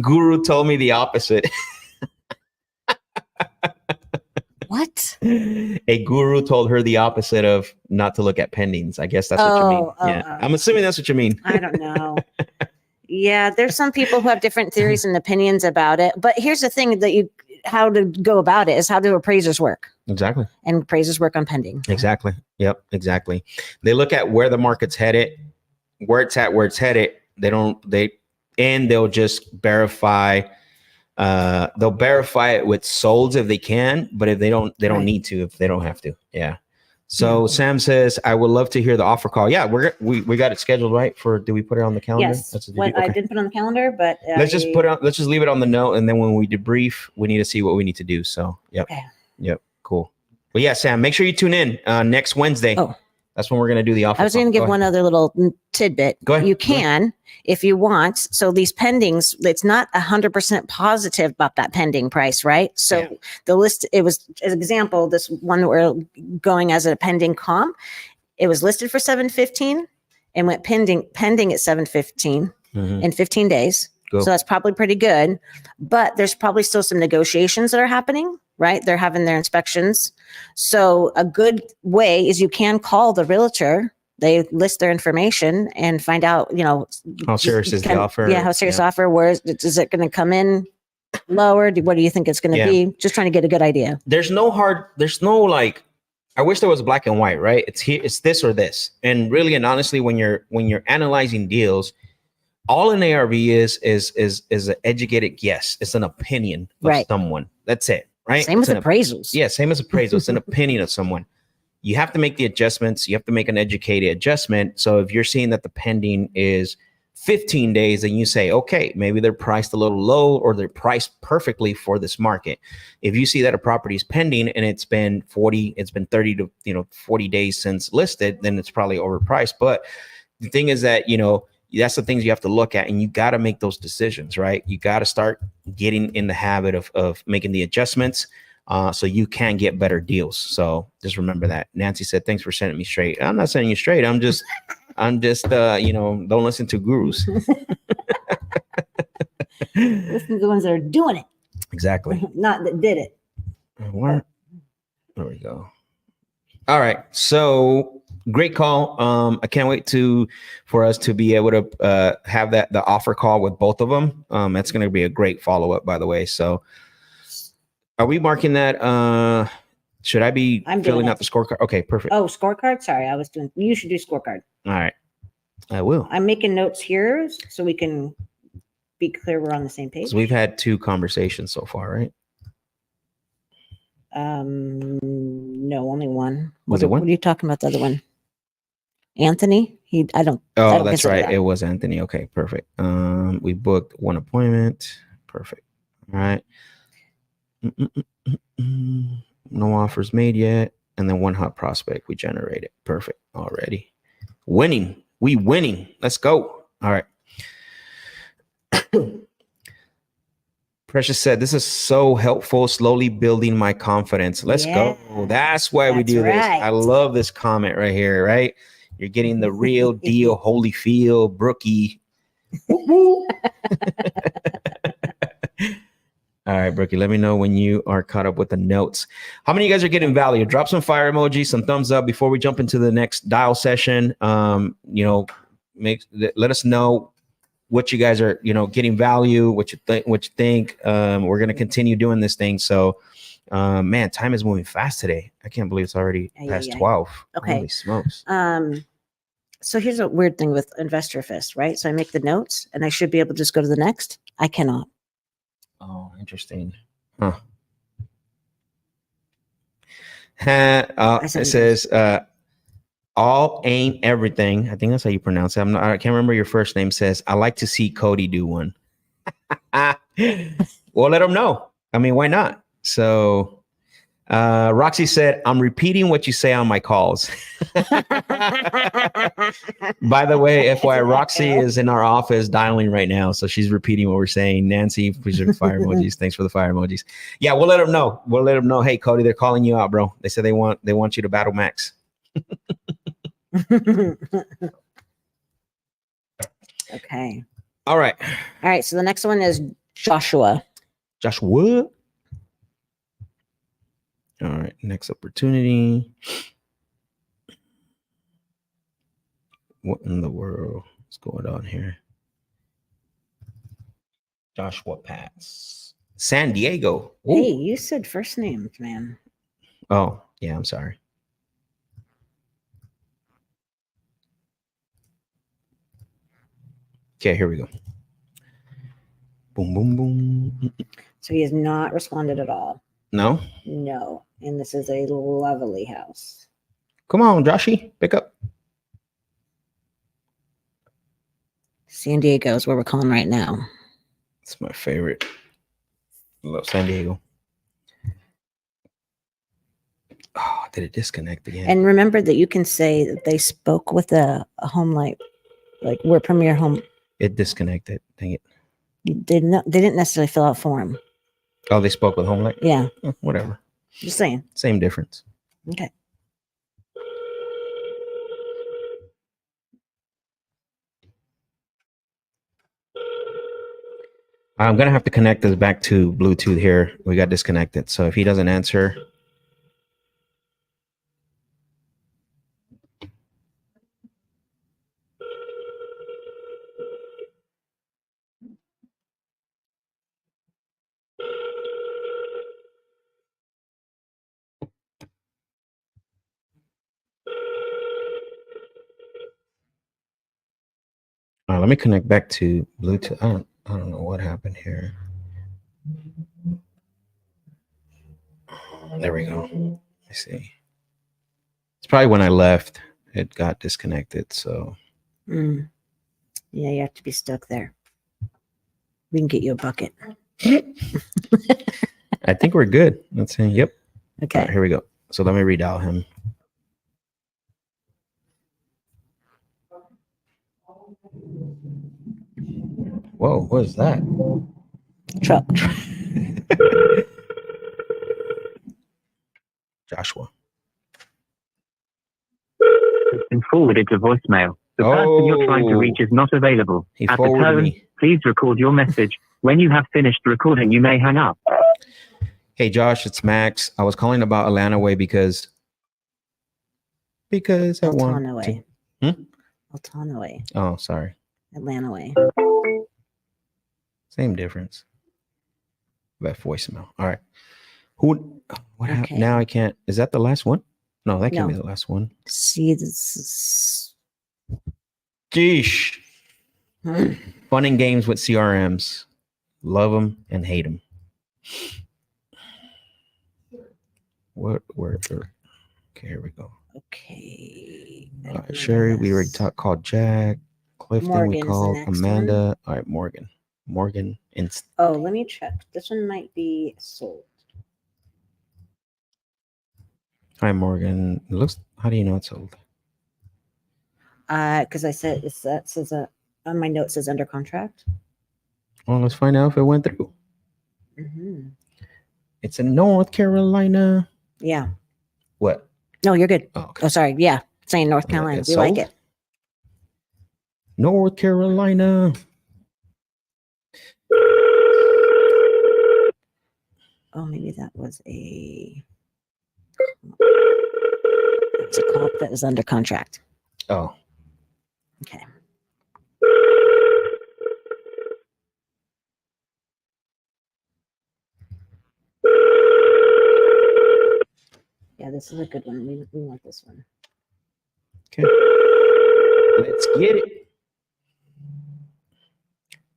"Guru told me the opposite." What? A guru told her the opposite of not to look at pendings. I guess that's what you mean. Yeah. I'm assuming that's what you mean. I don't know. Yeah, there's some people who have different theories and opinions about it. But here's the thing how to go about it is how do appraisers work? Exactly. And appraisers work on pending. Exactly. Yep, exactly. They look at where the market's headed, where it's headed. They'll just verify. They'll verify it with solds if they can, but if they don't need to, if they don't have to. Yeah. So Sam says, I would love to hear the offer call. Yeah, we got it scheduled, right? Do we put it on the calendar? Yes. I didn't put it on the calendar, but let's just leave it on the note, and then when we debrief, we need to see what we need to do. So yep. Okay. Yep. Cool. But yeah, Sam, make sure you tune in next Wednesday. Oh. That's when we're going to do the offer. I was going to give one other little tidbit. Go ahead. You can, if you want. So these pendings, it's not 100% positive about that pending price, right? So the list, it was, as an example, this one that we're going as a pending comp, it was listed for 715 and went pending at 715 in 15 days. Cool. So that's probably pretty good. But there's probably still some negotiations that are happening, right? They're having their inspections. So a good way is you can call the realtor. They list their information and find out, how serious is the offer? Yeah, how serious offer. Where is it going to come in lower? What do you think it's going to be? Just trying to get a good idea. There's no like, I wish there was black and white, right? It's this or this. And really and honestly, when you're analyzing deals, all an ARV is an educated guess. It's an opinion of someone. That's it, right? Same with appraisals. Yeah, same as appraisals. It's an opinion of someone. You have to make the adjustments. You have to make an educated adjustment. So if you're seeing that the pending is 15 days, then you say, okay, maybe they're priced a little low or they're priced perfectly for this market. If you see that a property is pending and it's been 30 to 40 days since listed, then it's probably overpriced. But the thing is that, that's the things you have to look at, and you got to make those decisions, right? You got to start getting in the habit of making the adjustments so you can get better deals. So just remember that. Nancy said, thanks for sending me straight. I'm not sending you straight. I'm just don't listen to gurus. Listen to the ones that are doing it. Exactly. Not that did it. There we go. All right. So great call. I can't wait for us to be able to have the offer call with both of them. That's going to be a great follow-up, by the way. So are we marking that? Should I be filling out the scorecard? Okay, perfect. Oh, scorecard. Sorry, you should do scorecard. All right. I will. I'm making notes here so we can be clear we're on the same page. So we've had 2 conversations so far, right? No, only one. Was it one? What are you talking about? The other one? Anthony. I don't Oh, that's consider right. that. It was Anthony. Okay, perfect. We booked one appointment. Perfect. All right. No offers made yet. And then one hot prospect we generated. Perfect. Already. Winning. We winning. Let's go. All right. Precious said, this is so helpful, slowly building my confidence. Let's go. That's why we do this. I love this comment right here, right? You're getting the real deal, Holyfield, Brookie. All right, Brookie, let me know when you are caught up with the notes. How many of you guys are getting value? Drop some fire emojis, some thumbs up before we jump into the next dial session. Let us know what you guys are, getting value, what you think. We're going to continue doing this thing. So, man, time is moving fast today. I can't believe it's already past 12. Okay. Holy smokes. So here's a weird thing with Investor Fest, right? So I make the notes and I should be able to just go to the next. I cannot. Oh, interesting. Huh. It says, all ain't everything. I think that's how you pronounce it. I can't remember your first name. Says, I like to see Cody do one. Well, let him know. I mean, why not? So, Roxy said, I'm repeating what you say on my calls. By the way, FYI, Roxy is in our office dialing right now. So she's repeating what we're saying. Nancy, please the fire emojis. Thanks for the fire emojis. Yeah, we'll let them know. We'll let them know. Hey, Cody, they're calling you out, bro. They said they want you to battle Max. Okay. All right. So the next one is Joshua. Joshua. All right. Next opportunity. What in the world is going on here? Joshua Pats. San Diego. Ooh. Hey, you said first names, man. Oh, yeah. I'm sorry. Okay, here we go. Boom, boom, boom. So he has not responded at all. No? No. And this is a lovely house. Come on, Joshy, pick up. San Diego is where we're calling right now. It's my favorite. Love San Diego. Oh, did it disconnect again? And remember that you can say that they spoke with a home light, like we're Premier Home. It disconnected. Dang it. They didn't necessarily fill out form. Oh, they spoke with home light? Yeah. Whatever. Just saying. Same difference. Okay. I'm going to have to connect this back to Bluetooth here. We got disconnected. So if he doesn't answer. Let me connect back to Bluetooth. I don't know what happened here. There we go. I see. It's probably when I left, it got disconnected. So, Yeah, you have to be stuck there. We can get you a bucket. I think we're good. Let's see. Yep. Okay. Right, here we go. So let me redial him. Whoa, what is that? Truck. Joshua. It's been forwarded to voicemail. The person you're trying to reach is not available. He At the forwarded tone, me. please record your message. When you have finished recording, you may hang up. Hey, Josh, it's Max. I was calling about Atlanta Way because I want Altana Way. Altana Way. Oh, sorry. Atlanta Way. Same difference. That voicemail. All right. What happened? Now I can't. Is that the last one? No, that can't be the last one. See, this is. Geesh. Fun and games with CRMs. Love them and hate them. Okay, here we go. Okay. All right, Sherry, we already called Jack. Clifton, we Morgan's the called next Amanda. one. All right, Morgan. Oh, let me check. This one might be sold. Hi, Morgan. It looks. How do you know it's sold? Because I said that says on my note says under contract. Well, let's find out if it went through. Mm-hmm. It's in North Carolina. Yeah. What? No, you're good. Oh, okay. Oh, sorry. Yeah, saying North Carolina. It's We like sold? it. North Carolina. Oh, maybe that was a comp that was under contract. Oh, Okay. Yeah, this is a good one. We want this one. okay. Let's get it.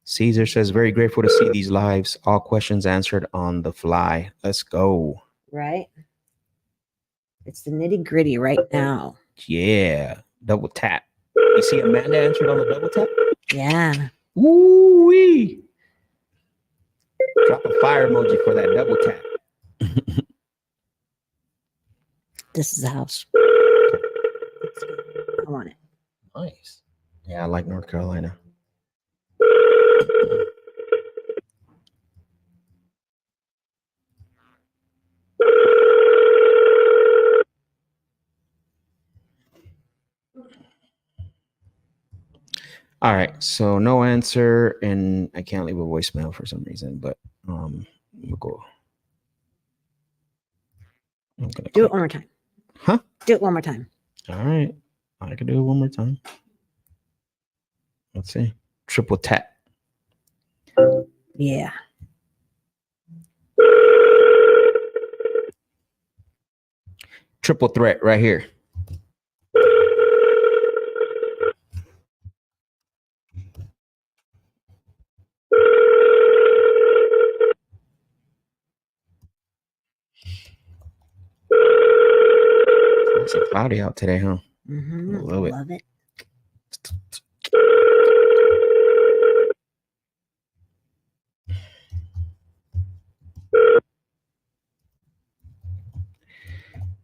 Caesar says, very grateful to see these lives. All questions answered on the fly. Let's go. Right? It's the nitty gritty right now. Yeah. Double tap. You see Amanda answered on the double tap? Yeah. Woo-wee. Drop a fire emoji for that double tap. This is the house. I want it. Nice. Yeah, I like North Carolina. All right, so no answer, and I can't leave a voicemail for some reason, but we'll go. I'm gonna Do it one more time. Huh? Do it one more time. All right, I can do it one more time. Let's see. Triple tap. Yeah. Triple threat right here. It's nice and cloudy out today, huh? Mm-hmm. Love it.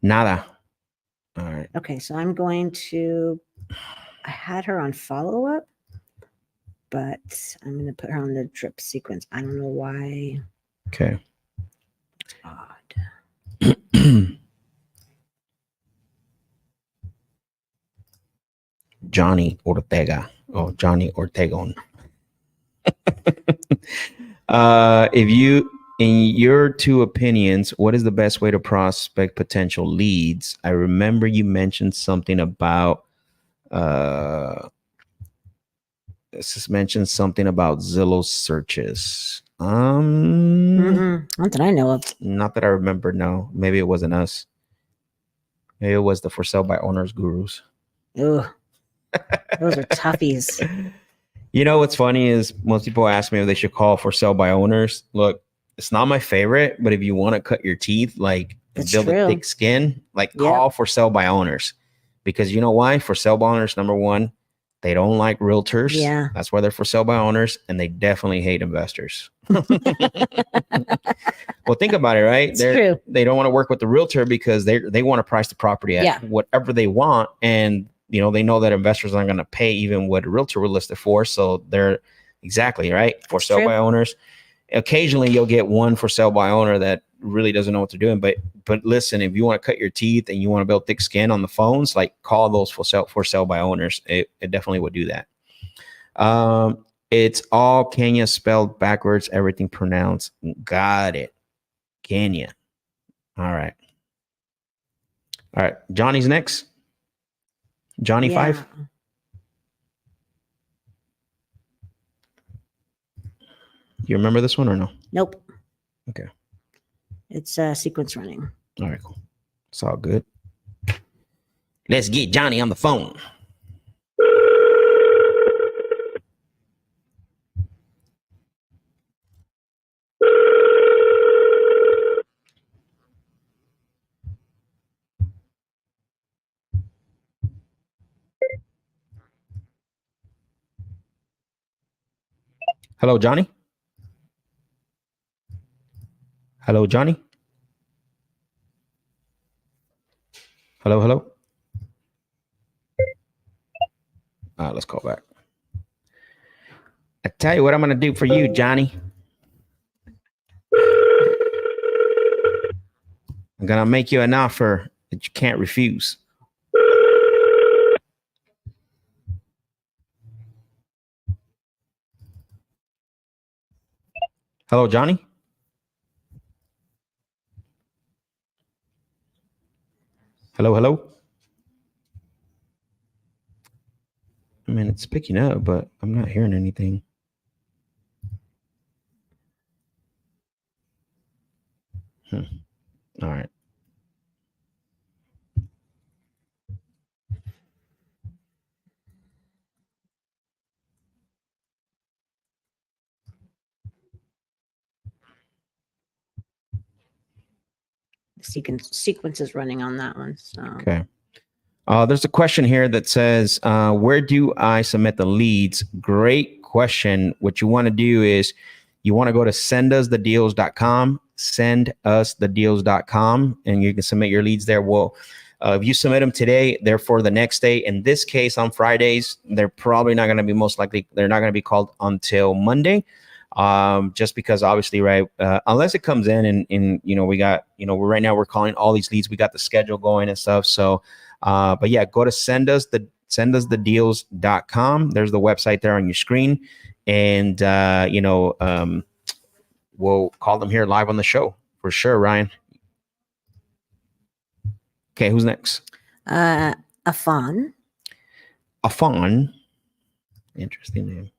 Nada. All right. Okay, so I'm going to. I had her on follow up, but I'm going to put her on the drip sequence. I don't know why. Okay. It's odd. Johnny Ortega. Oh, Johnny Ortegon. If you, in your two opinions, what is the best way to prospect potential leads? I remember you mentioned something about Zillow searches. Not that I know of. Not that I remember. No, maybe it wasn't us. Maybe it was the for sale by owners gurus. Ugh. Those are toughies. You know what's funny is most people ask me if they should call for sale by owners. Look, it's not my favorite, but if you want to cut your teeth, like That's build true. a thick skin, like Yep. call for sale by owners. Because you know why? For sale by owners, number one, they don't like realtors. Yeah. That's why they're for sale by owners, and they definitely hate investors. Well, think about it, right? It's true. They don't want to work with the realtor because they want to price the property at whatever they want, and you know they know that investors aren't going to pay even what a realtor would list it for. So they're exactly right for sale by owners. Occasionally, you'll get one for sale by owner that really doesn't know what they're doing. But listen, if you want to cut your teeth and you want to build thick skin on the phones, like call those for sale by owners. It definitely would do that. It's all Kenya spelled backwards, everything pronounced. Got it. Kenya. All right. Johnny's next. Johnny 5. You remember this one or no? Nope. Okay. It's sequence running. All right, cool. It's all good. Let's get Johnny on the phone. Hello, Johnny. Hello, Johnny. Hello, hello. Let's call back. I tell you what I'm going to do for you, Johnny. I'm going to make you an offer that you can't refuse. Hello, Johnny. Hello, hello. I mean, it's picking up, but I'm not hearing anything. All right. Sequence is running on that one. So Okay. There's a question here that says, where do I submit the leads? Great question. What you want to do is you want to go to sendusthedeals.com, sendusthedeals.com, and you can submit your leads there. Well, if you submit them today, they're for the next day. In this case, on Fridays, they're probably not going to be they're not going to be called until Monday. Just because obviously, right, unless it comes in and we got, right now we're calling all these leads. We got the schedule going and stuff. So, but yeah, go to sendusthedeals.com. There's the website there on your screen. And, we'll call them here live on the show for sure, Ryan. Okay. Who's next? Afan. Interesting name.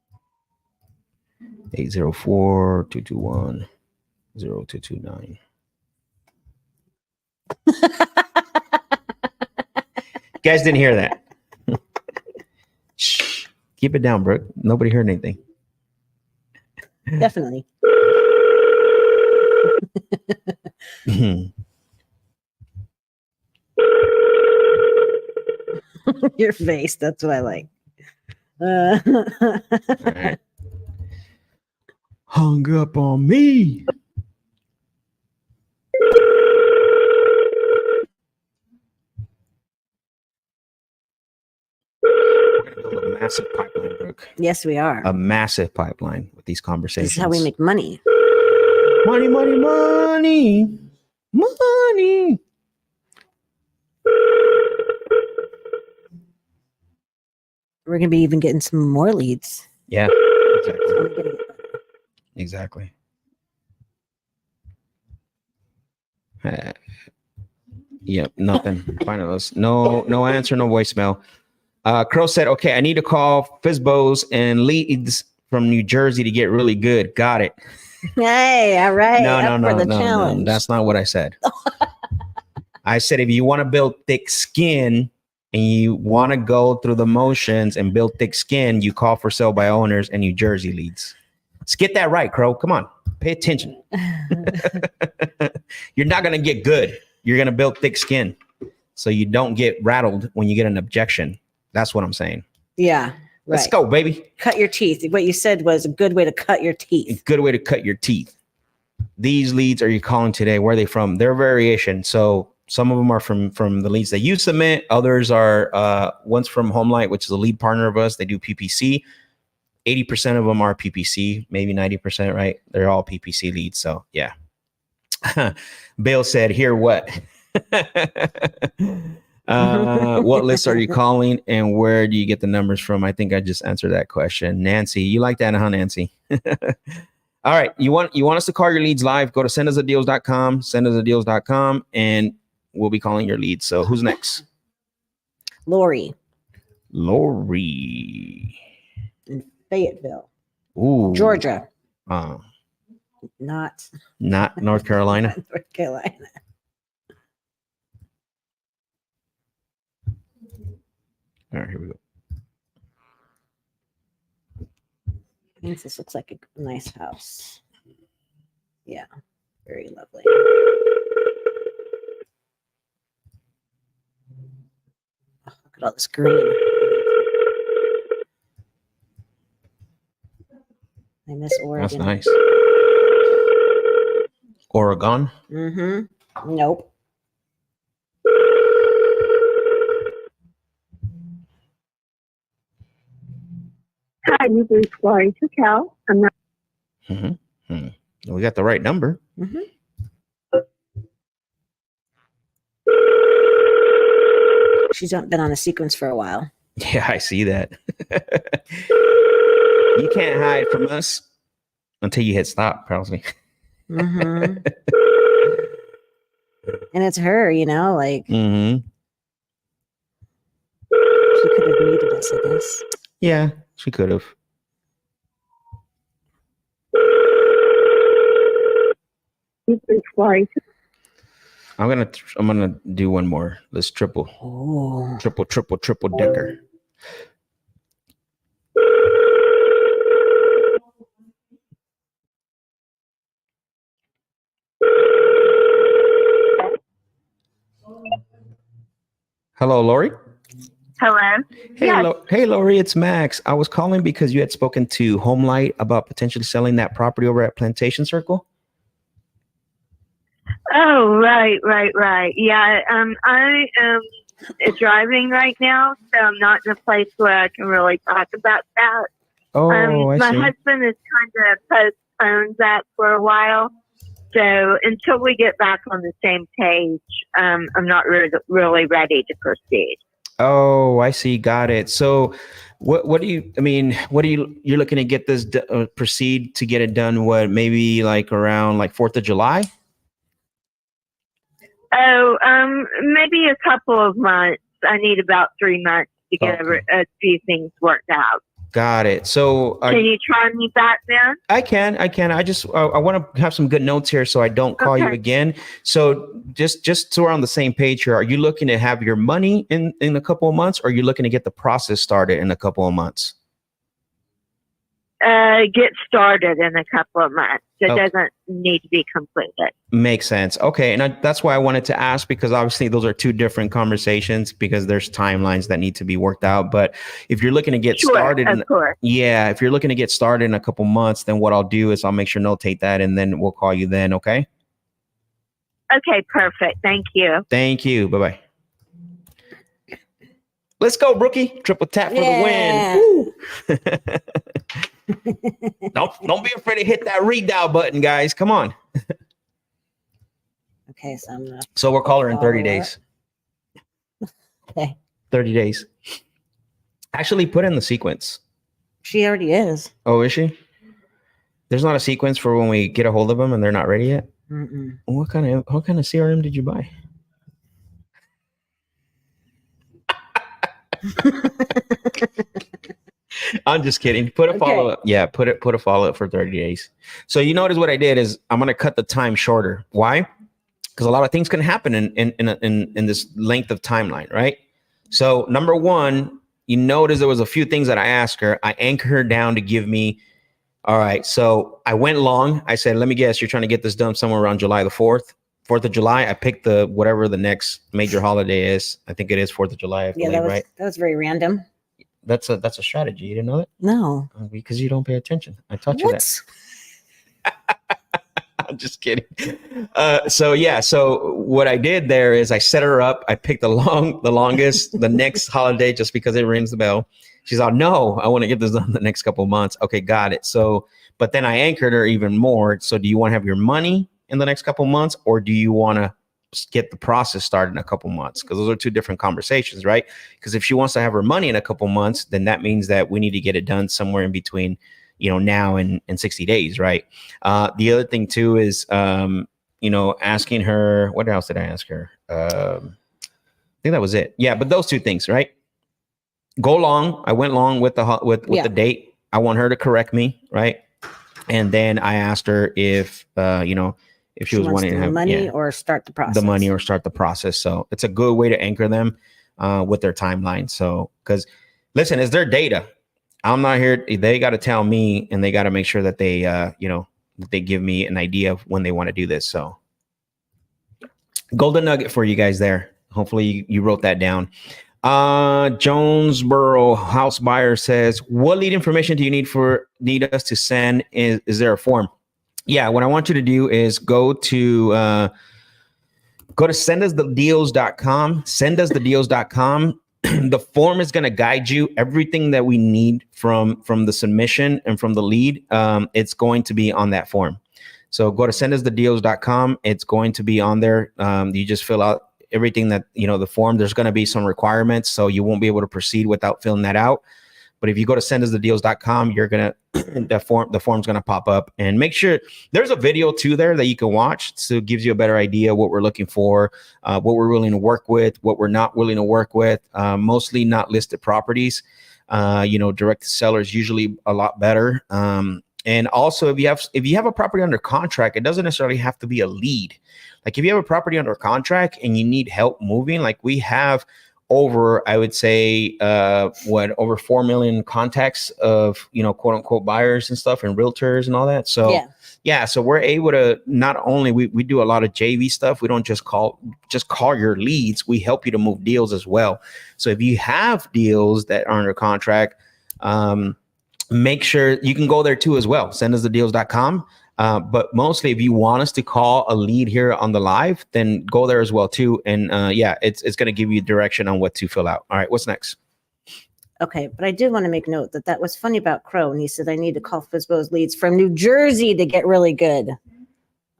804-221-0229. Guys didn't hear that. Shh. Keep it down, Brooke. Nobody heard anything. Definitely. Your face. That's what I like. All right. Hung up on me. We're going to build a massive pipeline, Brooke. Yes, we are. A massive pipeline with these conversations. This is how we make money. Money, money, money. Money. We're going to be even getting some more leads. Yeah, exactly. Exactly. Yep, nothing. Finalist. No answer, no voicemail. Crow said, okay, I need to call Fizbos and leads from New Jersey to get really good. Got it. Hey, all right. No, Challenge. that's not what I said. I said, if you want to build thick skin and you want to go through the motions and build thick skin, you call for sale by owners and New Jersey leads. Let's get that right, Crow. Come on, pay attention. You're not going to get good. You're going to build thick skin so you don't get rattled when you get an objection. That's what I'm saying. Yeah. Right. Let's go, baby. Cut your teeth. What you said was a good way to cut your A teeth. good way to cut your teeth. These leads are you calling today? Where are they from? They're variation. So some of them are from the leads that you submit. Others are one's from Homelight, which is a lead partner of us. They do PPC. 80% of them are PPC, maybe 90%, right? They're all PPC leads. So yeah. Bill said, here what? What lists are you calling and where do you get the numbers from? I think I just answered that question. Nancy, you like that, huh, Nancy? All right. You want us to call your leads live? Go to sendusthedeals.com, and we'll be calling your leads. So who's next? Lori. In Fayetteville. Ooh. Georgia. Not North Carolina. North Carolina. All right, here we go. I think this looks like a nice house. Yeah, very lovely. Oh, look at all this green. I miss That's Oregon. nice. Oregon. Mm-hmm. Nope. Hi, you reached Glory to Cal. I'm not. We got the right number. Mm-hmm. She's been on a sequence for a while. Yeah, I see that. You can't hide from us until you hit stop, probably. Mm-hmm. And it's her, like Mm-hmm. she could have muted us, I guess. Yeah, she could have. You reached Glory to. I'm gonna do one more. Let's triple decker. Hello, Lori. Hello. Hey, Yes. hey, Lori, it's Max. I was calling because you had spoken to Homelight about potentially selling that property over at Plantation Circle. Oh, right. Yeah. I am driving right now, so I'm not in a place where I can really talk about that. Oh, I My see. husband has kind of postponed that for a while. So until we get back on the same page, I'm not really ready to proceed. Oh, I see. Got it. So, what do you? I mean, you're looking to get this proceed to get it done? What, maybe like around like 4th of July? Oh, maybe a couple of months. I need about 3 months to get a few things worked out. Got it. So can you try me back then? I can. I just I want to have some good notes here so I don't call you again. So just so we're on the same page here, are you looking to have your money in a couple of months, or are you looking to get the process started in a couple of months? Get started in a couple of months. It doesn't need to be completed. Makes sense. Okay. And that's why I wanted to ask, because obviously those are two different conversations because there's timelines that need to be worked out. But if you're looking to get started, of course. Yeah, if you're looking to get started in a couple months, then what I'll do is I'll make sure notate that and then we'll call you then. Okay. Okay. Perfect. Thank you. Thank you. Bye-bye. Let's go, Brookie. Triple tap for the win. Don't be afraid to hit that redial button, guys. Come on. Okay, so we'll call her in 30 days. Okay. 30 days. Actually, put in the sequence. She already is. Oh, is she? There's not a sequence for when we get a hold of them and they're not ready yet? Mm-mm. What kind of CRM did you buy? I'm just kidding. Put a follow-up. Yeah, put a follow-up for 30 days. So you notice what I did is I'm gonna cut the time shorter. Why? Because a lot of things can happen in this length of timeline, right? So number one, you notice there was a few things that I asked her. I anchored her down to give me. All right. So I went long. I said, let me guess, you're trying to get this done somewhere around July the 4th. 4th of July. I picked whatever the next major holiday is. I think it is 4th of July. I believe, that was very random. That's a strategy. You didn't know that? No. Because you don't pay attention. I taught you that. I'm just kidding. So what I did there is I set her up. I picked the longest, the next holiday, just because it rings the bell. She's like, no, I want to get this done in the next couple of months. Okay, got it. So, but then I anchored her even more. So do you want to have your money in the next couple of months, or do you want to get the process started in a couple months? Because those are two different conversations, right? Because if she wants to have her money in a couple months, then that means that we need to get it done somewhere in between, now and 60 days, right? The other thing too is, asking her, what else did I ask her? I think that was it. Yeah, but those two things, right? Go long. I went long with the date. I want her to correct me, right? And then I asked her if she was wanting to have money or start the process. The money or start the process. So it's a good way to anchor them with their timeline. So, because listen, it's their data. I'm not here. They got to tell me, and they got to make sure that they, that they give me an idea of when they want to do this. So, golden nugget for you guys there. Hopefully you wrote that down. Jonesboro house buyer says, what lead information do you need us to send? Is there a form? Yeah, what I want you to do is go to sendusthedeals.com, sendusthedeals.com. The form is going to guide you everything that we need from the submission and from the lead. It's going to be on that form. So go to sendusthedeals.com. It's going to be on there. You just fill out everything that, the form. There's going to be some requirements, so you won't be able to proceed without filling that out. But if you go to sendusthedeals.com, you're going to, the form's going to pop up, and make sure there's a video too there that you can watch. So it gives you a better idea what we're looking for, what we're willing to work with, what we're not willing to work with, mostly not listed properties. Direct to seller is usually a lot better. And also if you have a property under contract, it doesn't necessarily have to be a lead. Like if you have a property under contract and you need help moving, like we have over, I would say, over 4 million contacts of, quote unquote buyers and stuff and realtors and all that. So yeah, so we're able to not only we do a lot of JV stuff. We don't just call your leads. We help you to move deals as well. So if you have deals that are under contract, make sure you can go there too as well. Sendusthedeals.com. But mostly if you want us to call a lead here on the live, then go there as well too. And it's going to give you direction on what to fill out. All right, what's next? Okay, but I did want to make note that was funny about Crow. And he said, I need to call FSBO's leads from New Jersey to get really good.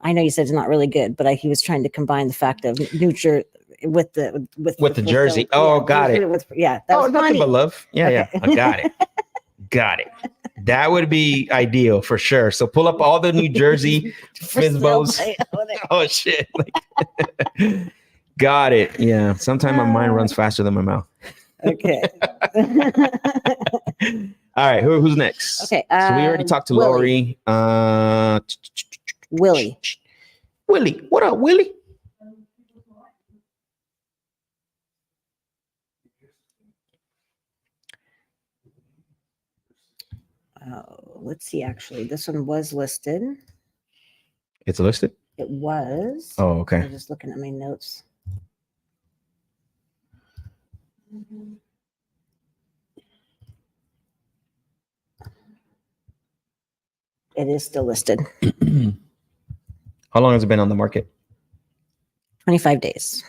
I know you said it's not really good, but he was trying to combine the fact of New Jersey with the Jersey. Oh, got it. That was nothing funny. but love. Yeah, Okay. yeah. I got it. Got it. That would be ideal for sure. So pull up all the New Jersey FSBOs. Oh shit. Got it. Yeah. Sometimes my mind runs faster than my mouth. Okay. All right. Who's next? Okay. So we already talked to Willie. Lori. Willie. Willie. What up, Willie? Let's see. Actually, this one was listed. It's listed? It was. Oh, okay. I'm just looking at my notes. It is still listed. How long has it been on the market? 25 days.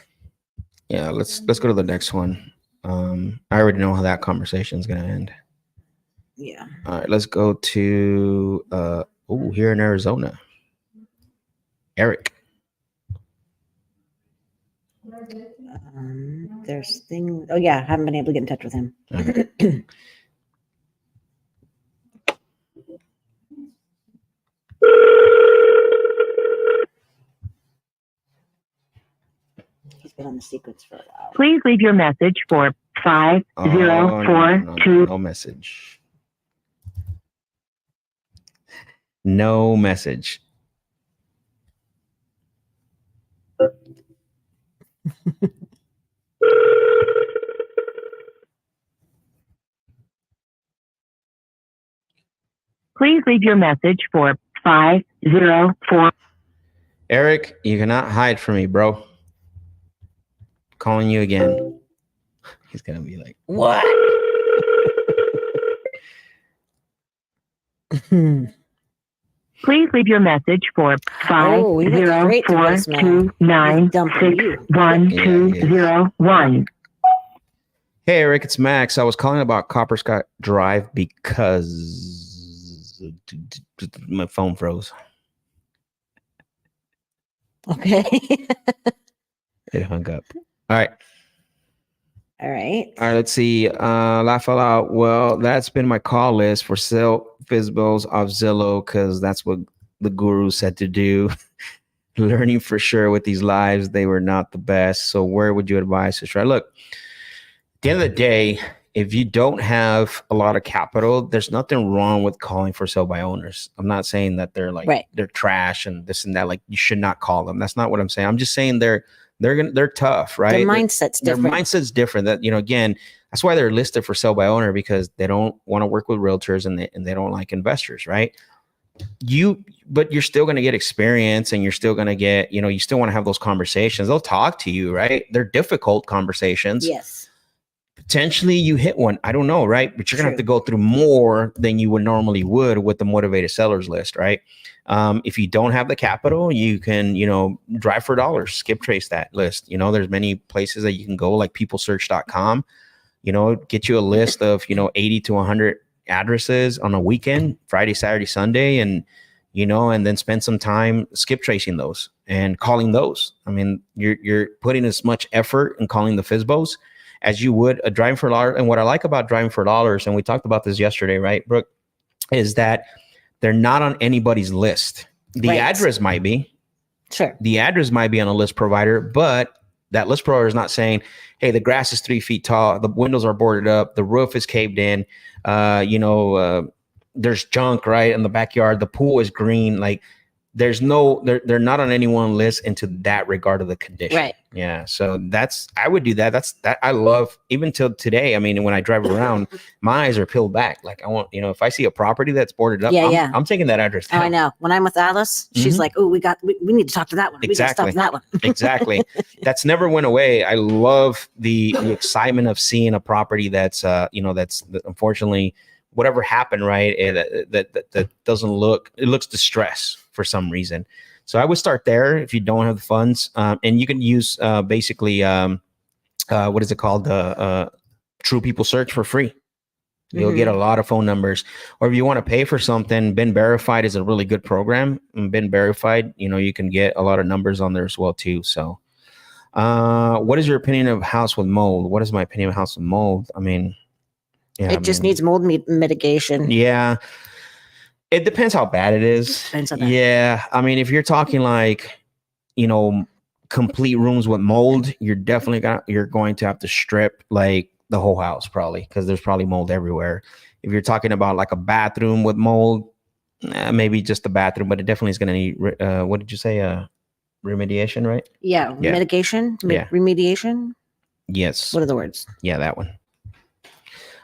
Yeah, let's go to the next one. I already know how that conversation is going to end. Yeah. All right, let's go to here in Arizona. Eric. There's things. Oh yeah, I haven't been able to get in touch with him. Okay. He's been on the sequence for a while. Please leave your message for 5042. No message. No message. Please leave your message for 504. Eric, you cannot hide from me, bro. Calling you again. He's gonna be like, what? Please leave your message for 504296121. Hey Eric, it's Max. I was calling about Copperscott Drive because my phone froze. Okay. It hung up. All right. All right. All right, let's see. Laugh out. Well, that's been my call list for sale FSBOs off Zillow because that's what the guru said to do. Learning for sure with these lives, they were not the best. So where would you advise to try? Look, at the end of the day, if you don't have a lot of capital, there's nothing wrong with calling for sale by owners. I'm not saying that they're like they're trash and this and that. Like you should not call them. That's not what I'm saying. I'm just saying they're tough, right? Their mindset's different. Their mindset's different. That again, that's why they're listed for sale by owner because they don't want to work with realtors and they don't like investors, right? But you're still going to get experience and you're still going to get, you still want to have those conversations. They'll talk to you, right? They're difficult conversations. Yes. potentially you hit one. I don't know, right? But you're gonna have to go through more than you would normally would with the motivated sellers list, right? If you don't have the capital, you can, drive for dollars, skip trace that list. There's many places that you can go, like peoplesearch.com, get you a list of, 80 to 100 addresses on a weekend, Friday, Saturday, Sunday, and then spend some time skip tracing those and calling those. I mean, you're putting as much effort in calling the FSBOs as you would a driving for dollars. And what I like about driving for dollars, and we talked about this yesterday, right, Brooke, is that they're not on anybody's list. The address might be. Sure. The address might be on a list provider, but that list provider is not saying, hey, the grass is 3 feet tall, the windows are boarded up, the roof is caved in, there's junk right in the backyard, the pool is green. Like they're not on any one list into that regard of the condition. Right. Yeah. So I would do that. That I love even till today. I mean, when I drive around, my eyes are peeled back. Like I want, if I see a property that's boarded up, I'm taking that address down. Oh, I know. When I'm with Alice, she's like, oh, we need to talk to that one. Exactly. We got to talk to that one. Exactly. That's never went away. I love the excitement of seeing a property that's unfortunately whatever happened, right? That doesn't look, it looks distressed for some reason. So I would start there if you don't have the funds. And you can use basically, what is it called? True People Search for free. You'll get a lot of phone numbers. Or if you want to pay for something, Ben Verified is a really good program. And Ben Verified, you can get a lot of numbers on there as well too. So what is your opinion of house with mold? What is my opinion of house with mold? I mean, it just needs mold mitigation. Yeah. It depends how bad it is. Depends on that. Yeah. I mean, if you're talking like, complete rooms with mold, you're going to have to strip like the whole house probably, because there's probably mold everywhere. If you're talking about like a bathroom with mold, maybe just the bathroom, but it definitely is going to need, what did you say? Remediation, right? Yeah. Mitigation. Remediation. Yes. What are the words? Yeah, that one.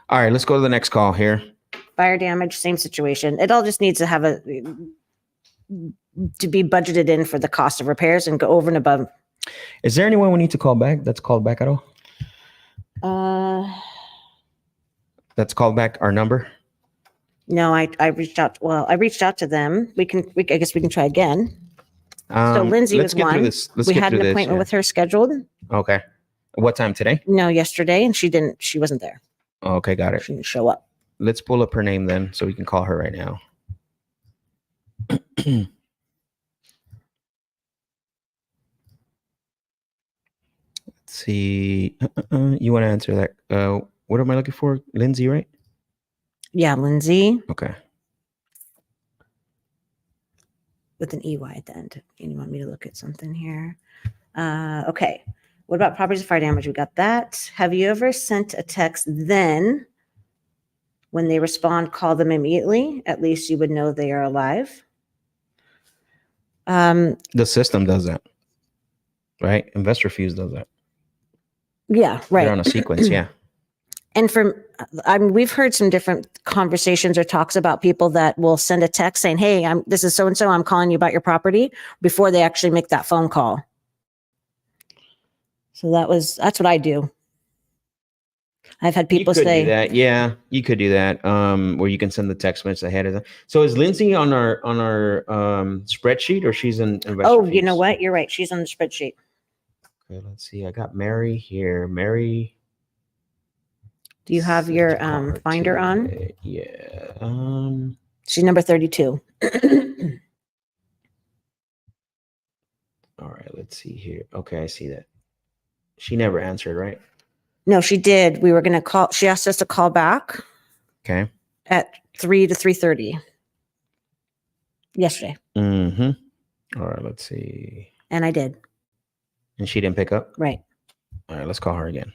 All right, let's go to the next call here. Fire damage, same situation. It all just needs to have to be budgeted in for the cost of repairs and go over and above. Is there anyone we need to call back that's called back at all? That's called back our number? No, I reached out. Well, I reached out to them. I guess we can try again. So Lindsay was one. We had an appointment with her scheduled. Okay. What time today? No, yesterday, and she wasn't there. Okay, got it. She didn't show up. Let's pull up her name then so we can call her right now. Let's see. You want to answer that? What am I looking for? Lindsay, right? Yeah, Lindsay. Okay. With an EY at the end. You want me to look at something here? Okay. What about properties of fire damage? We got that. Have you ever sent a text then? When they respond, call them immediately. At least you would know they are alive. The system does that, right? Investor Fuse does that. Yeah, right. They're on a sequence, yeah. And we've heard some different conversations or talks about people that will send a text saying, "Hey, this is so and so. I'm calling you about your property," before they actually make that phone call. So that's what I do. I've had people say that. Yeah, you could do that. Where you can send the text message ahead of them. So is Lindsay on our spreadsheet, or she's in Investor Fuse? You know what? You're right. She's on the spreadsheet. Okay, let's see. I got Mary here. Mary. Do you have your finder on? Yeah. She's number 32. All right. Let's see here. Okay, I see that. She never answered, right? No, she did. We were going to call. She asked us to call back. Okay. At 3 to 3:30 yesterday. Mm-hmm. All right. Let's see. And I did. And she didn't pick up? Right. All right. Let's call her again.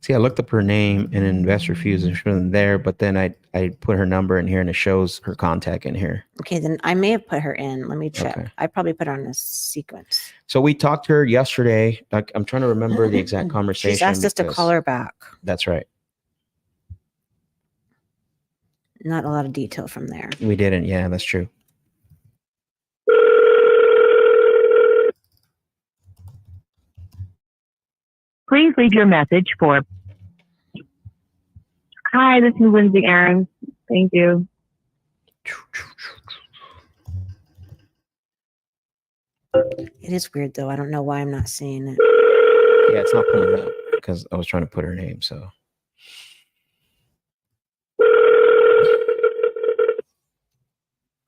See, I looked up her name and invest refused and she wasn't there, but then I put her number in here and it shows her contact in here. Okay, then I may have put her in. Let me check. Okay. I probably put her on a sequence. So we talked to her yesterday. Like, I'm trying to remember the exact conversation. She's asked us to because- call her back. That's right. Not a lot of detail from there. We didn't. Yeah, that's true. Please leave your message for. Hi, this is Lindsay Aaron. Thank you. It is weird though. I don't know why I'm not seeing it. Yeah, it's not pulling up because I was trying to put her name. So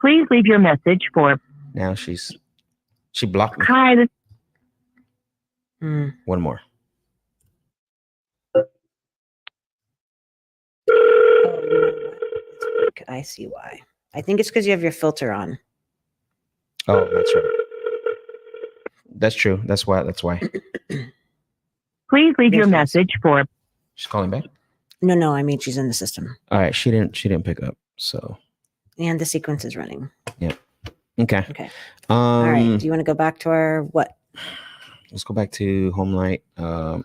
Please leave your message for. now she blocked me. Hi, this. Hmm. One more. Oh, you know what? I see why. I think it's because you have your filter on. Oh, that's right. That's true. That's why. That's why. Please leave your Yes, yes. message for. She's calling back. No, I mean she's in the system. All right. She didn't pick up. So And the sequence is running. okay. Okay. All right. Do you want to go back to our what? Let's go back to home light. I'm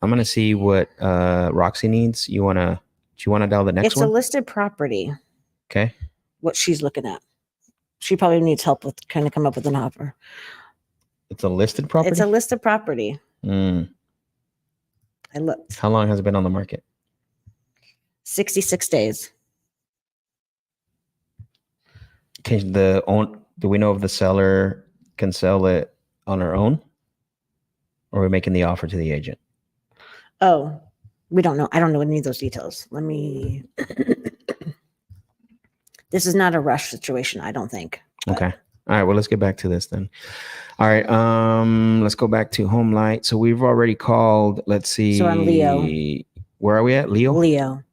gonna see what Roxy needs. Do you wanna dial the next It's one? a listed property. Okay. What she's looking at. She probably needs help with trying to come up with an offer. It's a listed property. It's a listed property. Mm. I looked. How long has it been on the market? 66 days. Do we know if the seller can sell it on her own, or are we making the offer to the agent? Oh, we don't know. I don't know any of those details. Let me. This is not a rush situation, I don't think. but- Okay. All right. Well, let's get back to this then. All right. Let's go back to home light. So we've already called. Let's see. So I'm Leo. Where are we at? Leo. Leo.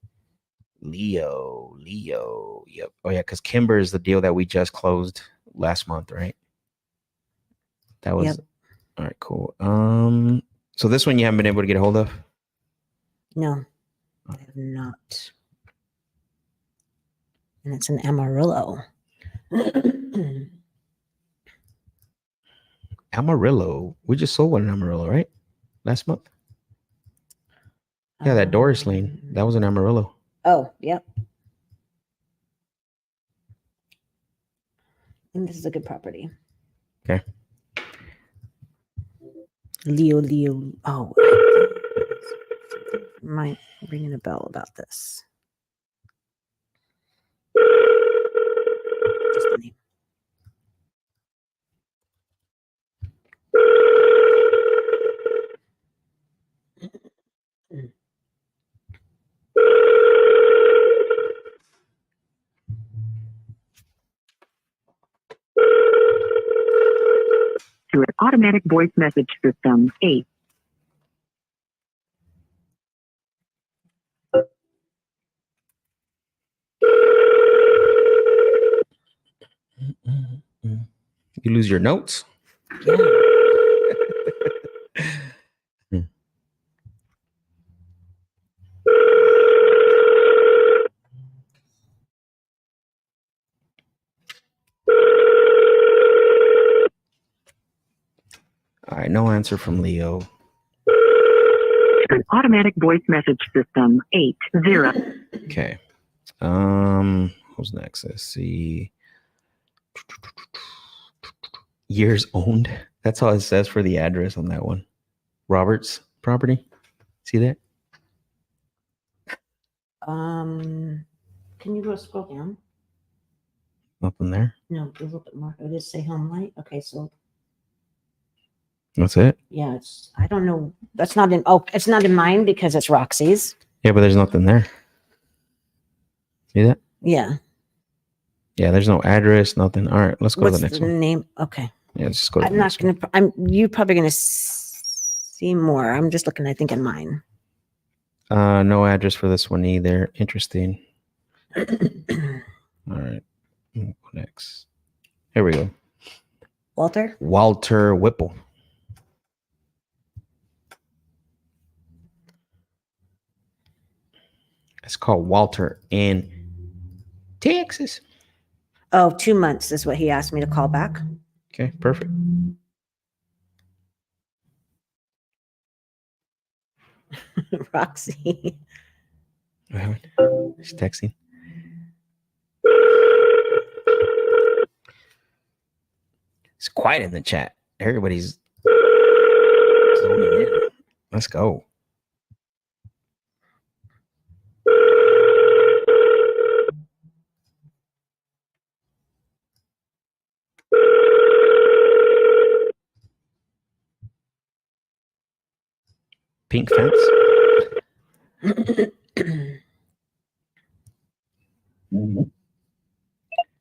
Yep. Oh yeah, because Kimber is the deal that we just closed last month, right? That was Yep. all right. Cool. So this one you haven't been able to get a hold of. No, I have not. And it's an Amarillo. Amarillo. We just sold one in Amarillo, right? Last month. Yeah, that Doris Lane. That was an Amarillo. Oh, yep. And this is a good property. Okay. Leo. Oh, might ringing a bell about this. Just the name. To an automatic voice message system. 8. You lose your notes. Yeah. All right, no answer from Leo. To an automatic voice message system. 80. Okay. Who's next? Let's see. Years owned. That's all it says for the address on that one. Robert's property. See that? Can you go scroll down? Nothing there. No, a little bit more. It is say home light. Okay, so That's it. yeah, it's I don't know. That's not in it's not in mine because it's Roxy's. Yeah, but there's nothing there. See that? Yeah. Yeah, there's no address, nothing. All right, let's go What's to the next the one. name? Okay. Yeah, let's just go to I'm the not next one. gonna you probably gonna see more. I'm just looking, I think, in mine. No address for this one either. Interesting. All right. Next. Here we go. Walter? Walter Whipple. It's called Walter in Texas. Oh, 2 months is what he asked me to call back. Okay, perfect. Roxy. She's texting. It's quiet in the chat. Everybody's zoning in. Let's go. Pink fence.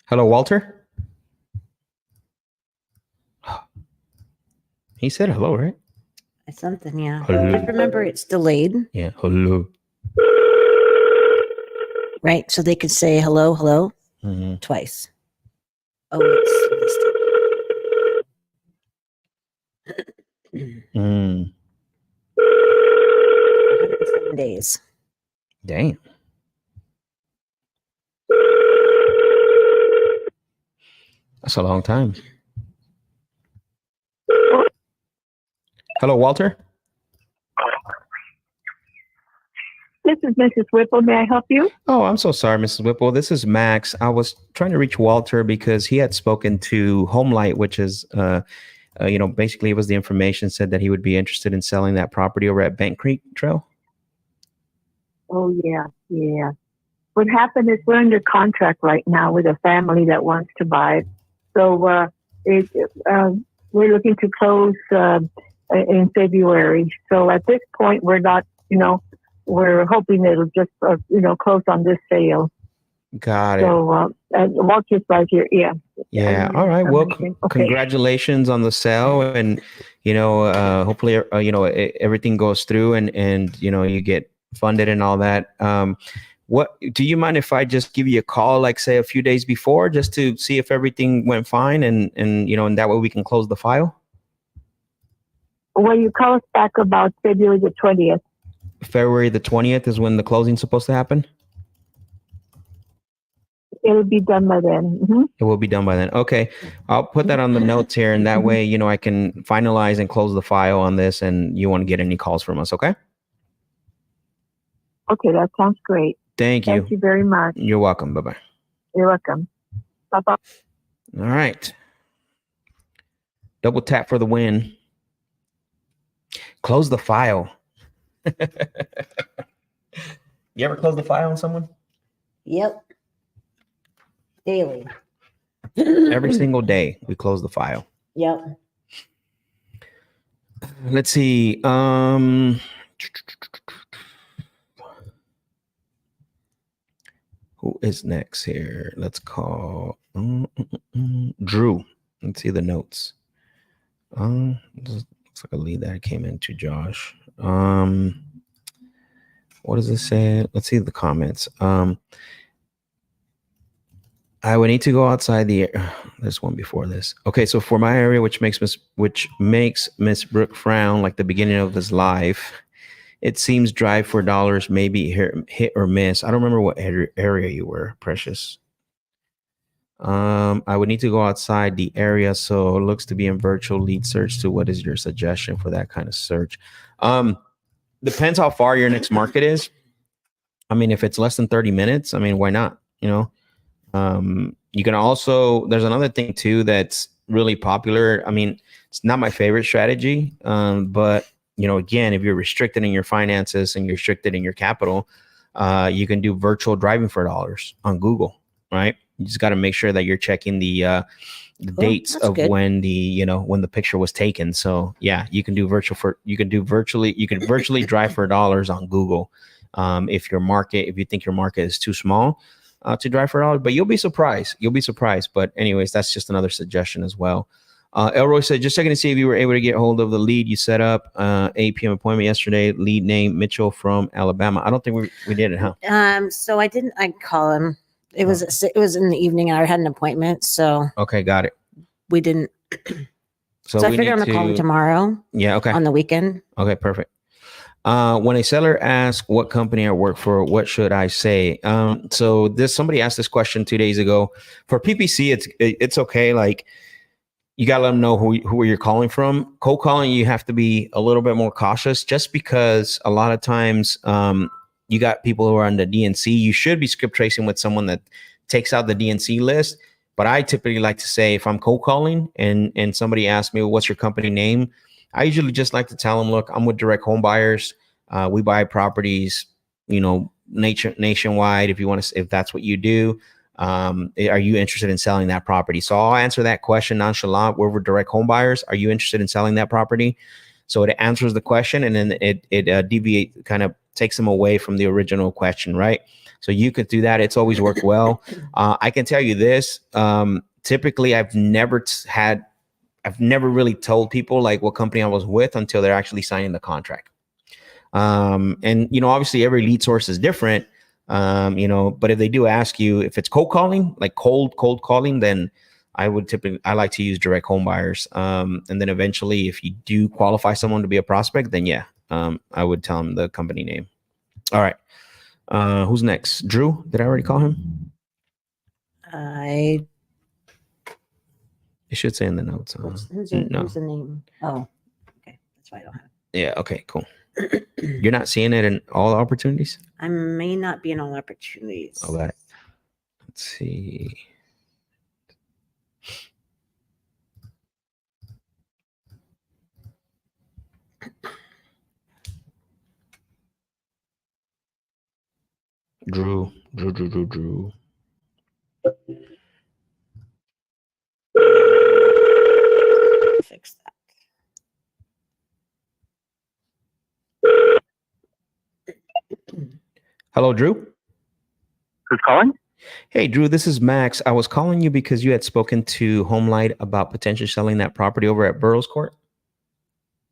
Hello, Walter. He said hello, right? Something, yeah. Hello. Just remember, it's delayed, Yeah, hello. right? So they could say hello, hello Mm-hmm. twice. Oh, it's listed. 107 days. Damn. That's a long time. Hello, Walter. This is Mrs. Whipple. May I help you? Oh, I'm so sorry, Mrs. Whipple. This is Max. I was trying to reach Walter because he had spoken to Homelight, which is, basically it was the information said that he would be interested in selling that property over at Bank Creek Trail. Oh, yeah. What happened is we're under contract right now with a family that wants to buy it. So we're looking to close in February. So at this point, we're not, we're hoping it'll just, close on this sale. Got it. So Walter's right here. Yeah. Yeah. All right. Well, congratulations on the sale, and hopefully, everything goes through, and you get funded and all that. What do you mind if I just give you a call, like say a few days before, just to see if everything went fine, and that way we can close the file? Well, you call us back about February the 20th. February the 20th is when the closing's supposed to happen? It'll be done by then. Mm-hmm. It will be done by then. Okay. I'll put that on the notes here, and that way, I can finalize and close the file on this, and you won't get any calls from us, okay? Okay, that sounds great. Thank you. Thank you very much. You're welcome. Bye-bye. You're welcome. Bye-bye. All right. Double tap for the win. Close the file. You ever close the file on someone? Yep. Daily. Every single day we close the file. Yep. Let's see. Who is next here? Let's call Drew. Let's see the notes. Looks like a lead that came into Josh. What does it say? Let's see the comments. I would need to go outside the. There's one before this. Okay, so for my area, which makes Miss Brooke frown like the beginning of this live, it seems drive for dollars, maybe hit or miss. I don't remember what area you were, Precious. I would need to go outside the area, so it looks to be in virtual lead search. So what is your suggestion for that kind of search? Depends how far your next market is. I mean, if it's less than 30 minutes, I mean, why not? You can also, there's another thing too that's really popular. I mean, it's not my favorite strategy, but again, if you're restricted in your finances and you're restricted in your capital, you can do virtual driving for dollars on Google, right? You just got to make sure that you're checking the dates of good. When when the picture was taken. So yeah, you can virtually drive for dollars on Google. If you think your market is too small to drive for dollars, but you'll be surprised. But anyways, that's just another suggestion as well. Elroy said, just checking to see if you were able to get hold of the lead you set up 8 p.m. appointment yesterday. Lead name Mitchell from Alabama. I don't think we did it, huh? So I didn't. I call him. It was in the evening. I had an appointment, so okay, got it. We didn't. So I figured I'm gonna call him tomorrow. Yeah, okay. On the weekend. Okay, perfect. When a seller asks what company I work for, what should I say? So somebody asked this question 2 days ago. For PPC, it's okay. Like, you got to let them know who you're calling from. Cold calling, you have to be a little bit more cautious, just because a lot of times you got people who are on the DNC. You should be script tracing with someone that takes out the DNC list. But I typically like to say, if I'm cold calling and somebody asks me, well, what's your company name? I usually just like to tell them, look, I'm with Direct Home Buyers. We buy properties, nationwide. If that's what you do. Are you interested in selling that property? So I'll answer that question nonchalant. We're Direct Home Buyers. Are you interested in selling that property? So it answers the question, and then it deviates, kind of takes them away from the original question, right? So you could do that. It's always worked well. I can tell you this. Typically, I've never really told people like what company I was with until they're actually signing the contract. And obviously every lead source is different. But if they do ask you if it's cold calling, like cold calling, then I like to use Direct Home Buyers. And then eventually, if you do qualify someone to be a prospect, then I would tell them the company name. All right. Who's next? Drew? Did I already call him? I It should say in the notes. who's no. the name? Oh, okay. That's why I don't have it. Yeah. Okay. Cool. You're not seeing it in all opportunities? I may not be in all opportunities. All right. Let's see. Drew. Fix that. Hello, Drew. Who's calling? Hey, Drew, this is Max. I was calling you because you had spoken to HomeLight about potentially selling that property over at Burroughs Court.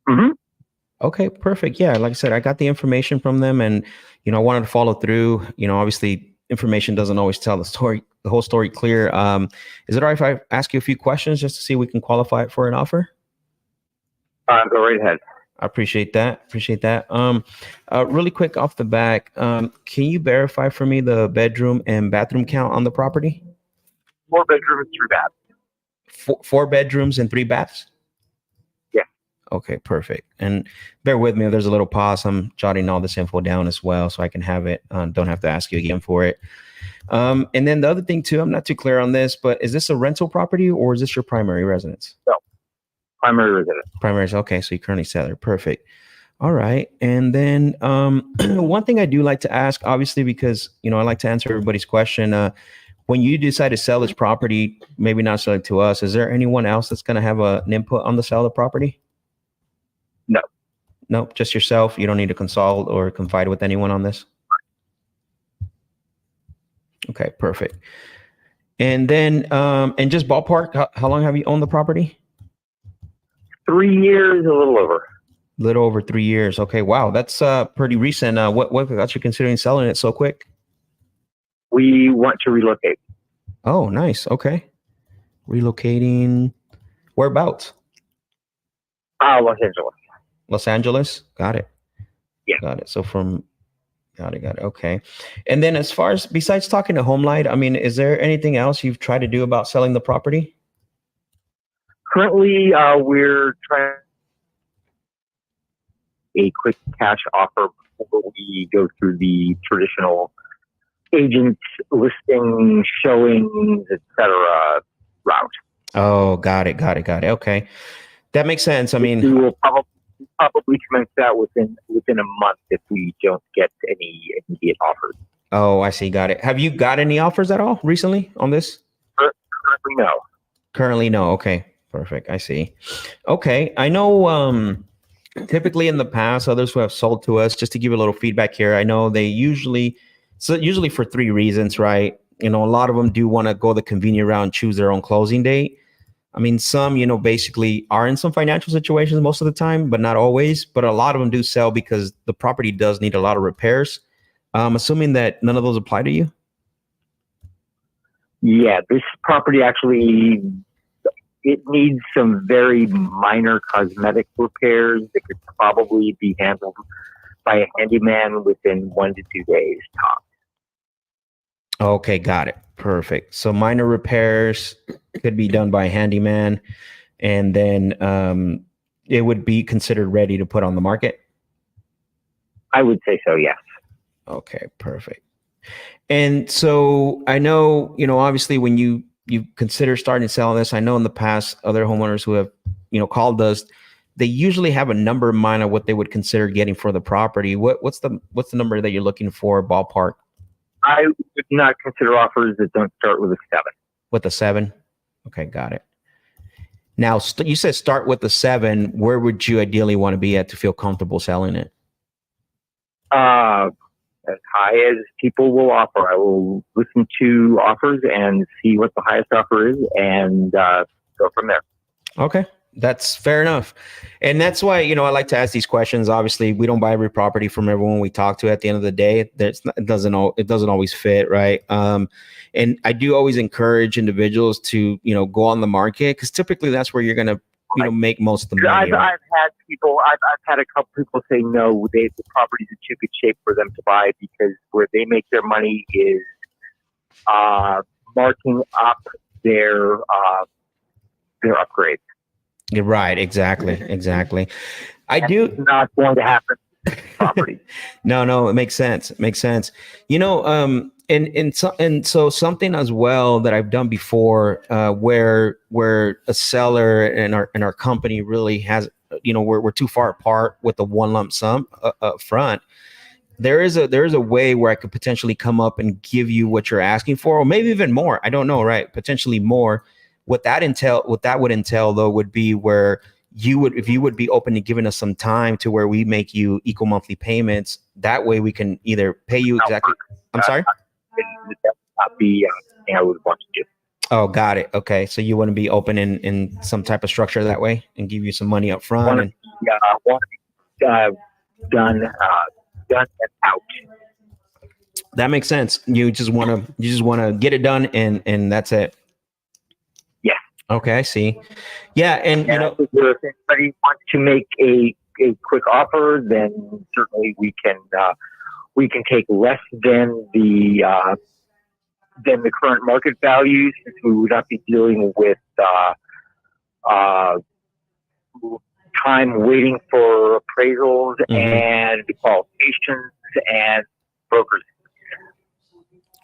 Mm-hmm. Okay, perfect. Yeah, like I said, I got the information from them, and I wanted to follow through. Obviously, information doesn't always tell the whole story clear. Is it all right if I ask you a few questions just to see if we can qualify it for an offer? Go right ahead. I appreciate that. Really quick off the back, can you verify for me the bedroom and bathroom count on the property? 4 bedrooms, 3 baths. 4 bedrooms and 3 baths? Yeah. Okay, perfect. And bear with me if there's a little pause. I'm jotting all this info down as well so I can have it. Don't have to ask you again for it. And then the other thing too, I'm not too clear on this, but is this a rental property or is this your primary residence? No. Primary residence. Primary. Okay, so you currently sell it. Perfect. All right. And then one thing I do like to ask, obviously, because I like to answer everybody's question. When you decide to sell this property, maybe not selling to us, is there anyone else that's going to have an input on the sale of the property? No. No, just yourself. You don't need to consult or confide with anyone on this. Okay, perfect. And then, and just ballpark, how long have you owned the property? 3 years, a little over. Little over 3 years. Okay, wow, that's pretty recent. What got you considering selling it so quick? We want to relocate. Oh, nice. Okay, relocating. Whereabouts? Los Angeles. Los Angeles. Got it. Yeah. Got it. So got it. Okay. And then as far as besides talking to HomeLight, I mean, is there anything else you've tried to do about selling the property? Currently, we're trying a quick cash offer before we go through the traditional agent listing, showings, etc. route. Oh, got it. Okay. That makes sense. I mean, we will probably commence that within a month if we don't get any immediate offers. Oh, I see. Got it. Have you got any offers at all recently on this? Currently, no. Currently, no. Okay. Perfect. I see. Okay. I know typically in the past, others who have sold to us, just to give you a little feedback here, I know they usually for 3 reasons, right? A lot of them do want to go the convenient route and choose their own closing date. I mean, some, basically are in some financial situations most of the time, but not always. But a lot of them do sell because the property does need a lot of repairs. I'm assuming that none of those apply to you? Yeah, this property actually, it needs some very minor cosmetic repairs that could probably be handled by a handyman within 1 to 2 days top. Okay, got it. Perfect. So minor repairs could be done by a handyman, and then it would be considered ready to put on the market. I would say so, yes. Okay, perfect. And so I know, obviously when you consider starting selling this, I know in the past other homeowners who have, called us, they usually have a number in mind of what they would consider getting for the property. What's the number that you're looking for, ballpark? I would not consider offers that don't start with a 7. With a 7? Okay, got it. Now, you said start with the 7. Where would you ideally want to be at to feel comfortable selling it? As high as people will offer. I will listen to offers and see what the highest offer is and go from there. Okay. That's fair enough. And that's why, I like to ask these questions. Obviously, we don't buy every property from everyone we talk to. At the end of the day, it doesn't always fit, right? And I do always encourage individuals to, go on the market, because typically that's where you're going to, make most of the money. I've had a couple people say no, the property's in too good shape for them to buy, because where they make their money is marking up their upgrades. You're right. Exactly. That's not going to happen. Property. No, it makes sense. And so something as well that I've done before, where a seller and our company really has, we're too far apart with the one lump sum up front. There is a way where I could potentially come up and give you what you're asking for, or maybe even more. I don't know, right? Potentially more. What that would entail though would be where if you would be open to giving us some time to where we make you equal monthly payments. That way we can either pay you exactly. I'm sorry. That would not be something I would want to do. Oh, got it. Okay, so you want to be open in some type of structure that way and give you some money up front. Want to be done and out. That makes sense. You just want to get it done and that's it. Yeah. Okay, I see. Yeah, and if anybody wants to make a quick offer, then certainly we can take less than the current market value, since we would not be dealing with time waiting for appraisals and qualifications and brokers.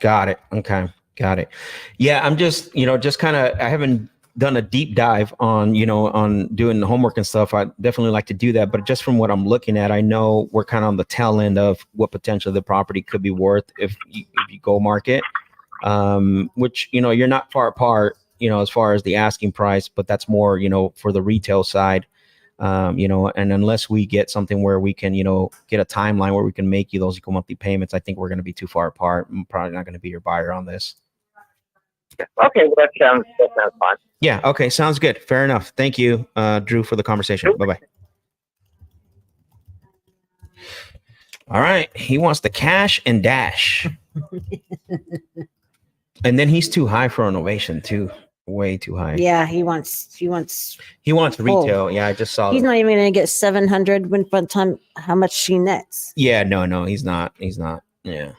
Got it. Okay. Got it. Yeah. I'm just kind of, I haven't done a deep dive on doing the homework and stuff. I definitely like to do that, but just from what I'm looking at, I know we're kind of on the tail end of what potentially the property could be worth if you go market, which, you're not far apart, as far as the asking price, but that's more, for the retail side. And unless we get something where we can, get a timeline where we can make you those equal monthly payments, I think we're going to be too far apart. I'm probably not going to be your buyer on this. Okay, well, that sounds fine. Yeah. Okay. Sounds good. Fair enough. Thank you, Drew, for the conversation. Bye-bye. All right. He wants the cash and dash. And then he's too high for innovation too. Way too high. Yeah, he wants retail. Yeah, I just saw. He's not even going to get 700 when by the time how much she nets. Yeah, no, he's not. Yeah.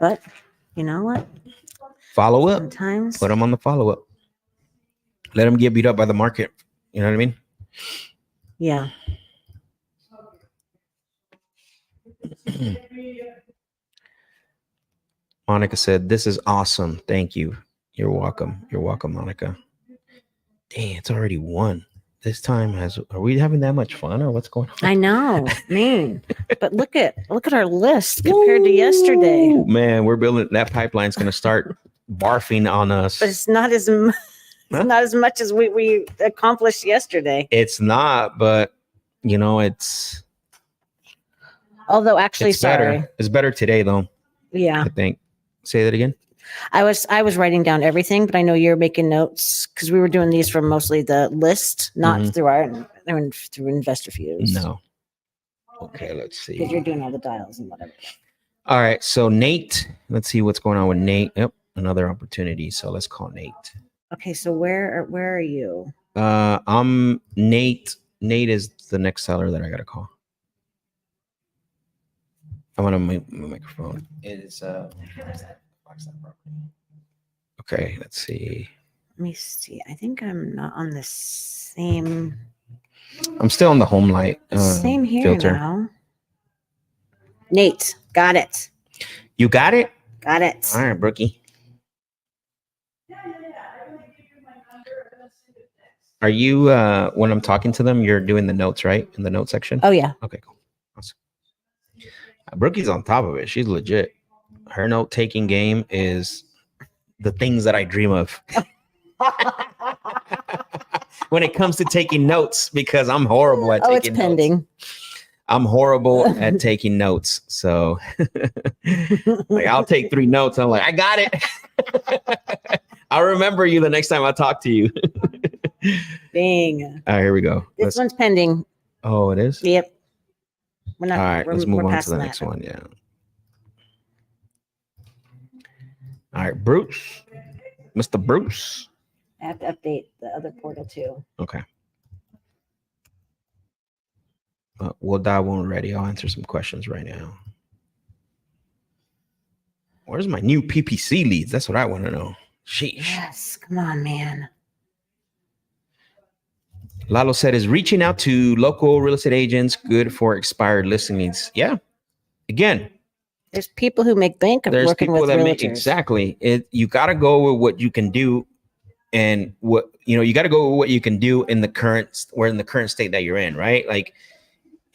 But you know what? Follow up. Sometimes Put him on the follow up. Let him get beat up by the market. You know what I mean? Yeah. Monica said, "This is awesome. Thank you. You're welcome. You're welcome, Monica." Dang, it's already 1. This time are we having that much fun or what's going on? I know, man. But look at our list compared to yesterday. Ooh, man, we're building that pipeline's going to start barfing on us. But it's not as not as much as we accomplished yesterday. It's not, but it's. Although actually, it's sorry, better. It's better today though. Yeah, I think. Say that again. I was writing down everything, but I know you're making notes because we were doing these from mostly the list, not through investor views. No. Okay, let's see. Because you're doing all the dials and whatever. All right, so Nate, let's see what's going on with Nate. Yep, another opportunity. So let's call Nate. Okay, so where are you? I'm Nate Nate is the next seller that I gotta call. I want to my microphone. It is okay, let's see. Let me see. I think I'm not on the same I'm still on the home light same here filter. now. Nate, got it. You got it? Got it. All right, Brookie. Are you when I'm talking to them, you're doing the notes, right? In the note section? Oh yeah. Okay, cool. Awesome. Brookie's on top of it. She's legit. Her note taking game is the things that I dream of. When it comes to taking notes, because I'm horrible at taking it's pending. notes. I'm horrible at taking notes. So like I'll take 3 notes. I'm like, I got it. I'll remember you the next time I talk to you. Dang. All right, here we go. This one's pending. Oh, it is? Yep. We're not, all right, let's move on to the that. next one. Yeah. All right, Bruce. Mr. Bruce. I have to update the other portal too. Okay. We'll dive when we're ready. I'll answer some questions right now. Where's my new PPC leads? That's what I want to know. Sheesh. Yes, come on, man. Lalo said, is reaching out to local real estate agents good for expired listings? Yeah. Again, there's people who make bank of working with realtors. Exactly. You got to go with what you can do, and what you got to go with what you can do in the current state that you're in, right? Like,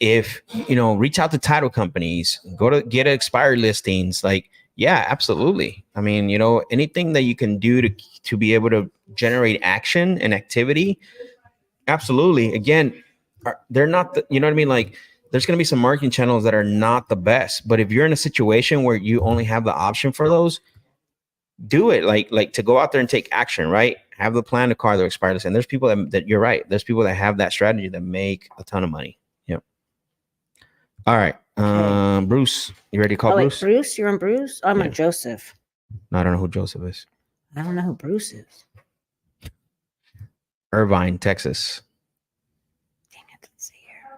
if reach out to title companies, go to get expired listings. Like, yeah, absolutely. I mean, anything that you can do to be able to generate action and activity. Absolutely. Again, they're not you know what I mean? Like, there's going to be some marketing channels that are not the best, but if you're in a situation where you only have the option for those, do it. Like to go out there and take action, right? Have the plan to acquire their expired list. And there's people that you're right. There's people that have that strategy that make a ton of money. Yep. All right. Okay. Bruce, you ready to call Bruce? Wait, Bruce, you're on Bruce? I'm on Joseph. No, I don't know who Joseph is. I don't know who Bruce is. Irvine, Texas. Dang it, let's see here.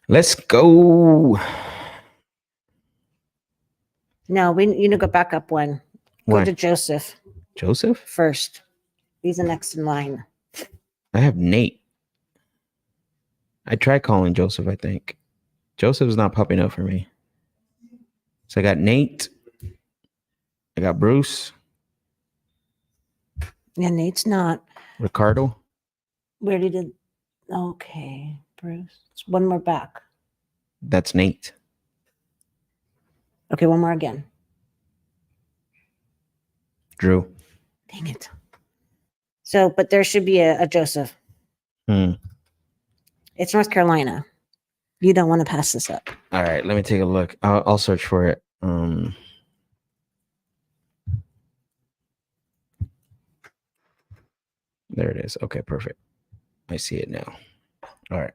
Let's go. No, we need to go back up one. Go to Joseph. Joseph? First. He's the next in line. I have Nate. I tried calling Joseph, I think. Joseph's not popping up for me. So I got Nate. I got Bruce. Yeah, Nate's not. Ricardo. Where did it? Okay, Bruce. It's one more back. That's Nate. Okay, one more again. Drew. Dang it. So, but there should be a Joseph. It's North Carolina. You don't want to pass this up. All right, let me take a look. I'll search for it. There it is. Okay, perfect. I see it now. All right.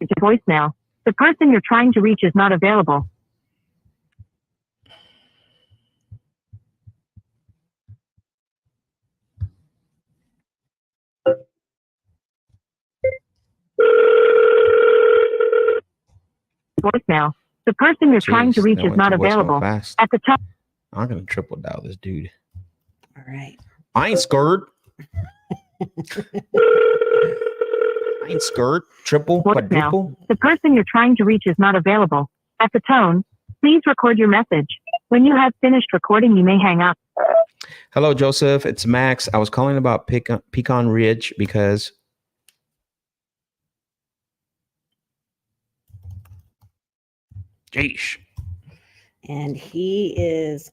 To voicemail. The person you're trying to reach is not available. Voicemail. The person you're trying to reach is not available. Fast. At the top. I'm going to triple dial this dude. All right. I ain't scared. I ain't scared. Triple, quadruple. The person you're trying to reach is not available. At the tone, please record your message. When you have finished recording, you may hang up. Hello, Joseph. It's Max. I was calling about Pecan Ridge because Jeesh. And he is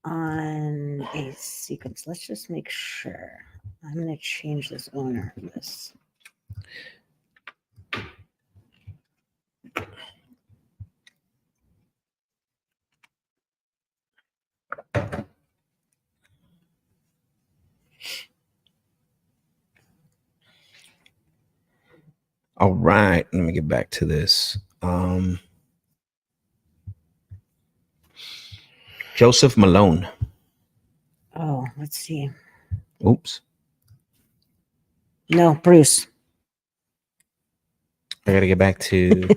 on a sequence. Let's just make sure. I'm going to change this owner of this. All right, let me get back to this. Joseph Malone. Oh, let's see. Oops. No, Bruce. I gotta get back to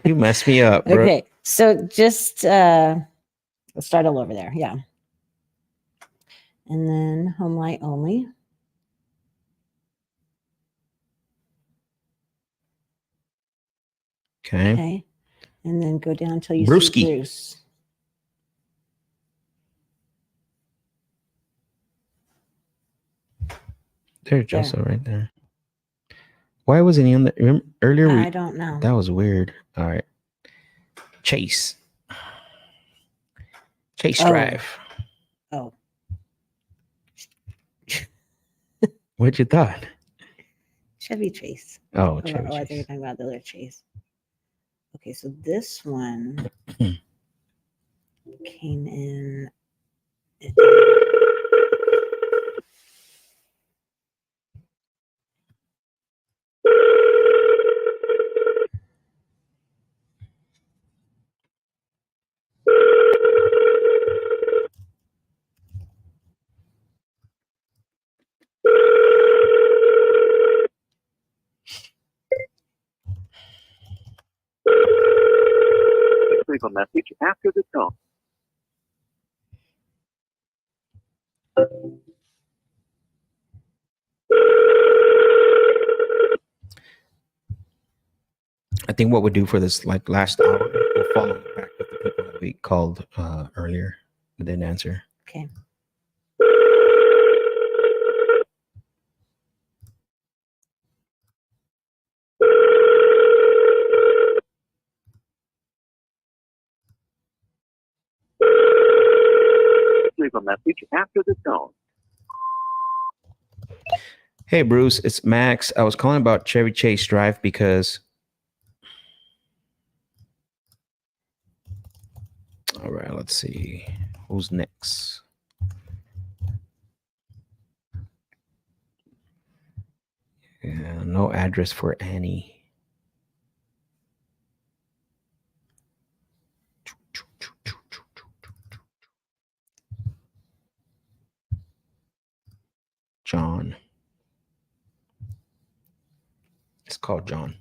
you messed me up, bro. Okay, so just let's start all over there. Yeah. And then home light only. Okay. Okay. And then go down until you Brewski. see Bruce. There's Joseph right there. Why wasn't he on the earlier? I don't know. That was weird. All right. Chase Oh. Drive. Oh, What'd you thought? Chevy Chase. Oh, Oh, Chevy I think you're Chase. talking about the other Chase. Okay, so this one came in. Leave a message after the tone. I think what we do for this like last hour, we'll follow back with the people that we called earlier that didn't answer. Okay. Leave a message after the tone. Hey Bruce, it's Max. I was calling about Chevy Chase Drive because all right, let's see. Who's next? Yeah, no address for Annie. John. It's called John.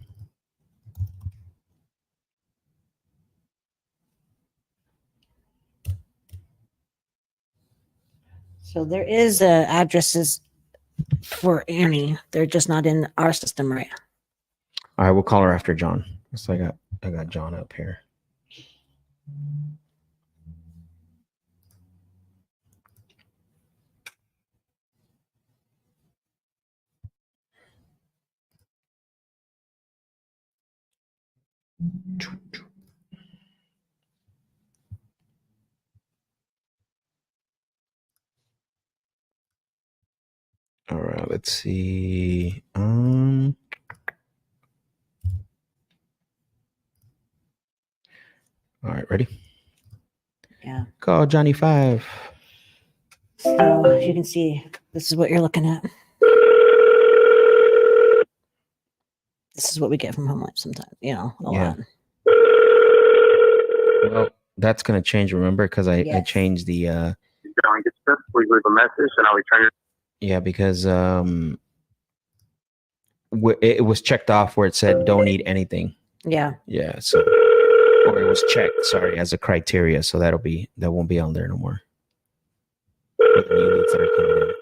So there is addresses for Annie. They're just not in our system, right? All right, we'll call her after John. So I got John up here. All right, let's see. All right, ready? Yeah. Call Johnny 5. So you can see this is what you're looking at. This is what we get from home life sometimes, a Yeah. lot. Well, that's gonna change, remember, because I Yes. changed the Going to script, please leave a message and I'll return it. yeah, because it was checked off where it said don't need anything. Yeah. Yeah, so or it was checked, sorry, as a criteria, so that won't be on there no more. For the new leads that are coming in.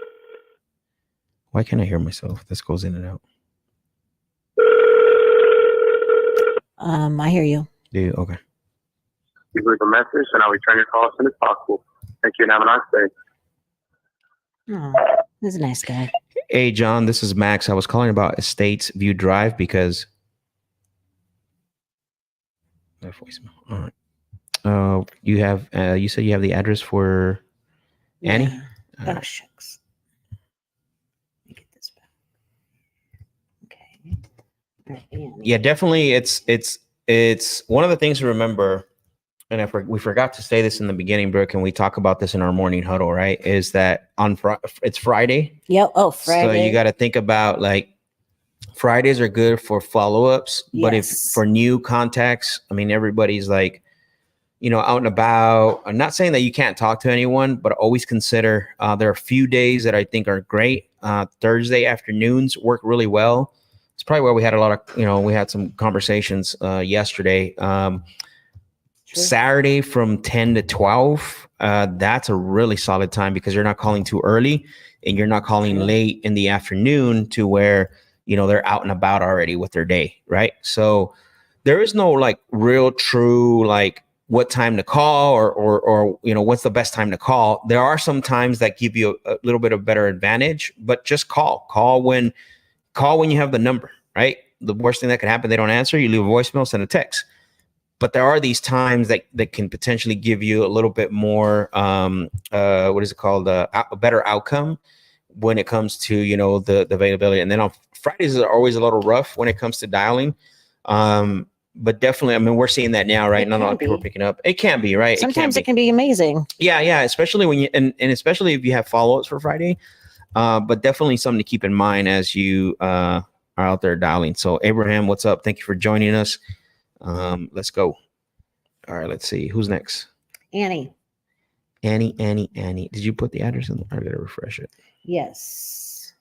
Why can't I hear myself? This goes in and out. I hear you. Do you? Okay. Please leave a message and I'll return your call as soon as possible. Thank you and have a nice day. Oh, he's a nice guy. Hey, John, this is Max. I was calling about Estates View Drive because that voicemail. All right. You have you said you have the address for Annie? Yeah. Oh, shucks. Yeah, definitely. It's one of the things to remember. And we forgot to say this in the beginning, Brooke, and we talk about this in our morning huddle, right? Is that it's Friday. Yep. Oh, So Friday. you got to think about like Fridays are good for follow-ups, but if Yes. for new contacts, I mean, everybody's like, out and about. I'm not saying that you can't talk to anyone, but always consider there are a few days that I think are great. Thursday afternoons work really well. It's probably where we had a lot of, we had some conversations yesterday. Saturday from 10 to 12, that's a really solid time because you're not calling too early and you're not calling late in the afternoon to where, they're out and about already with their day, right? So there is no like real true like what time to call or what's the best time to call. There are some times that give you a little bit of better advantage, but just call when you have the number, right? The worst thing that could happen, they don't answer, you leave a voicemail, send a text. But there are these times that can potentially give you a little bit more, what is it called? A better outcome when it comes to, the availability. And then on Fridays are always a little rough when it comes to dialing. But definitely, I mean, we're seeing that now, right? Not a lot of people are picking up. It can be, right? Sometimes it can be amazing. Yeah. Especially when and especially if you have follow-ups for Friday. But definitely something to keep in mind as you are out there dialing. So Abraham, what's up? Thank you for joining us. Let's go. All right, let's see. Who's next? Annie. Did you put the address in? I gotta refresh it. Yes.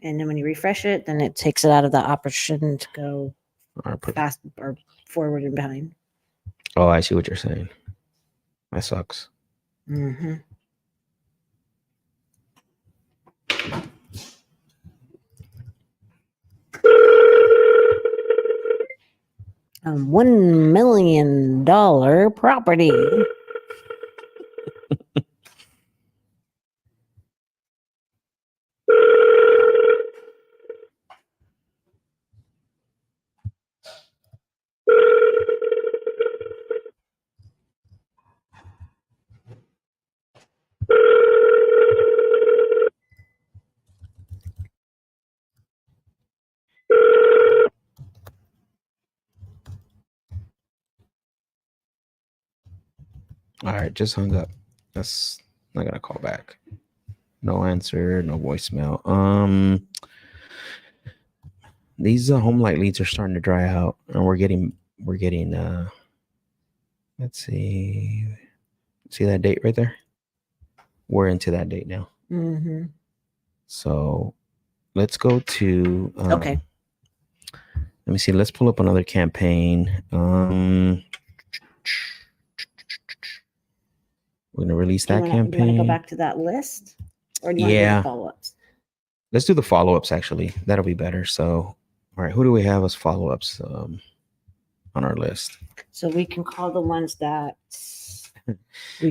And then when you refresh it, then it takes it out of the option to go fast or forward and behind. Oh, I see what you're saying. That sucks. Mm-hmm. $1 million property. All right, just hung up. That's not gonna call back. No answer, no voicemail. These home light leads are starting to dry out, and we're getting let's see that date right there. We're into that date now. Mm-hmm. So let's go to okay. Let me see. Let's pull up another campaign. We're gonna release that campaign. Do you want to go back to that list, or do you want to do the follow-ups? Let's do the follow-ups. Actually, that'll be better. So, all right, who do we have as follow-ups on our list? So we can call the ones that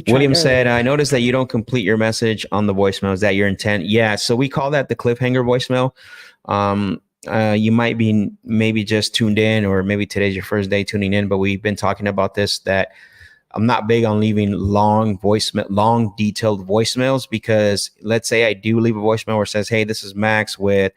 William said, I noticed that you don't complete your message on the voicemail. Is that your intent? Yeah. So we call that the cliffhanger voicemail. You might be maybe just tuned in, or maybe today's your first day tuning in, but we've been talking about this, that I'm not big on leaving long detailed voicemails, because let's say I do leave a voicemail where it says, hey, this is Max with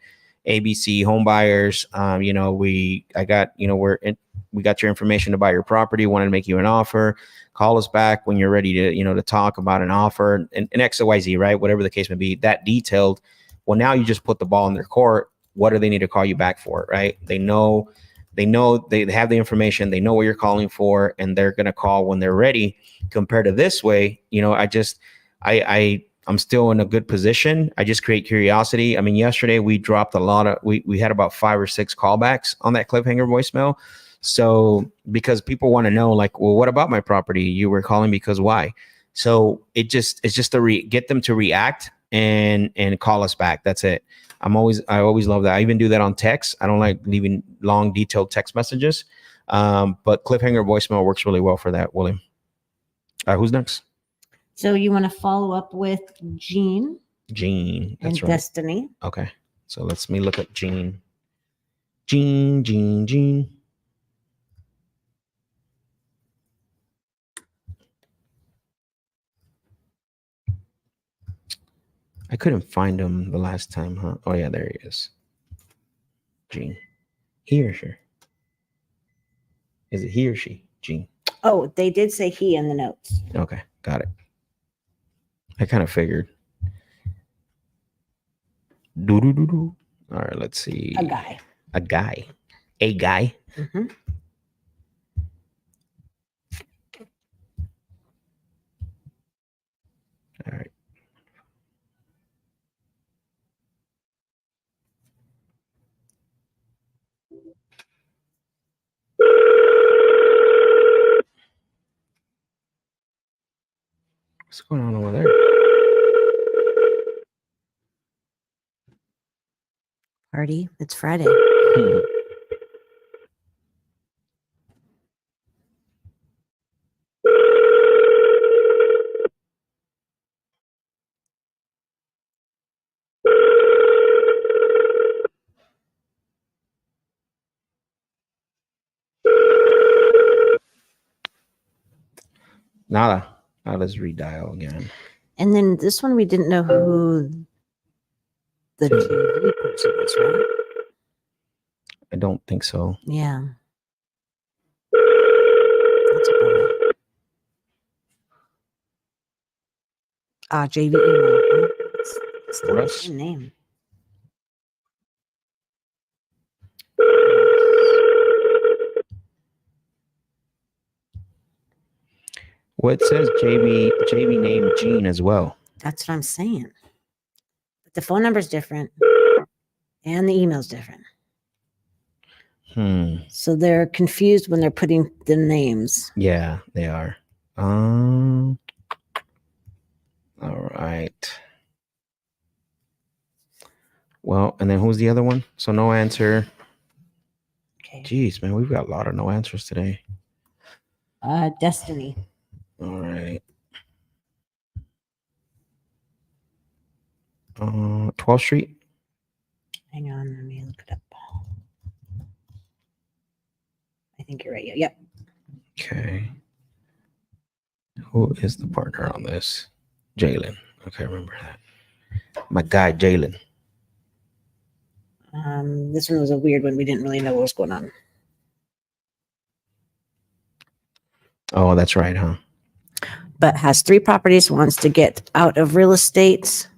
ABC Home Buyers. We got your information to buy your property, wanted to make you an offer. Call us back when you're ready to talk about an offer and XYZ, right? Whatever the case may be, that detailed. Well, now you just put the ball in their court. What do they need to call you back for, right? They have the information, they know what you're calling for, and they're going to call when they're ready. Compared to this way, I'm still in a good position. I just create curiosity. I mean, yesterday we dropped we had about 5 or 6 callbacks on that cliffhanger voicemail. So because people want to know, like, well, what about my property? You were calling because why? So it's just to get them to react and call us back. That's it. I always love that. I even do that on text. I don't like leaving long, detailed text messages. But cliffhanger voicemail works really well for that, William. Who's next? So you want to follow up with Jean? Jean. That's and right. Destiny. Okay. So let me look at Jean. Jean. I couldn't find him the last time, huh? Oh yeah, there he is. Gene. Here, sure. Is it he or she? Gene. Oh, they did say he in the notes. Okay, got it. I kind of figured. Do. All right, let's see. A guy. A guy. A guy. Mm-hmm. All right. What's going on over there? Party. It's Friday. Nada. Now let's redial again. And then this one, we didn't know who the TV person is, right? I don't think so. Yeah. That's a bummer. JV email. It's not the Russ. same name. Well, it says JB named Gene as well. That's what I'm saying. But the phone number's different and the email's different. So they're confused when they're putting the names. Yeah, they are. All right. Well, and then who's the other one? So no answer. Okay. Jeez, man, we've got a lot of no answers today. Destiny. All right. 12th Street. Hang on, let me look it up. I think you're right. Yep. Okay. Who is the partner on this? Jalen. Okay, remember that. My guy, Jalen. This one was a weird one. We didn't really know what was going on. Oh, that's right, huh? But has 3 properties, wants to get out of real estate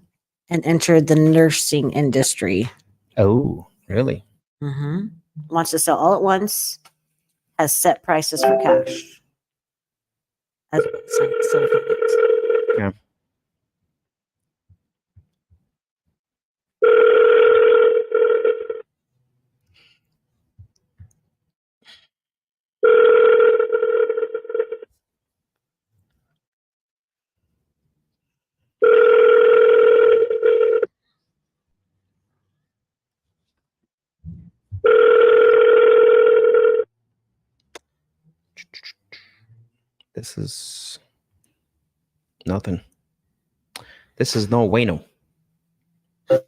and enter the nursing industry. Oh, really? Mm-hmm. Wants to sell all at once, has set prices for cash. Yeah. This is nothing. This is no bueno. I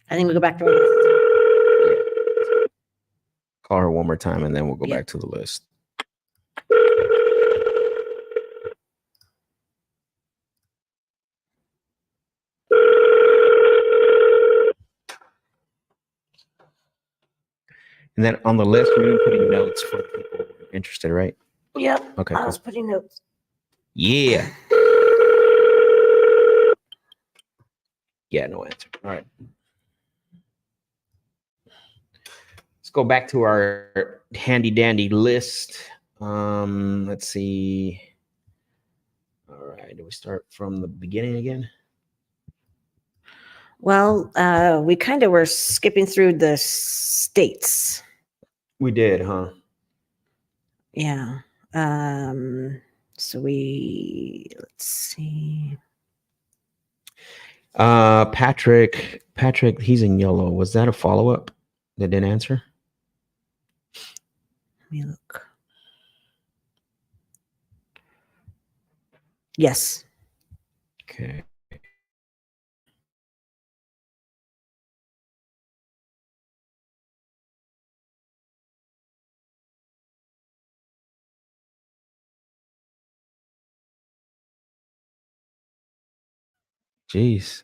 think we go back to Call her one more time and then we'll go back to the list. And then on the list, we're going to putting notes for people interested, right? Yep. Okay, I cool. was putting notes. Yeah. Yeah, no answer. All right. Let's go back to our handy dandy list. Let's see. All right. Do we start from the beginning again? Well, we kind of were skipping through the states. We did, huh? Yeah. So let's see. Patrick, he's in yellow. Was that a follow-up that didn't answer? Let me look. Yes. Okay. Jeez.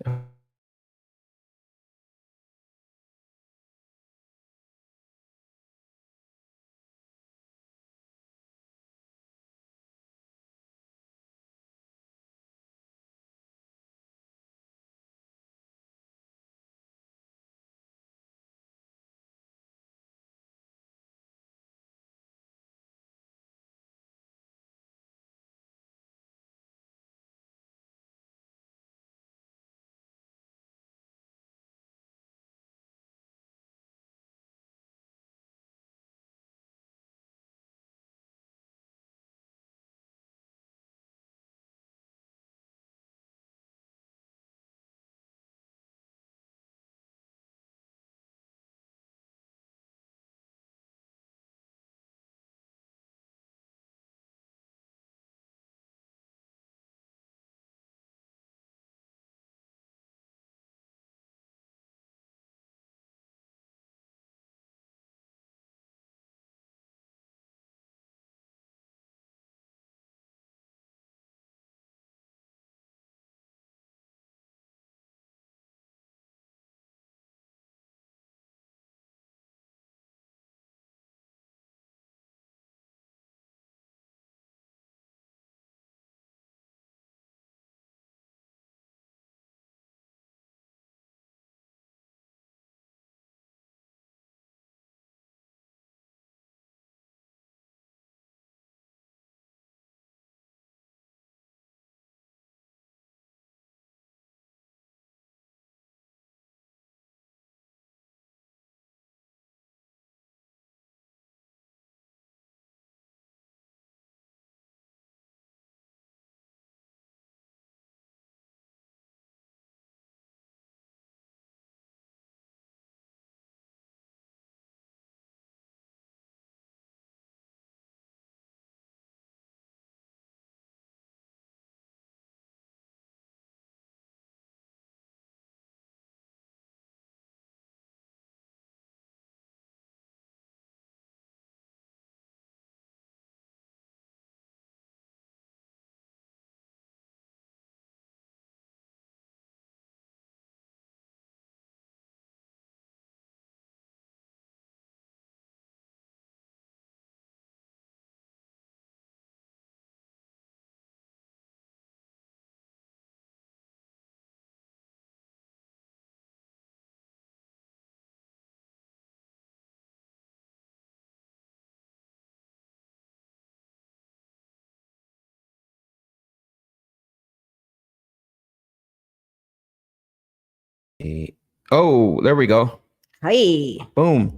Oh, there we go. Hi. Boom.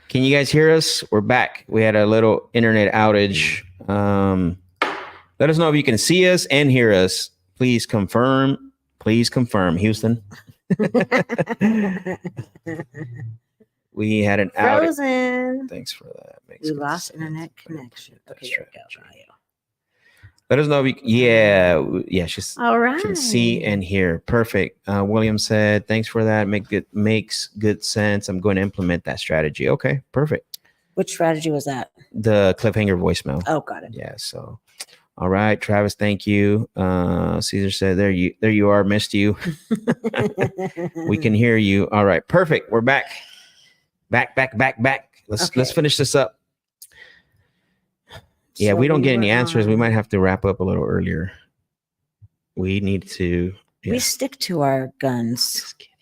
Can you guys hear us? We're back. We had a little internet outage. Let us know if you can see us and hear us. Please confirm. Please confirm, Houston. We had an outage. Frozen. Thanks for that. Makes We good lost sense. internet connection. Okay, there we go. Got you. Let us know if you, yeah, she's All right. can see and hear. Perfect. William said, thanks for that. Makes good sense. I'm going to implement that strategy. Okay, perfect. Which strategy was that? The cliffhanger voicemail. Oh, got it. Yeah, so all right, Travis, thank you. Caesar said, there you are, missed you. We can hear you. All right, perfect. We're back. Back. Let's finish this up. Yeah, So we don't get were any answers. We on- might have to wrap up a little earlier. We need to. Yeah. We stick to our guns. Just kidding.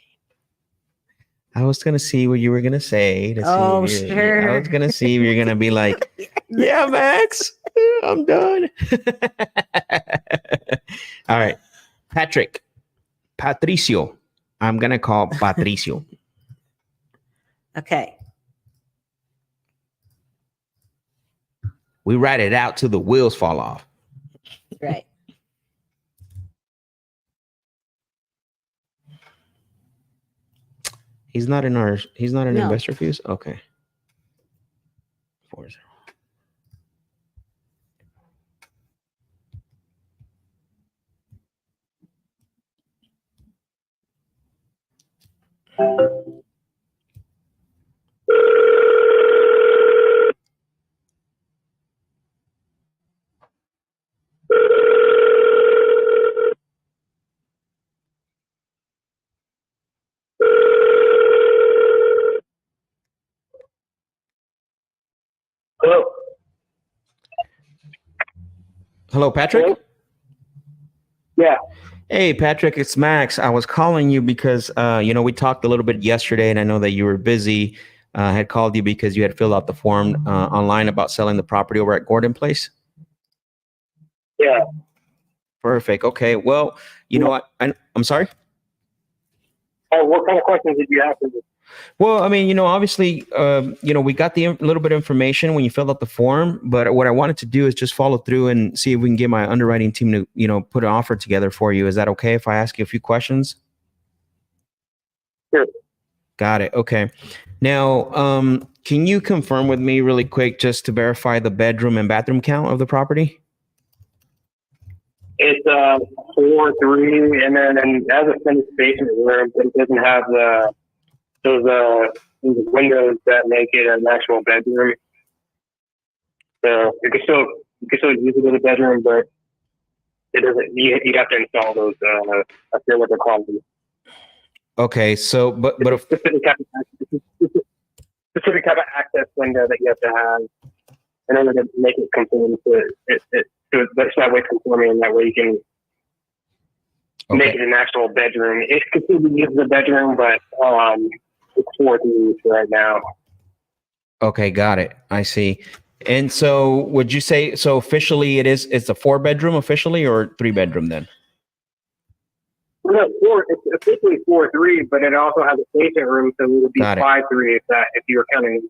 I was gonna see what you were gonna say. To Oh, see if sure. I was gonna see if you're gonna be like, yeah, Max, I'm done. All right, Patricio. I'm gonna call Patricio. Okay. We ride it out till the wheels fall off. Right. He's not in No. investor views. Okay. 4-0. Hello. Hello, Patrick. Hello? Yeah. Hey, Patrick, it's Max. I was calling you because, we talked a little bit yesterday, and I know that you were busy. I had called you because you had filled out the form online about selling the property over at Gordon Place. Yeah. Perfect. Okay. Well, you know what? I'm sorry. What kind of questions did you have for me? Well, I mean, obviously, we got the little bit of information when you filled out the form, but what I wanted to do is just follow through and see if we can get my underwriting team to, put an offer together for you. Is that okay if I ask you a few questions? Sure. Got it. Okay. Now, can you confirm with me really quick just to verify the bedroom and bathroom count of the property? It's 4-3, and then as a finished basement room, but it doesn't have those windows that make it an actual bedroom. So you can still use it as a bedroom, but it doesn't. You'd have to install those. I forget what they're called. Okay. So, but if, Specific type of access window that you have to have in order to make it conform to it. So that way it's conforming, and that way you can make it an actual bedroom. It could still be used as a bedroom, but it's 4-3 right now. Okay, got it. I see. And so, would you say so? Officially, it's a 4-bedroom officially, or 3-bedroom then? Well, no, it's officially 4-3, but it also has a basement room, so it would be 5-3 if you were counting.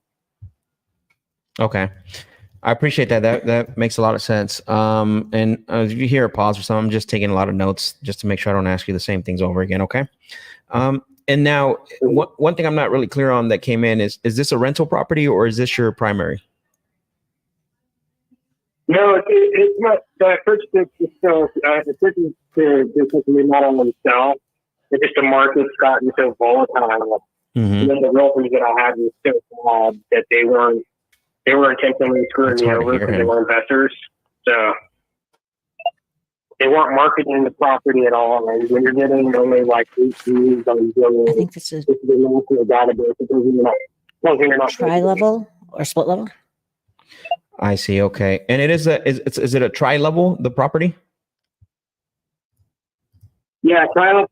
Okay. I appreciate that. That makes a lot of sense. And if you hear a pause or something, I'm just taking a lot of notes just to make sure I don't ask you the same things over again. Okay. And now one thing I'm not really clear on that came in is this a rental property or is this your primary? No, it's not. The purchase is still the purchase to remodel themselves. It's just the market's gotten so volatile. Mm-hmm. And then the realtors that I had was so bad that they were intentionally screwing me over because they were investors. So they weren't marketing the property at all. And when you're getting only like 8 views on Zillow, I think this is the national database, it doesn't even tri-level or split level. I see. Okay. And it is it a tri-level, the property? Yeah, tri-level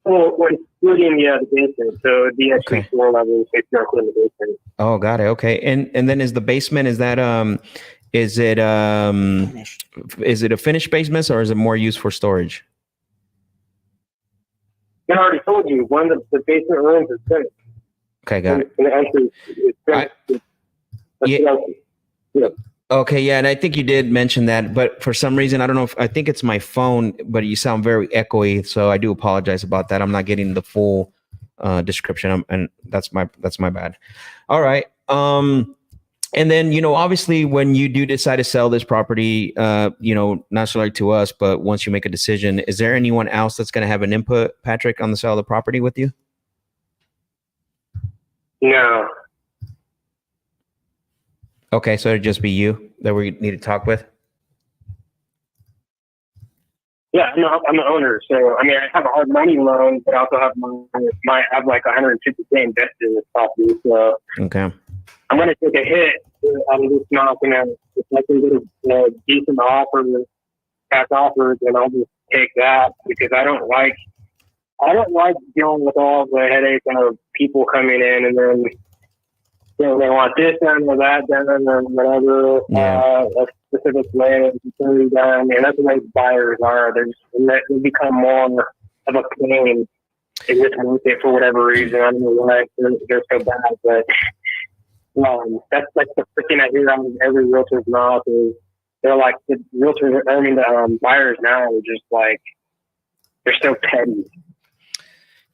including the basement. So it'd be actually 4 levels if you're including the basement. Oh, got it. Okay. And then is the basement, is that is it a finished basement or is it more used for storage? I already told you, one of the basement rooms is finished. Okay, got it. And the entry is finished. Yeah. Okay, yeah, and I think you did mention that, but for some reason, I don't know if I think it's my phone, but you sound very echoey, so I do apologize about that. I'm not getting the full description, and that's my bad. All right. And then, obviously when you do decide to sell this property, not necessarily to us, but once you make a decision, is there anyone else that's going to have an input, Patrick, on the sale of the property with you? No. Okay, so it'd just be you that we need to talk with? Yeah, no, I'm the owner. So, I mean, I have a hard money loan, but I also have I have like 150K invested in this property. So, Okay. I'm going to take a hit. I'm just not going to, if I can get a decent offer, cash offers, then I'll just take that because I don't like dealing with all the headache of people coming in and then, they want this done or that done or whatever, a specific way it's done. And that's the way buyers are. They become more of a pain in this market for whatever reason. I don't know why they're so bad, but that's like the first thing I hear out of every realtor's mouth is they're like the realtors. I mean, the buyers now are just like they're so petty.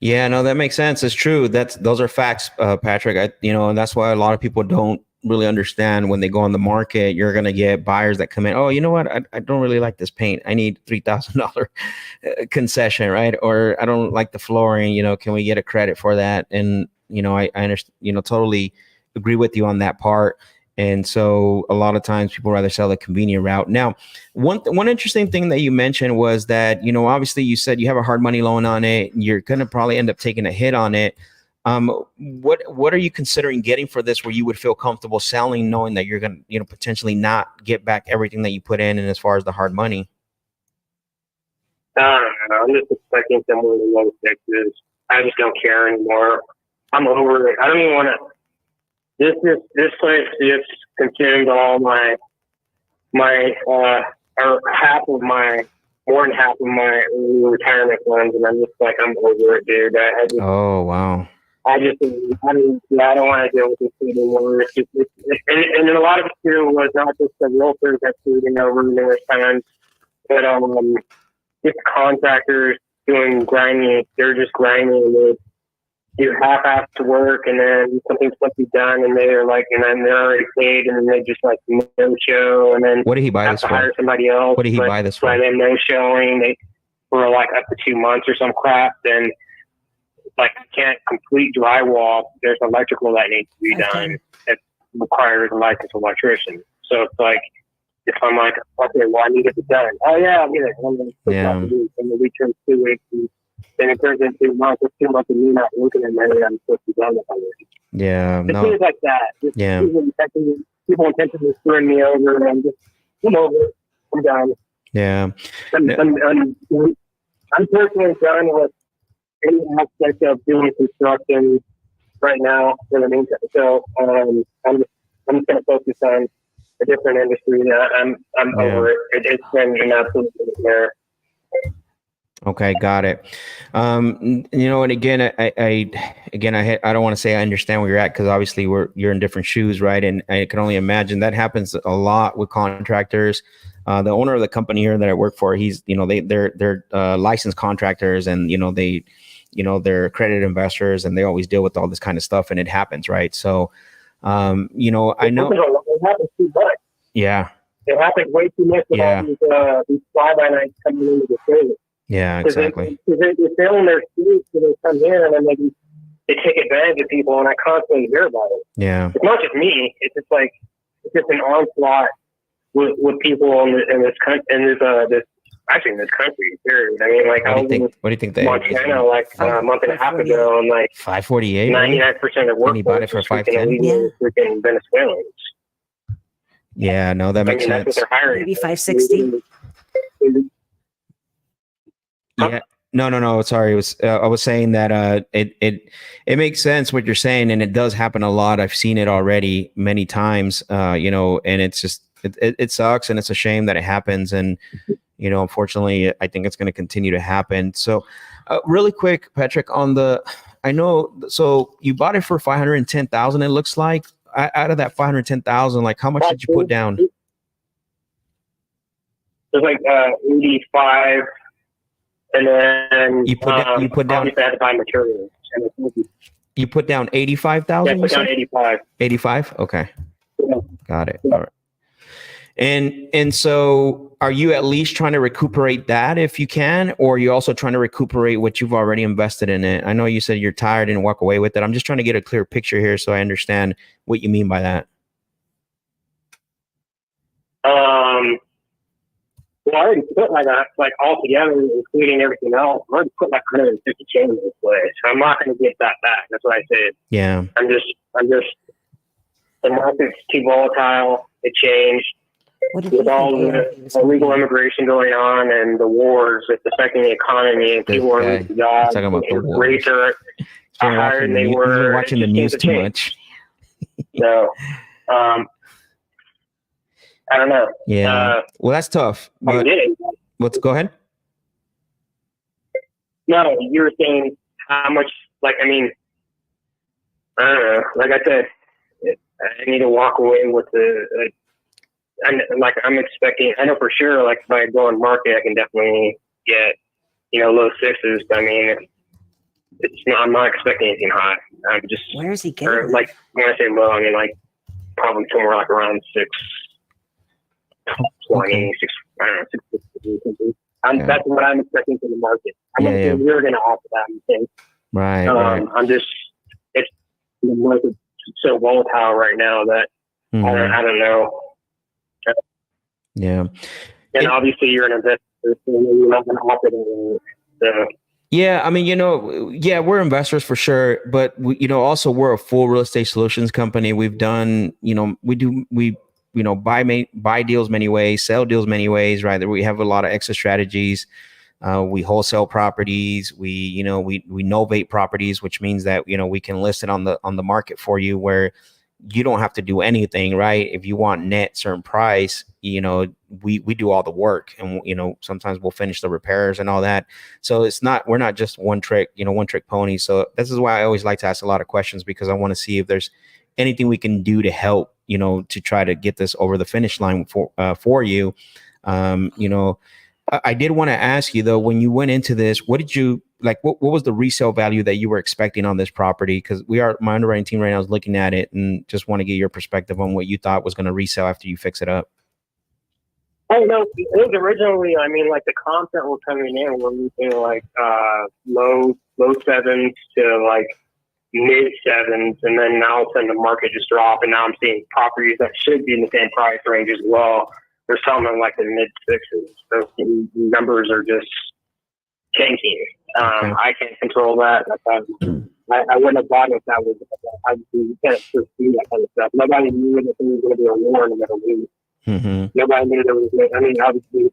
Yeah, no, that makes sense. It's true. Those are facts, Patrick. And that's why a lot of people don't really understand when they go on the market. You're going to get buyers that come in. Oh, you know what? I don't really like this paint. I need $3,000 concession, right? Or I don't like the flooring. Can we get a credit for that? And I understand. Totally agree with you on that part. And so a lot of times people rather sell the convenient route. Now, one interesting thing that you mentioned was that, obviously you said you have a hard money loan on it. You're going to probably end up taking a hit on it. What are you considering getting for this where you would feel comfortable selling knowing that you're going to, potentially not get back everything that you put in and as far as the hard money? I don't know. I'm just expecting someone to low sixes. I just don't care anymore. I'm over it. I don't even want to. This place just consumed all my or more than half of my retirement funds, and I'm just like, I'm over it, dude. Oh, wow. I don't want to deal with this anymore. And a lot of it too was not just the realtors that screwed over numerous times, but just contractors doing grinding. They're just grinding and they do half-assed work, and then something's supposed to be done, and they're like, and then they're already paid, and then they just like no show, and then what did he buy this for? Hire somebody else. What did he buy this for? By them no showing, they were like up to 2 months or some crap. Then like I can't complete drywall. There's electrical that needs to be done. It requires a licensed electrician. So it's like if I'm like, okay, well I need it done. Oh yeah, I'll get it. And then we turn 2 weeks. Then it turns into 2 months. It's 2 months of me not looking at money I'm supposed to be done with already. Yeah, no. Things like that. People intentionally screwing me over, and I'm just, I'm over it. I'm done. Yeah. I'm personally done with any aspect of doing construction right now for the meantime. So I'm just going to focus on a different industry. I'm over it. It's been an absolute nightmare. Okay, got it. And again, I don't want to say I understand where you're at because obviously you're in different shoes, right? And I can only imagine that happens a lot with contractors. The owner of the company here that I work for, they're licensed contractors, and they're accredited investors, and they always deal with all this kind of stuff, and it happens, right? So, I know it happens too much. Yeah, it happens way too much with all these fly-by-nights coming into the city. Yeah, exactly. They're selling their streets, so they come in and then they take advantage of people, and I constantly hear about it. Yeah, it's not just me. It's just like it's just an onslaught with people in this country, in this country. Period. I mean, like what do you think? Montana, like a month and a half ago, and like 548. 99% of workforce bought it for 510. Freaking Venezuelans. Yeah, no, that makes sense. That's what they're hiring. Maybe 560. Yeah. No. Sorry. I was saying that it makes sense what you're saying, and it does happen a lot. I've seen it already many times. And it's just it sucks, and it's a shame that it happens. And You know, unfortunately, I think it's going to continue to happen. So really quick, Patrick, so you bought it for 510,000. It looks like out of that 510,000, like how much did you put down? There's like 85, and then you put down. obviously I had to buy materials. You put down 85,000. Yeah, put down 85. 85. Okay, Yeah. got it. Yeah. All right. And so, are you at least trying to recuperate that if you can, or are you also trying to recuperate what you've already invested in it? I know you said you're tired and walk away with it. I'm just trying to get a clear picture here so I understand what you mean by that. Well, I already put like all together, including everything else. I already put like 150 chains in place, so I'm not going to get that back. That's what I said. Yeah. I'm just. The market's too volatile. It changed with all the illegal immigration going on and the wars. It's affecting the economy, and people are losing jobs. Talking about the wars. Rates are higher than they were. You've been watching the news too much. So, I don't know. Yeah. Well, that's tough. But let's go ahead. No, you were saying how much, like, I mean, I don't know. Like I said, I need to walk away with I'm expecting, I know for sure, like, if I go on market, I can definitely get, low sixes. But I mean, it's not, I'm not expecting anything high. I'm just, where is he getting? Or, like, when I say low, I mean, like, probably somewhere like around 620, 6, I don't know, 650. That's what I'm expecting from the market. I'm not saying you're going to offer that. Right. I'm just, it's, the market's so volatile right now that I don't know. Yeah. And obviously you're an investor, so you're not going to offer it. So. Yeah, I mean, we're investors for sure, but also we're a full real estate solutions company. We've done, we buy deals many ways, sell deals many ways, right? We have a lot of exit strategies. We wholesale properties. We novate properties, which means that, we can list it on the market for you where you don't have to do anything, right? If you want net certain price, we do all the work, and, sometimes we'll finish the repairs and all that. So we're not just one trick pony. So this is why I always like to ask a lot of questions, because I want to see if there's anything we can do to help, to try to get this over the finish line for you. I did want to ask you though, when you went into this, what did you like? What was the resale value that you were expecting on this property? Because my underwriting team right now is looking at it, and just want to get your perspective on what you thought was going to resell after you fix it up. Oh no, it was originally. I mean, like the comps that were coming in were looking like low sevens to like mid sevens, and then now all of a sudden the market just dropped, and now I'm seeing properties that should be in the same price range as well. They're selling in like the mid sixes. So the numbers are just tanking. I can't control that. I wouldn't have bought it if that was. You can't foresee that kind of stuff. Nobody knew that there was going to be a war in the Middle East. Mm-hmm. Nobody knew there was. I mean, obviously,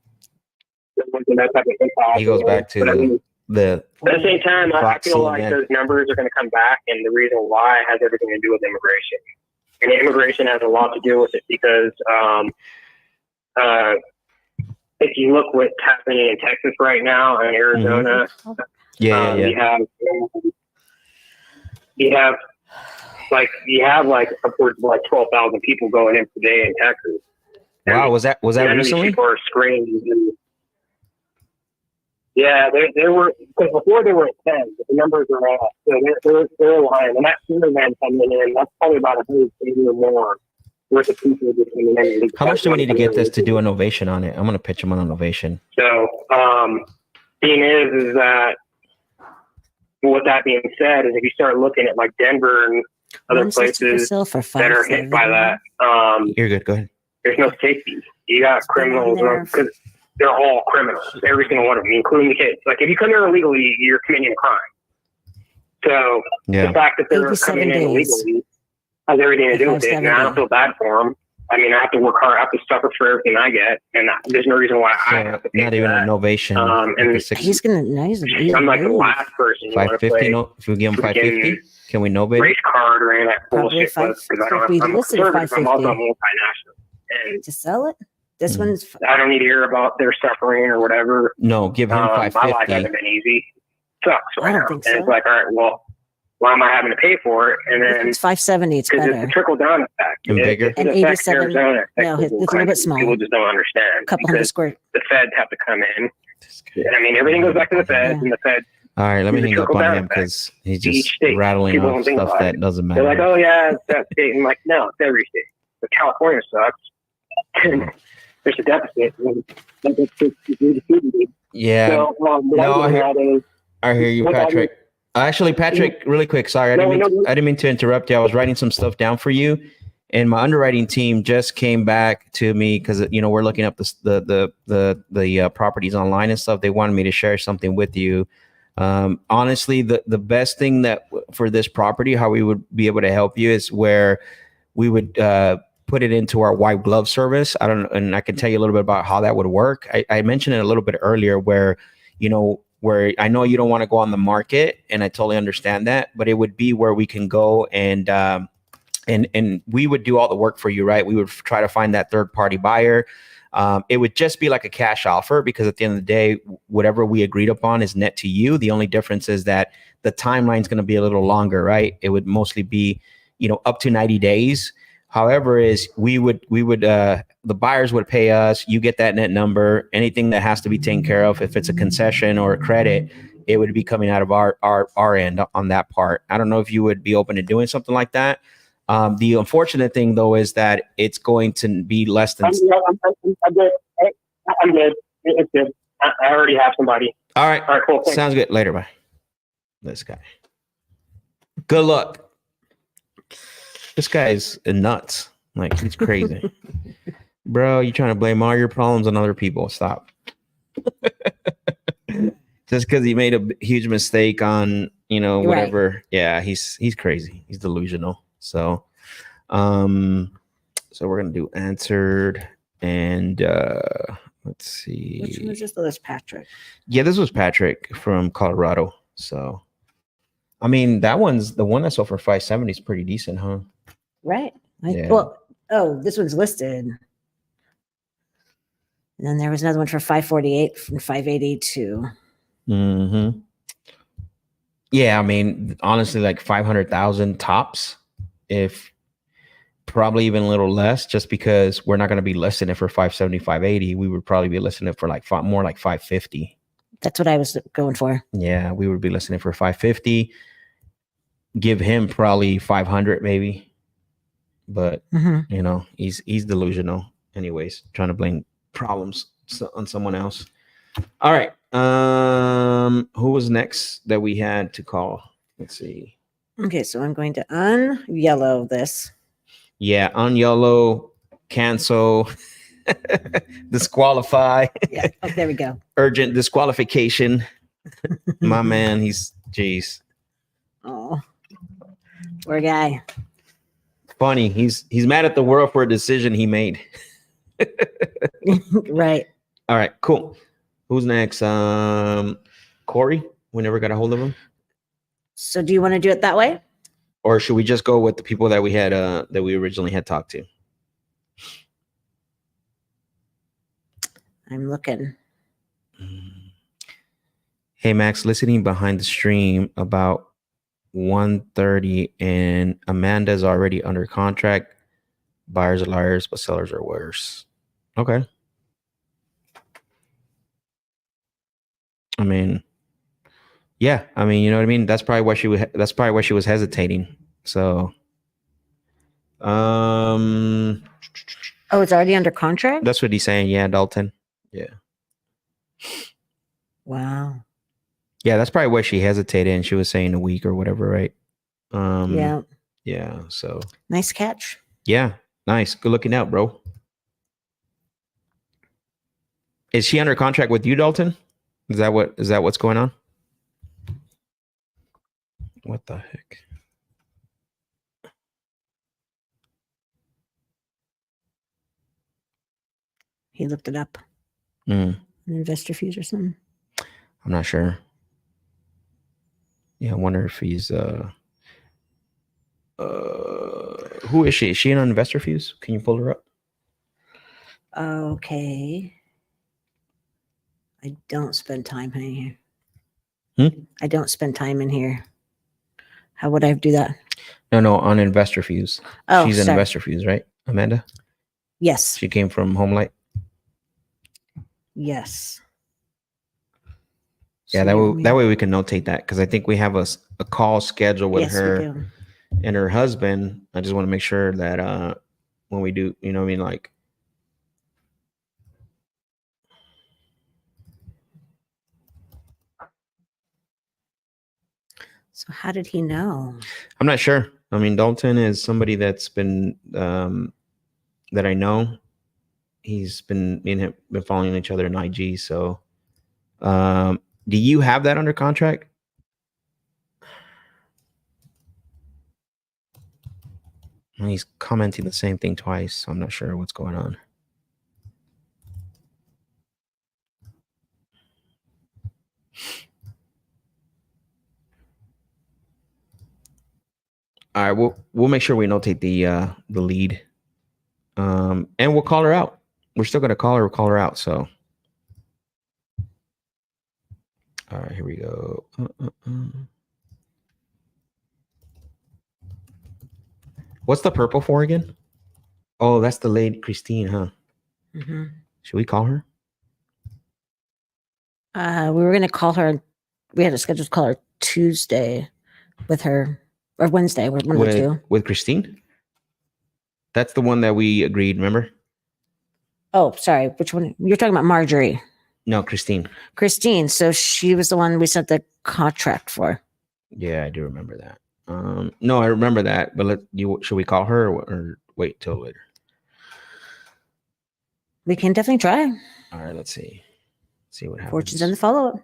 there wasn't that type of impact. He goes back to at the same time, I feel like those numbers are going to come back, and the reason why has everything to do with immigration. And immigration has a lot to do with it because. If you look what's happening in Texas right now and Arizona, you have upwards of like 12,000 people going in today in Texas. Wow, was that recently? People are screaming. Yeah, they were, because before they were at 10, but the numbers are off. So they're lying. And that sooner man coming in, that's probably about 180 or more. How much do we need to get this to do an ovation on it? I'm going to pitch him on an ovation. So, thing is that with that being said, is if you start looking at like Denver and other places that are hit by that, you're good. Go ahead. There's no safety. You got criminals because they're all criminals, every single one of them, including the kids. Like if you come here illegally, you're committing a crime. So the fact that they're coming in illegally has everything to do with it, and I don't feel bad for them. I mean, I have to work hard. I have to suffer for everything I get, and there's no reason why I have to pay not even an ovation. And he's gonna. I'm like the last person. 550. No, if we give him 550, can we novate? Race card or any of that bullshit because I don't have. I'm conservative. I'm also multinational. And to sell it. This Mhm. one's I don't need to hear about their suffering or whatever. No, give him My life 550. hasn't been easy. Sucks I right don't now. think And so. it's like, all right, well, why am I having to pay for it? And then it's 570. It's because it's better. a trickle down effect. And bigger? It And affects 87 Arizona. It no, affects it's a little bit country. small. People just don't understand Couple hundred because square. the feds have to come in. And I mean, everything goes back to the feds, Yeah. and the feds. All right, let me There's a hang up trickle on down him effect because he's to each just state. rattling People off don't think stuff about that it. doesn't matter. They're like, oh yeah, it's that state. And I'm like, no, it's every state. But California sucks. There's a deficit. And it's redistributed. Yeah. So, what No, I'm getting at is, I hear you, what I Patrick. Actually, Patrick, really quick. Sorry, I didn't mean to interrupt you. I was writing some stuff down for you, and my underwriting team just came back to me because we're looking up the properties online and stuff. They wanted me to share something with you. Honestly, the best thing that for this property, how we would be able to help you is where we would put it into our white glove service. And I can tell you a little bit about how that would work. I mentioned it a little bit earlier where where I know you don't want to go on the market, and I totally understand that, but it would be where we can go and we would do all the work for you, right? We would try to find that third party buyer. It would just be like a cash offer because at the end of the day, whatever we agreed upon is net to you. The only difference is that the timeline is going to be a little longer, right? It would mostly be, up to 90 days. However, the buyers would pay us. You get that net number. Anything that has to be taken care of, if it's a concession or a credit, it would be coming out of our end on that part. I don't know if you would be open to doing something like that. The unfortunate thing, though, is that it's going to be less than. I'm good. I'm good. It's good. I already have somebody. All right. All right, cool. Thanks. Sounds good. Later. Bye. This guy. Good luck. This guy is nuts. Like, he's crazy. Bro, you trying to blame all your problems on other people. Stop. Just because he made a huge mistake on, whatever. Right. Yeah, he's crazy. He's delusional. So we're gonna do answered and let's see. Which one was this? Oh, that's Patrick. Yeah, this was Patrick from Colorado. So I mean, that one's the one I saw for 570 is pretty decent, huh? Right. Yeah. Well, this one's listed. And then there was another one for 548 from 582. Mm-hmm. Yeah, I mean, honestly, like 500,000 tops, if probably even a little less, just because we're not going to be listing it for 570, 580. We would probably be listing it for like more like 550. That's what I was going for. Yeah, we would be listing it for 550. Give him probably 500 maybe. But he's delusional. Anyways, trying to blame problems on someone else. All right. Who was next that we had to call? Let's see. Okay, so I'm going to un-yellow this. Yeah, un-yellow, cancel, disqualify. Yeah. Oh, there we go. Urgent disqualification. My man, geez. Oh, poor guy. Funny. He's mad at the world for a decision he made. Right. All right, cool. Who's next? Corey. We never got a hold of him. So do you want to do it that way? Or should we just go with the people that we had that we originally had talked to? I'm looking. Hey Max, listening behind the stream about 1:30 and Amanda's already under contract. Buyers are liars, but sellers are worse. Okay. I mean, yeah. I mean, you know what I mean? That's probably why she was hesitating. So oh, it's already under contract? That's what he's saying. Yeah, Dalton. Yeah. Wow. Yeah, that's probably why she hesitated and she was saying a week or whatever, right? Yeah. Yeah. So nice catch. Yeah. Nice. Good looking out, bro. Is she under contract with you, Dalton? Is that what's going on? What the heck? He looked it up. An investor fees or something. I'm not sure. Yeah, I wonder if he's who is she? Is she an investor fees? Can you pull her up? Okay. I don't spend time in here. I don't spend time in here. How would I do that? No, on investor views. Oh, She's an sorry. investor views, right, Amanda? Yes. She came from Homelight. Yes. Yeah, that way we can notate that, because I think we have a call scheduled with Yes, we her do. and her husband. I just want to make sure that when we do, you know what I mean, like. So how did he know? I'm not sure. I mean, Dalton is somebody that's been that I know. He's been me and him been following each other in IG. So, do you have that under contract? He's commenting the same thing twice, so I'm not sure what's going on. All right, we'll make sure we notate the lead, and we'll call her out. We're still gonna call her out. So, all right, here we go. What's the purple for again? Oh, that's the lady Christine, huh? Mm-hmm. Should we call her? We were going to call her. We had a schedule to call her Tuesday with her, or Wednesday. One of the two. With Christine? That's the one that we agreed, remember? Oh, sorry. Which one? You're talking about Marjorie. No, Christine. Christine. So she was the one we sent the contract for. Yeah, I do remember that. No, I remember that. But should we call her or wait till later? We can definitely try. All right, let's see. See what happens. Fortune's in the follow-up.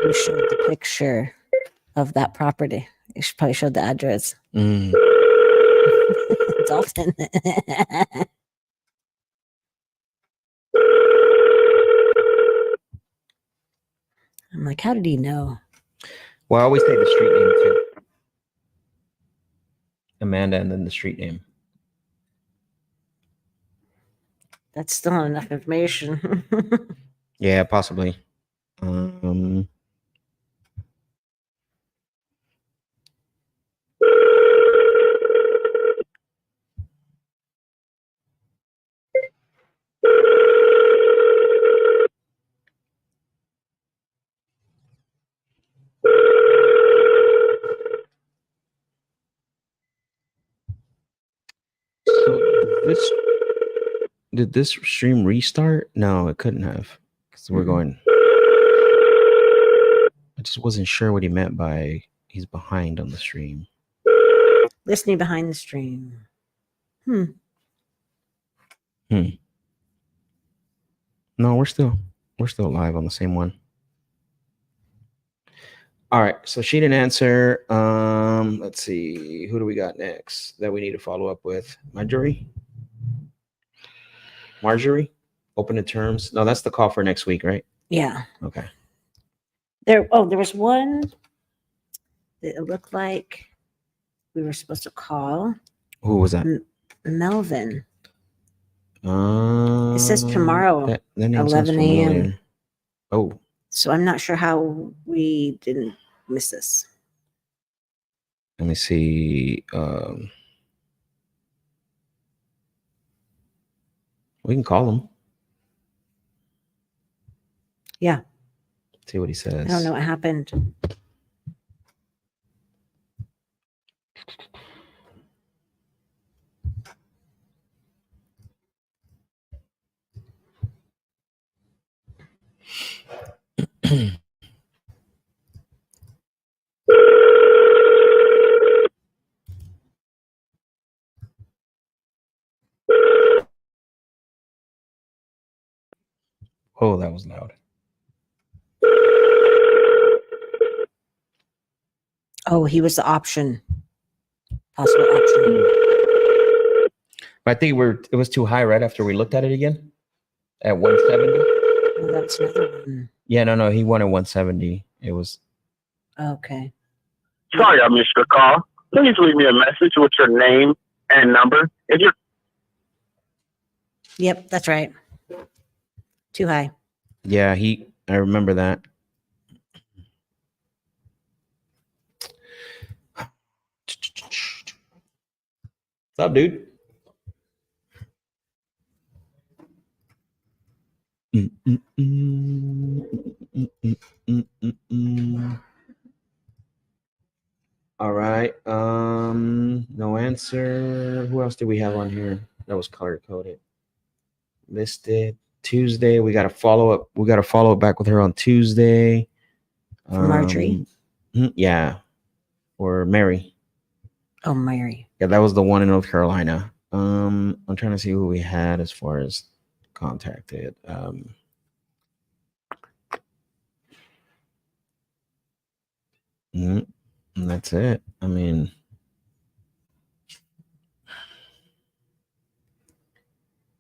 Who showed the picture of that property? You should probably show the address. Dalton. I'm like, how did he know? Well, I always say the street name too. Amanda, and then the street name. That's still not enough information. Yeah, possibly. So did this stream restart? No, it couldn't have, because we're going. I just wasn't sure what he meant by he's behind on the stream. Listening behind the stream. No, we're still live on the same one. All right, so she didn't answer. Let's see, who do we got next that we need to follow up with? Marjorie, open the terms. No, that's the call for next week, right? Yeah. Okay. There was one that it looked like we were supposed to call. Who was that? Melvin. It says tomorrow, that name 11 a.m. Oh. So I'm not sure how we didn't miss this. Let me see. We can call him. Yeah. See what he says. I don't know what happened. Oh, that was loud. Oh, he was the option. Possible option. But I think it was too high right after we looked at it again at 170. Oh, that's another one. Yeah, no, he wanted 170. It was Okay. Sorry I missed your call. Please leave me a message with your name and number. If you're Yep, that's right. Too high. yeah, I remember that. What's up, dude? All right. No answer. Who else did we have on here? That was color coded. Listed Tuesday. We got to follow up. We got to follow up back with her on Tuesday. Marjorie. Yeah. Or Mary. Oh, Mary. Yeah, that was the one in North Carolina. I'm trying to see who we had as far as contacted. And that's it. I mean,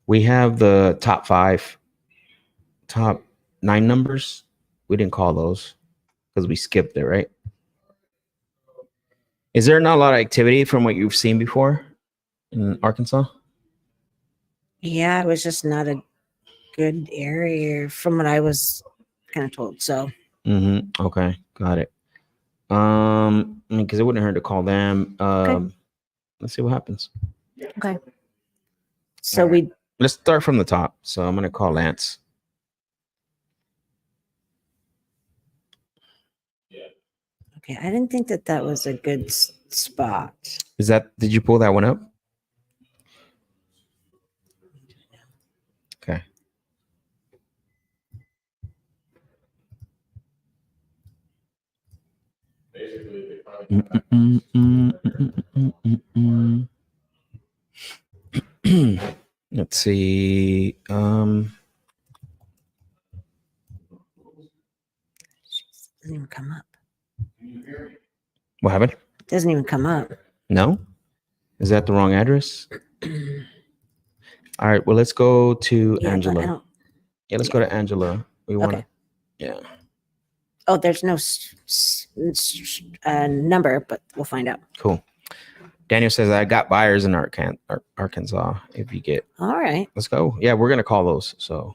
we have the top 9 numbers. We didn't call those because we skipped it, right? Is there not a lot of activity from what you've seen before in Arkansas? Yeah, it was just not a good area from what I was kind of told. So. Okay, got it. I mean, because it wouldn't hurt to call them. Okay. Let's see what happens. Okay. So Let's start from the top. So I'm gonna call Lance. Okay, I didn't think that was a good spot. Did you pull that one up? Okay. Let's see. Doesn't even come up. What happened? Doesn't even come up. No? Is that the wrong address? All right. Well, let's go to Angela. Let's go to Angela. We want to. Yeah. Oh, there's no number, but we'll find out. Cool. Daniel says, I got buyers in Arkansas. If you get. All right. Let's go. Yeah, we're going to call those. So.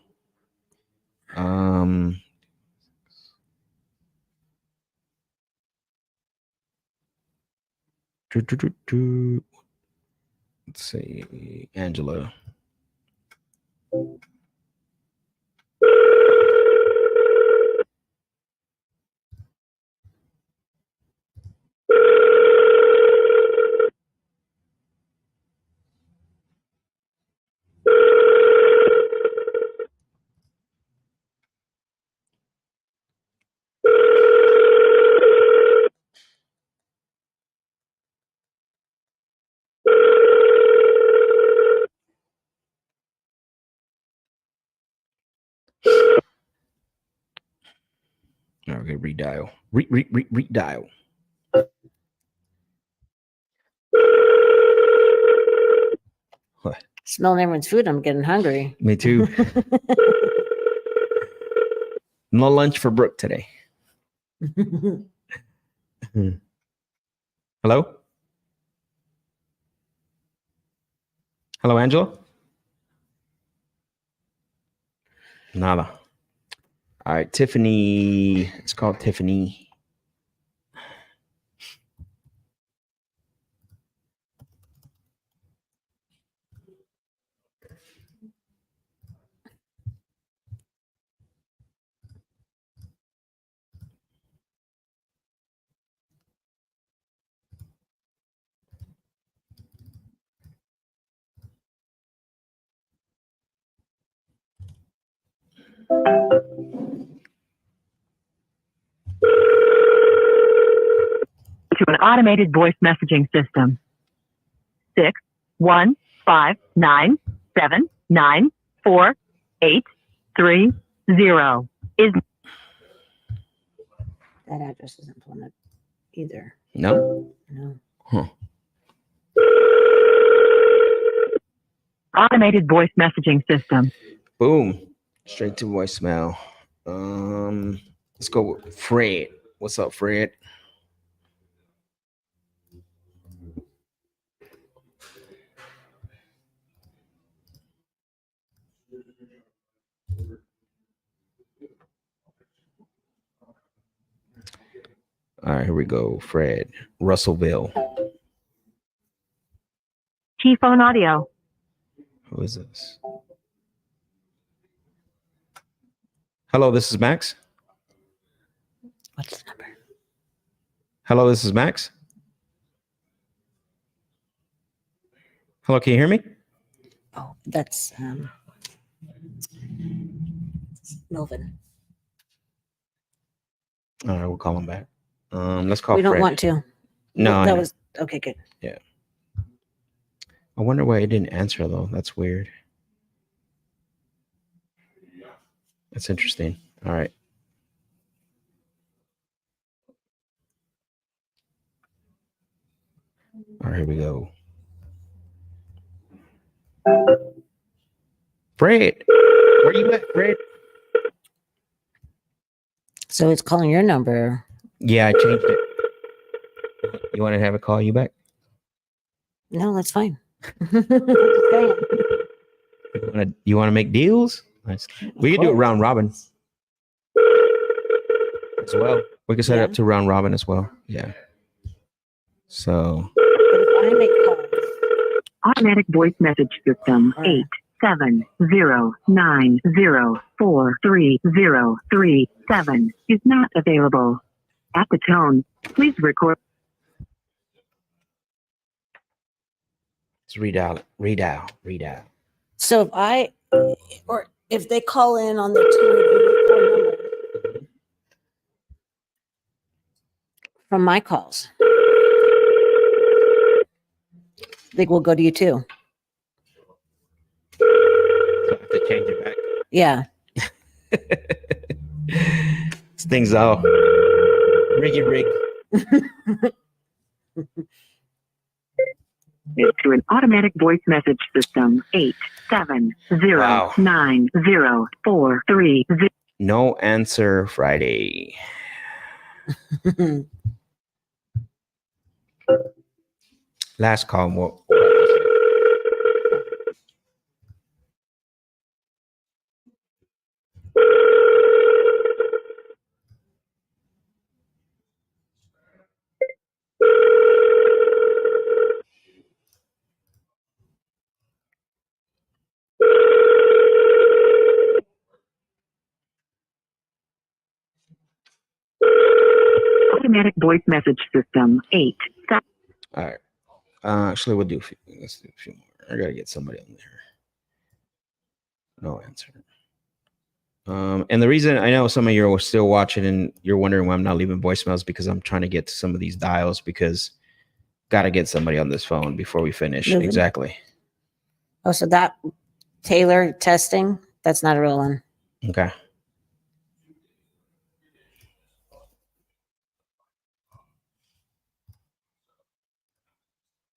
Let's see. Angela. Okay, redial. Redial. What? Smelling everyone's food. I'm getting hungry. Me too. No lunch for Brooke today. Hello? Hello, Angela? Nada. All right, Tiffany. It's called Tiffany. To an automated voice messaging system. 61597948330 is that address isn't pulling up either. No. No. Huh. Automated voice messaging system. Boom. Straight to voicemail. Let's go with Fred. What's up, Fred? All right, here we go. Fred, Russellville. Key phone audio. Who is this? Hello, this is Max. What's the number? Hello, this is Max. Hello, can you hear me? Oh, that's Melvin. All right, we'll call him back. Let's call We don't Fred. want to. No, I that know. was okay. Good. I wonder why it didn't answer though. That's weird. That's interesting. All right. All right, here we go. Fred, where you at, Fred? So it's calling your number. Yeah, I changed it. You want to have it call you back? No, that's fine. You want to make deals? Nice. We can do it round robin as well. We can set it up to round robin as well. Yeah. So. If I make calls, Automatic voice message system. 87090430337 is not available. At the tone, please record. Let's read out. so if they call in on the 284 number from my calls, they will go to you too. So I have to change it back. Yeah. This thing's all rig. To an automatic voice message system. 8709043. No answer Friday. Last call. More. Automatic voice message system. 8. All right. Actually, we'll do. Let's do a few more. I gotta get somebody on there. No answer. And the reason I know some of you are still watching and you're wondering why I'm not leaving voicemails because I'm trying to get to some of these dials because got to get somebody on this phone before we finish. Moving. Exactly. Oh, so that Taylor testing, that's not a real one. Okay.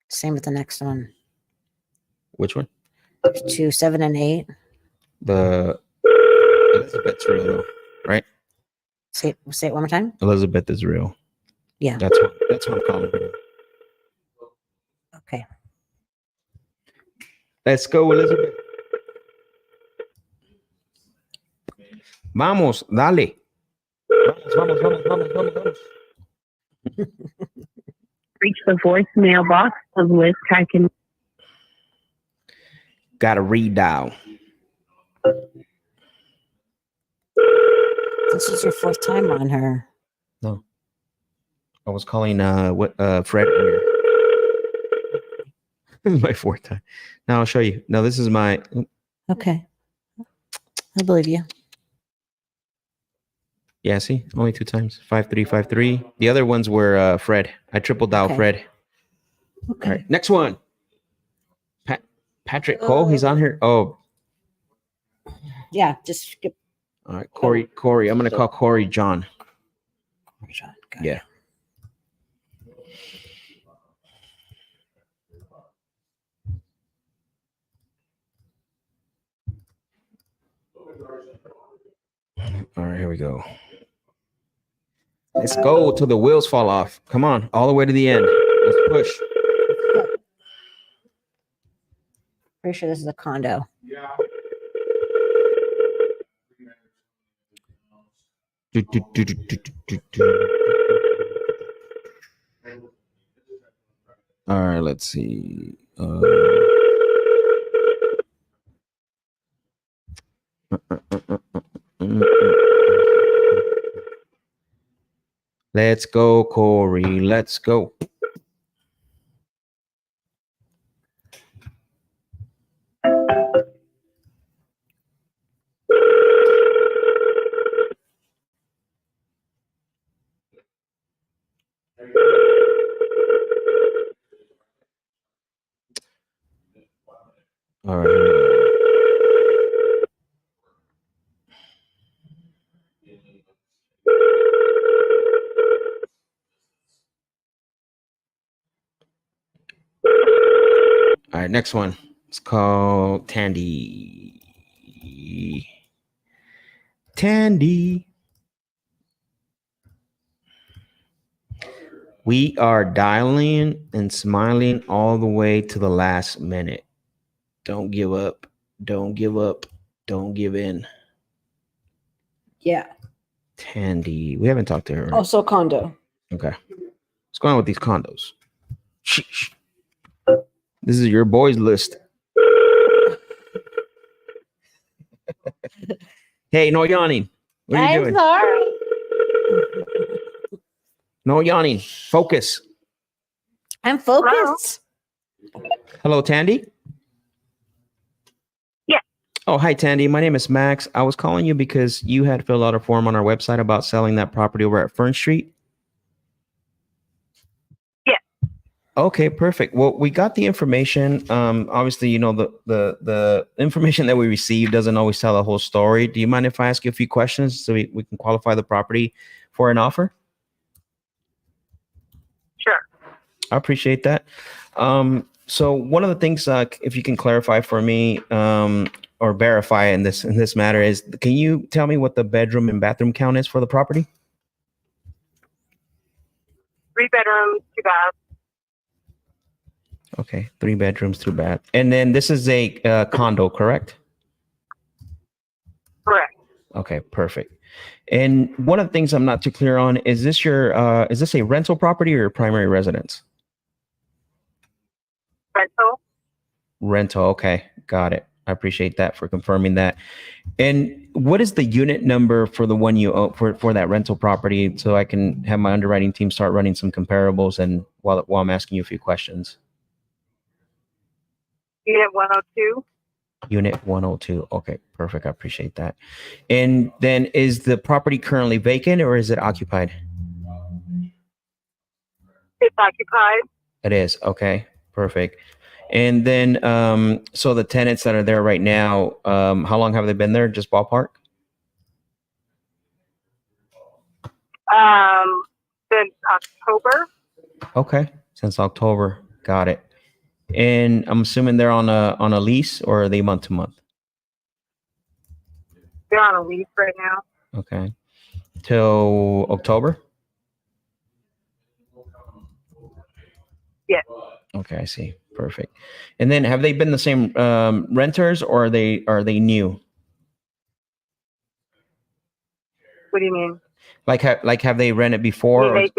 Same with the next one. Which one? 2, 7, and 8. The Elizabeth's real though, right? Say it one more time. Elizabeth is real. Yeah. That's what I'm calling her. Okay. Let's go, Elizabeth. Vamos, dale. Vamos. Reach the voicemail box of Liz Tyken. Got to redial. This is your fourth time on her. No. I was calling Fred earlier. This is my fourth time. Now I'll show you. No, this is my. Okay. I believe you. Yeah, see, only 2 times. 5353. The other ones were Fred. I triple dial Okay. Fred. Okay. All right, next one. Patrick Cole. He's on here. Oh, Yeah, just skip. all right. Corey. I'm gonna call Corey John. Got Yeah. it. right, here we go. Let's go till the wheels fall off. Come on, all the way to the end. Let's push. Pretty sure this is a condo. All right, let's see. Let's go, Corey. Let's go. All right. All right, next one. It's called Tandy. Tandy. We are dialing and smiling all the way to the last minute. Don't give up. Don't give up. Don't give in. Yeah. Tandy. We haven't talked to her. Also condo. Okay. What's going on with these condos? Sheesh. This is your boys list. Hey, no yawning. What are you doing? Sorry. No yawning. Focus. I'm focused. Hello, Tandy. Yeah. Oh, hi, Tandy. My name is Max. I was calling you because you had filled out a form on our website about selling that property over at Fern Street. Yeah. Okay, perfect. Well, we got the information. Obviously, you know, the information that we received doesn't always tell the whole story. Do you mind if I ask you a few questions so we can qualify the property for an offer? Sure. I appreciate that. So one of the things, if you can clarify for me or verify in this matter is, can you tell me what the bedroom and bathroom count is for the property? 3 bedrooms, 2 baths. Okay, 3 bedrooms, 2 bath. And then this is a condo, correct? Correct. Okay, perfect. And one of the things I'm not too clear on, is this a rental property or your primary residence? Rental. Rental. Okay, got it. I appreciate that for confirming that. And what is the unit number for the one you own for that rental property, so I can have my underwriting team start running some comparables and while I'm asking you a few questions. Unit 102. Unit 102. Okay, perfect. I appreciate that. And then is the property currently vacant or is it occupied? It's occupied. It is. Okay, perfect. And then, so the tenants that are there right now, how long have they been there? Just ballpark? Since October. Okay, since October. Got it. And I'm assuming they're on a lease, or are they month to month? They're on a lease right now. Okay. Till October? Yes. Okay, I see. Perfect. And then have they been the same renters, or are they new? What do you mean? Like have they rented before? They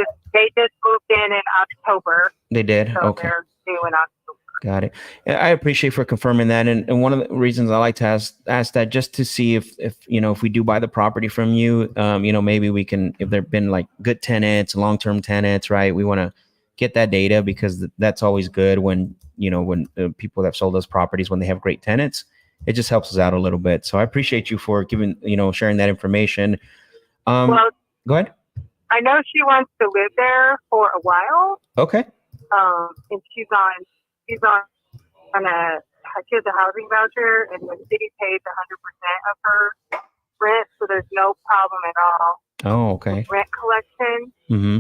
just moved in October. They did. So Okay. they're new in October. Got it. I appreciate for confirming that. And one of the reasons I like to ask that, just to see if we do buy the property from you, maybe we can, if there've been like good tenants, long-term tenants, right? We want to get that data, because that's always good when people that have sold us properties, when they have great tenants, it just helps us out a little bit. So I appreciate you for sharing that information. Well, go ahead. I know she wants to live there for a while. Okay. And she has a housing voucher, and the city pays 100% of her rent, so there's no problem at all. Oh, okay. With rent collection. Mm-hmm.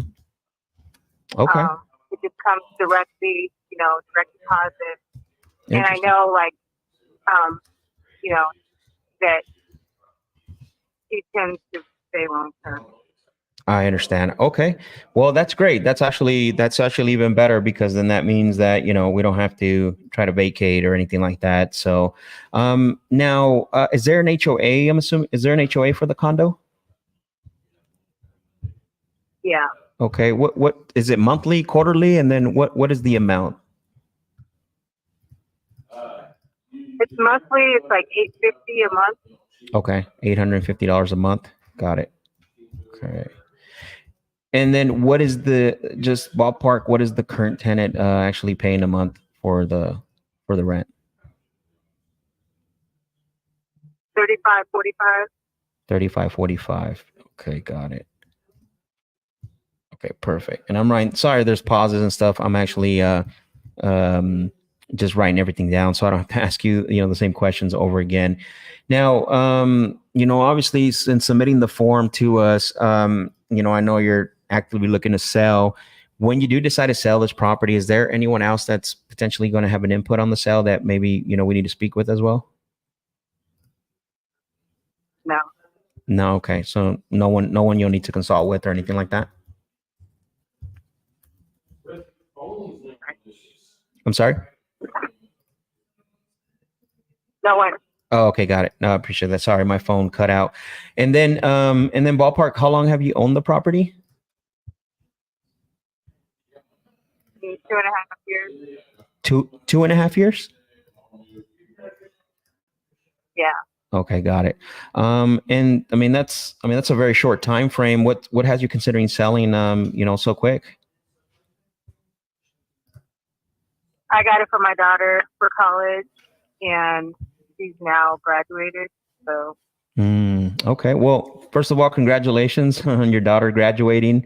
Okay. It just comes directly, direct deposit. And I know, that she tends to stay long term. I understand. Okay. Well, that's great. That's actually even better, because then that means that, we don't have to try to vacate or anything like that. So, now, is there an HOA? I'm assuming, is there an HOA for the condo? Yeah. Okay. What is it, monthly, quarterly? And then what is the amount? It's mostly, it's like $850 a month. Okay. $850 a month. Got it. Okay. And then what is just ballpark, what is the current tenant actually paying a month for the rent? 35, 45. 35.45. Okay, got it. Okay, perfect. And I'm writing, sorry, there's pauses and stuff. I'm actually um just writing everything down so I don't have to ask you, the same questions over again. Now, obviously, since submitting the form to us, I know you're actively looking to sell. When you do decide to sell this property, is there anyone else that's potentially going to have an input on the sale that maybe, we need to speak with as well? No. No. Okay. So no one you'll need to consult with or anything like that. I'm sorry. No one. Oh, okay, got it. No, I appreciate that. Sorry, my phone cut out. And then ballpark, how long have you owned the property? 2.5 years. 2.5 years? Yeah. Okay, got it. And I mean that's a very short time frame. What has you considering selling so quick? I got it for my daughter for college, and she's now graduated. So. Okay. Well, first of all, congratulations on your daughter graduating.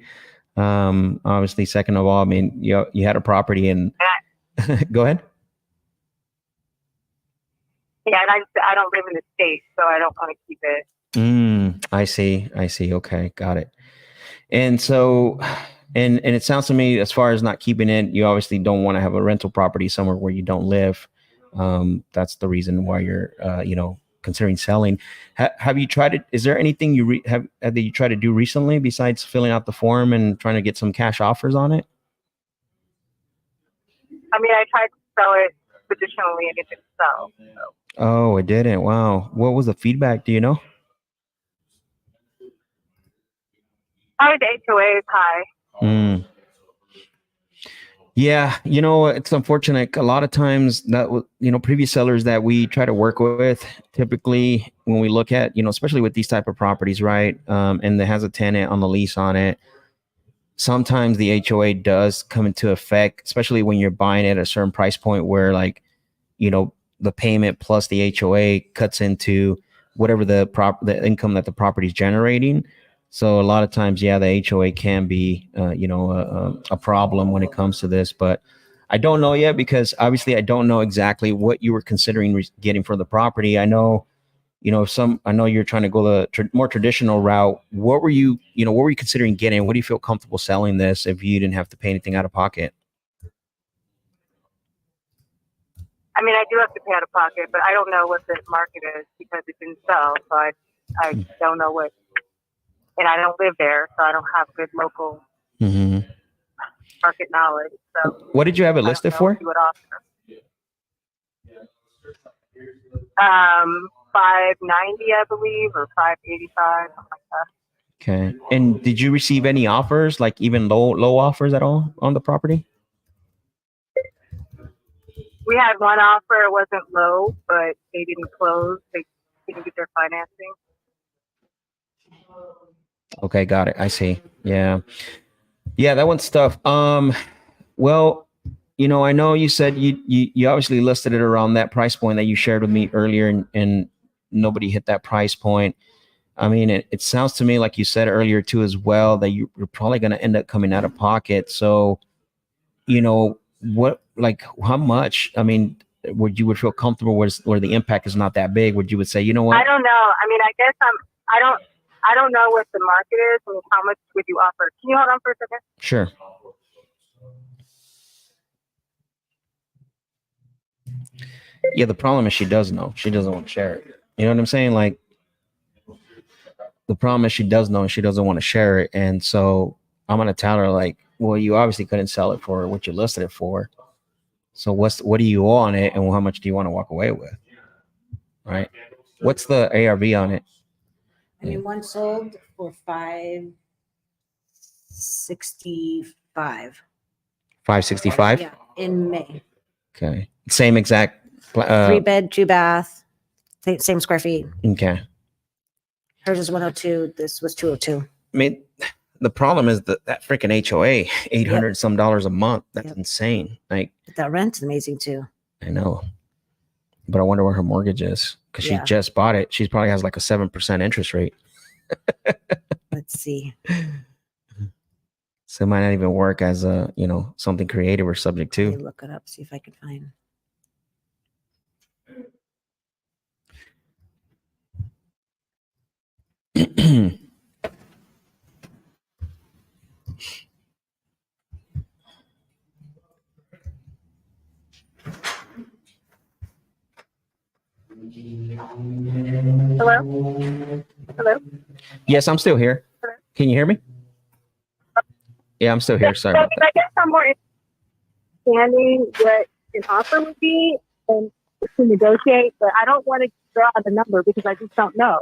Obviously, second of all, I mean, you had a property and go ahead. Yeah, and I don't live in the state, so I don't want to keep it. I see. Okay, got it. And so, and it sounds to me, as far as not keeping it, you obviously don't want to have a rental property somewhere where you don't live. That's the reason why you're, considering selling. Have you tried it? Is there anything have you tried to do recently besides filling out the form and trying to get some cash offers on it? I mean, I tried to sell it traditionally and it didn't sell. So. Oh, it didn't. Wow. What was the feedback? Do you know? Probably the HOA is high. Yeah, it's unfortunate. A lot of times that, previous sellers that we try to work with, typically when we look at, especially with these type of properties, right? And there has a tenant on the lease on it. Sometimes the HOA does come into effect, especially when you're buying it at a certain price point where the payment plus the HOA cuts into whatever the income that the property is generating. So a lot of times, yeah, the HOA can be, a problem when it comes to this. But I don't know yet, because obviously I don't know exactly what you were considering getting for the property. I know, I know you're trying to go the more traditional route. What were you considering getting? What do you feel comfortable selling this if you didn't have to pay anything out of pocket? I mean, I do have to pay out of pocket, but I don't know what the market is because it didn't sell. So I don't know what. And I don't live there, so I don't have good local market knowledge. So what did you have it listed for? $590, I believe, or $585, something like that. Okay. And did you receive any offers, like even low offers at all on the property? We had one offer. It wasn't low, but they didn't close. They didn't get their financing. Okay, got it. I see. Yeah, that one's tough. Well, I know you said you obviously listed it around that price point that you shared with me earlier, and nobody hit that price point. I mean, it sounds to me like you said earlier too as well that you're probably going to end up coming out of pocket. So, how much? I mean, would feel comfortable where the impact is not that big? Would you say, you know what? I don't know. I mean, I guess I don't know what the market is. I mean, how much would you offer? Can you hold on for a second? Sure. Yeah, the problem is she does know. She doesn't want to share it. You know what I'm saying? Like, the problem is she does know and she doesn't want to share it. And so I'm going to tell her like, well, you obviously couldn't sell it for what you listed it for. So what do you owe on it? And how much do you want to walk away with? Right. What's the ARV on it? I mean, one sold for 565. 565. Yeah, in May. Okay. Same exact. 3-bed, 2-bath, same square feet. Okay. Hers is 102. This was 202. I mean, the problem is that freaking HOA, $800 some dollars a month. That's Yep. insane. Like, But that rent is amazing too. I know, but I wonder what her mortgage is because she Yeah. just bought it. She probably has like a 7% interest rate. Let's see. So it might not even work as a, something creative or subject Let me to. look it up, see if I can find. Hello? Hello? Yes, I'm still here. Can you hear me? Yeah, I'm still here. Sorry about that. I guess I'm more understanding what an offer would be and to negotiate, but I don't want to draw out the number because I just don't know.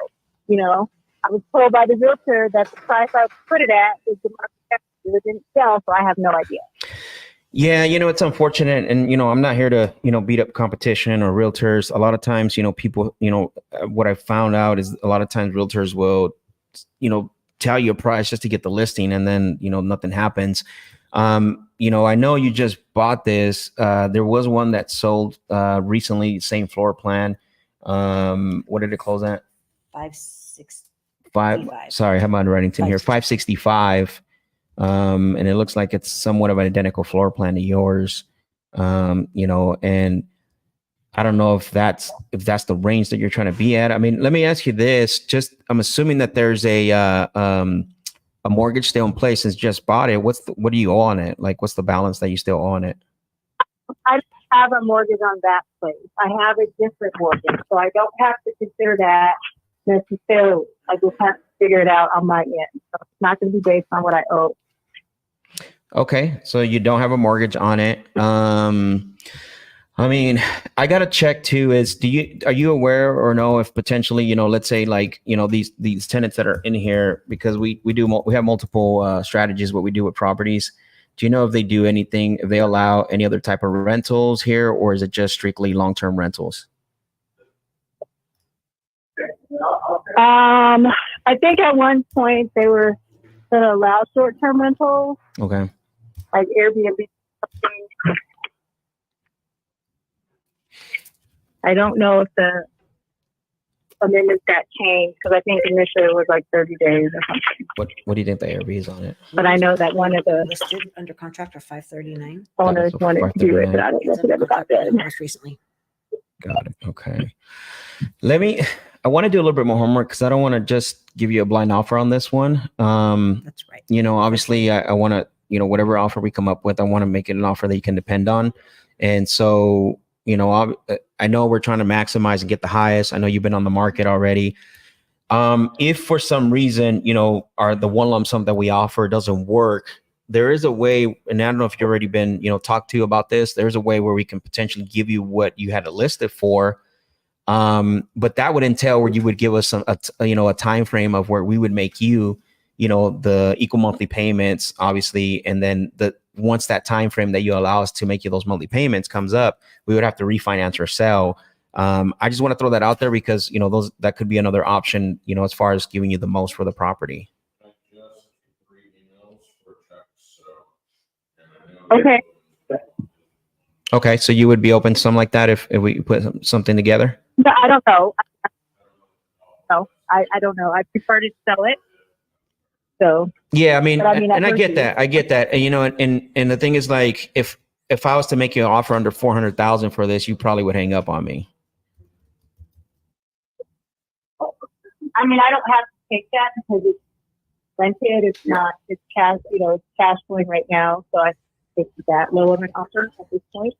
I was told by the realtor that the price I put it at is the market. It didn't sell, so I have no idea. Yeah, it's unfortunate. And, I'm not here to, beat up competition or realtors. A lot of times, people, what I found out is a lot of times realtors will, tell you a price just to get the listing and then, nothing happens. I know you just bought this. There was one that sold recently, same floor plan. What did it close at? 565. Sorry, I have my Reddington here. 565. And it looks like it's somewhat of an identical floor plan to yours. And I don't know if that's the range that you're trying to be at. I mean, let me ask you this. I'm assuming that there's a mortgage still in place since just bought it. What do you owe on it? Like, what's the balance that you still owe on it? I don't have a mortgage on that place. I have a different mortgage, so I don't have to consider that necessarily. I just have to figure it out on my end. So it's not going to be based on what I owe. Okay, so you don't have a mortgage on it. I mean, I gotta check too. Are you aware or know if potentially, let's say like, these tenants that are in here, because we have multiple strategies what we do with properties. Do you know if they do anything, if they allow any other type of rentals here, or is it just strictly long-term rentals? I think at one point they were going to allow short-term rentals. Okay. Like Airbnb. I don't know if the amendments got changed because I think initially it was like 30 days or something. What do you think the ARV is on it? But I know that one of the listed under contract are 539. owners wanted to do it, but I don't know if it ever got done. Most recently. Got it. Okay. I want to do a little bit more homework because I don't want to just give you a blind offer on this one. That's right. Obviously I want to, whatever offer we come up with, I want to make it an offer that you can depend on. And so, I know we're trying to maximize and get the highest. I know you've been on the market already. If for some reason, the one lump sum that we offer doesn't work, there is a way, and I don't know if you've already been, talked to about this. There's a way where we can potentially give you what you had it listed for. But that would entail where you would give us a time frame of where we would make you, the equal monthly payments, obviously, and then once that time frame that you allow us to make you those monthly payments comes up, we would have to refinance or sell. I just want to throw that out there because that could be another option, as far as giving you the most for the property. Okay. Okay, so you would be open to something like that if we put something together? No, I don't know. No, I don't know. I prefer to sell it. So yeah, I mean, and I get you. that. I get that. And, and the thing is, like, if I was to make you an offer under 400,000 for this, you probably would hang up on me. I mean, I don't have to take that because it's rented. It's not. It's cash. It's cash flowing right now. So I take that low of an offer at this point.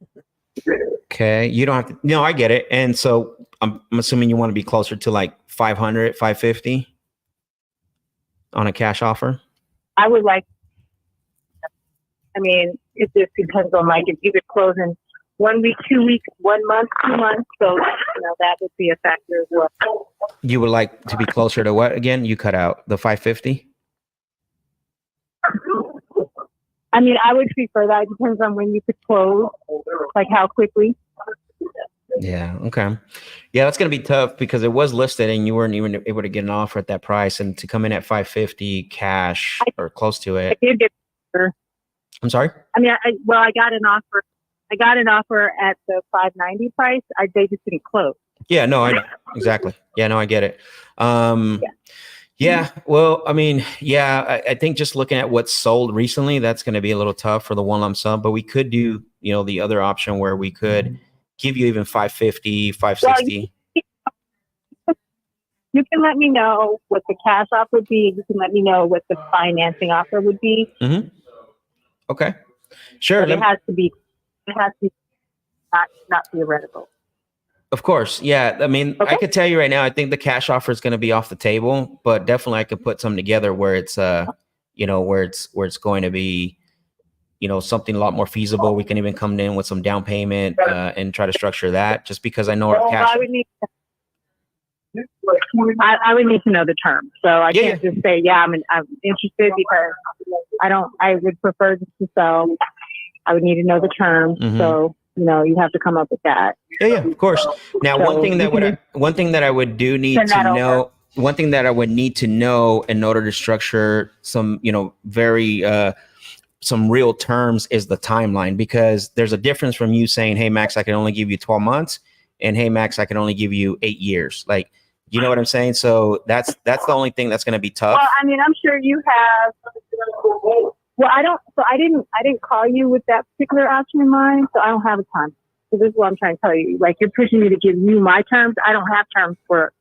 Okay, you don't have to. No, I get it. And so I'm assuming you want to be closer to like 500, 550. on a cash offer? I would like. I mean, it just depends on like if you could close in 1 week, 2 weeks, 1 month, 2 months. So that would be a factor as well. You would like to be closer to what again? You cut out the 550. I mean, I would prefer that. It depends on when you could close, like how quickly. Yeah. Okay. Yeah, that's gonna be tough because it was listed and you weren't even able to get an offer at that price, and to come in at 550 cash or close to it. I did get. I'm sorry. I mean, I got an offer. I got an offer at the 590 price. They just didn't close. Yeah. No, I know exactly. Yeah. No, I get it. Yeah. Well, I mean, yeah, I think just looking at what's sold recently, that's going to be a little tough for the one lump sum, but we could do, the other option where we could give you even 550, 560. Well, you can let me know what the cash offer would be. You can let me know what the financing offer would be. Mm-hmm. Okay. Sure. But it has to be not theoretical. Of course. Yeah. I mean, okay. I could tell you right now, I think the cash offer is going to be off the table, but definitely I could put something together where it's, where it's going to be, something a lot more feasible. We can even come in with some down payment and try to structure that, just because I know our cash. I would need to know the terms. So I can't just say, I'm interested, because I would prefer just to sell. I would need to know the terms. Mm-hmm. So, you have to come up with that. Yeah, of course. Now, so one thing that I would need to know in order to structure some, very, some real terms is the timeline, because there's a difference from you saying, hey, Max, I can only give you 12 months. And hey, Max, I can only give you 8 years. Like, you know what I'm saying? So that's the only thing that's going to be tough. Well, I mean, I'm sure you have. Well, I didn't call you with that particular option in mind, so I don't have a time. So this is what I'm trying to tell you. Like, you're pushing me to give you my terms. I don't have terms for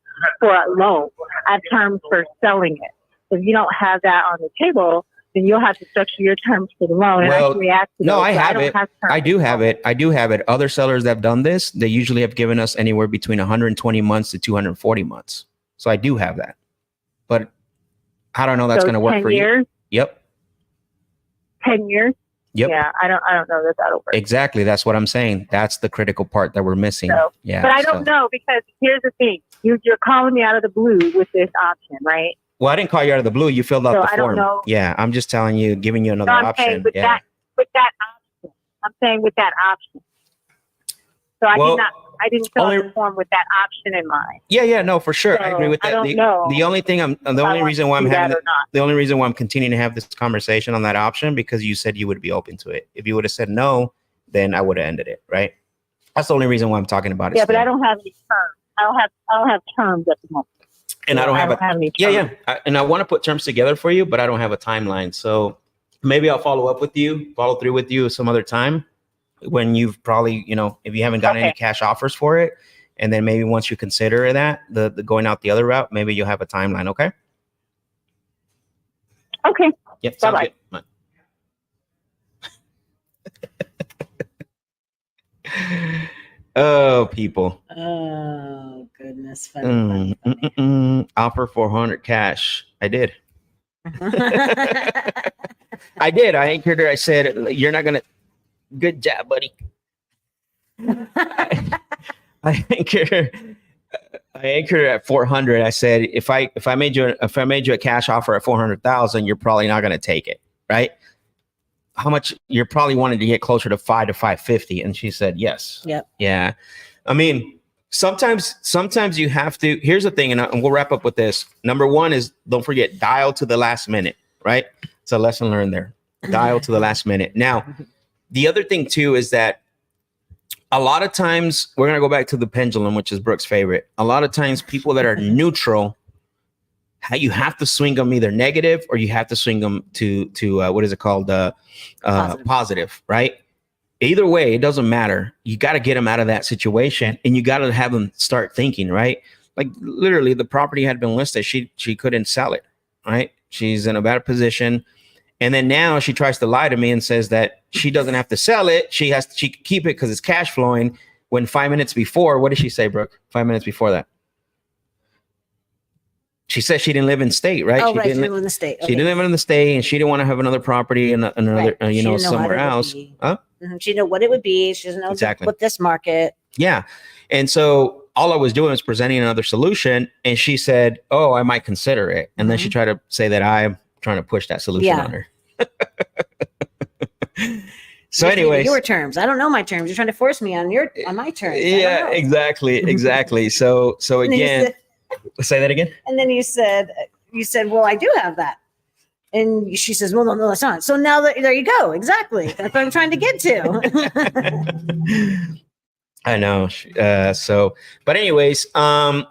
a loan. I have terms for selling it. So if you don't have that on the table, then you'll have to structure your terms for the loan. And I can react to those. No, I have it. I do have it. Other sellers that have done this, they usually have given us anywhere between 120 months to 240 months. So I do have that. But I don't know that's going to work for you. Yep. 10 years? Yep. Yeah, I don't know that'll work. Exactly. That's what I'm saying. That's the critical part that we're missing. So, yeah. But I don't know, because here's the thing. You're calling me out of the blue with this option, right? Well, I didn't call you out of the blue. You filled out the form. I don't know. Yeah, I'm just telling you, giving you another option. With that option. I'm saying with that option. So I didn't fill out the form with that option in mind. Yeah, no, for sure. So I agree with that. I don't know. The only reason why I'm continuing to have this conversation on that option, because you said you would be open to it. If you would have said no, then I would have ended it, right? That's the only reason why I'm talking about it. Yeah, but I don't have any terms. I don't have terms at the moment. And I don't have any terms. And I want to put terms together for you, but I don't have a timeline. So maybe I'll follow through with you some other time, when you've probably, if you haven't gotten any cash offers for it. And then maybe once you consider that, the going out the other route, maybe you'll have a timeline. Okay. Okay. Yep. Sounds good. Bye. Oh, people. Oh, goodness. Funny. Offer 400 cash. I did. I did. I anchored her. I said, you're not going to. Good job, buddy. I anchored her at 400. I said, if I made you a cash offer at 400,000, you're probably not going to take it, right? How much? You're probably wanting to get closer to 550. And she said, yes. Yep. Yeah. I mean, sometimes you have to. Here's the thing, and we'll wrap up with this. Number one is, don't forget, dial to the last minute, right? It's a lesson learned there. Dial to the last minute. Now, the other thing too is that a lot of times, we're going to go back to the pendulum, which is Brooke's favorite. A lot of times, people that are neutral, you have to swing them either negative, or you have to swing them to what is it called? Positive, right? Either way, it doesn't matter. You got to get them out of that situation, and you got to have them start thinking, right? Like, literally, the property had been listed. She couldn't sell it, right? She's in a bad position. And then now she tries to lie to me and says that she doesn't have to sell it. She can keep it because it's cash flowing. When 5 minutes before, what did she say, Brooke? 5 minutes before that. she said she didn't live in state, right? Oh, She right. She didn't. didn't live in the state. She didn't live in the state, and she didn't want to have another property in another, Right. She didn't know how somewhere it would else. be. Huh? She didn't know what it would be. She doesn't know Exactly. what this market. Yeah. And so all I was doing was presenting another solution. And she said, oh, I might consider it. And then she tried to say that I'm trying to push that solution on her. So anyways, your terms. I don't know my terms. You're trying to force me on my terms. Yeah, exactly. So again, say that again. And then you said, well, I do have that. And she says, well, no, that's not. So now there you go. Exactly. That's what I'm trying to get to. I know. But anyways, a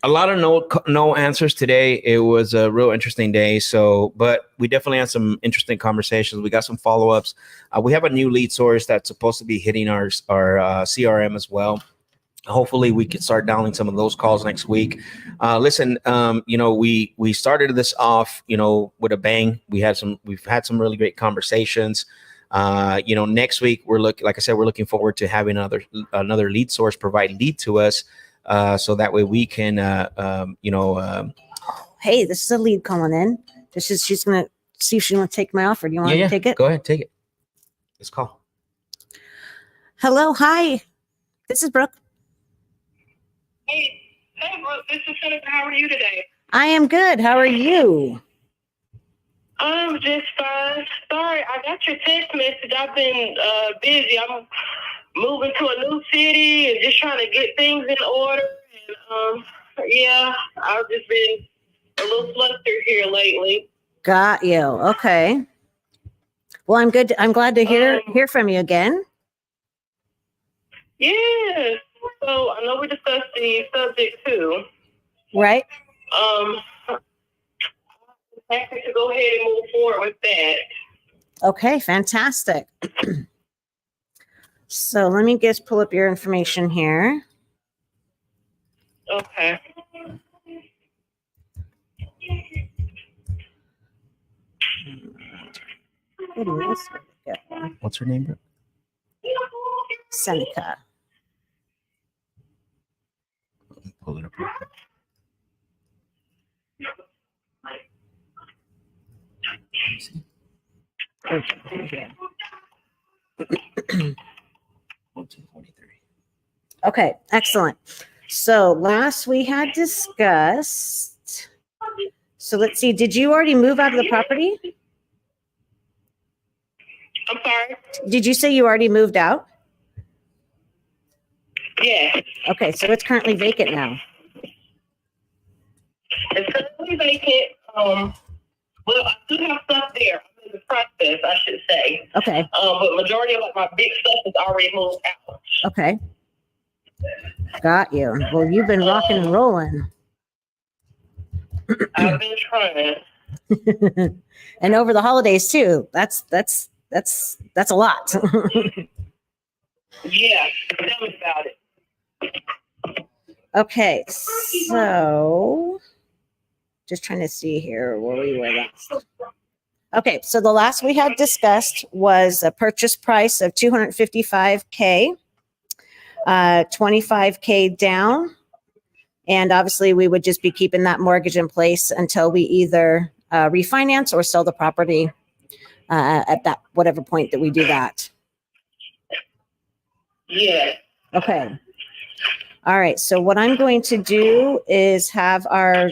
lot of no answers today. It was a real interesting day. But we definitely had some interesting conversations. We got some follow-ups. We have a new lead source that's supposed to be hitting our CRM as well. Hopefully we can start dialing some of those calls next week. Listen, we started this off, with a bang. We've had some really great conversations. Next week we're looking forward to having another lead source provide lead to us. So that way we can, hey, this is a lead calling in. She's going to see if she wants to take my offer. Do you want to take it? Go ahead, take it. Let's call. Hello. Hi. This is Brooke. Hey, Brooke, this is Senator. How are you today? I am good. How are you? I'm just fine. Sorry, I got your text message. I've been busy. I'm moving to a new city and just trying to get things in order. And I've just been a little flustered here lately. Got you. Okay. Well, I'm good. I'm glad to hear from you again. Yeah. So I know we discussed the subject too. Right. I'm happy to go ahead and move forward with that. Okay, fantastic. So let me just pull up your information here. Okay. Goodness. What's her name, bro? Seneca. Pull it up real quick. Okay, excellent. So last we had discussed. So let's see. Did you already move out of the property? I'm sorry? Did you say you already moved out? Yeah. Okay, so it's currently vacant now. It's currently vacant. Well, I do have stuff there. I'm in the process, I should say. Okay. But majority of my big stuff is already moved out. Okay. Got you. Well, you've been rocking and rolling. I've been trying. And over the holidays too. That's a lot. Yeah, tell me about it. Okay, so just trying to see here where we were last. Okay, so the last we had discussed was a purchase price of $255K, 25K down. And obviously we would just be keeping that mortgage in place until we either refinance or sell the property at that whatever point that we do that. Yeah. Okay. All right. So what I'm going to do is have our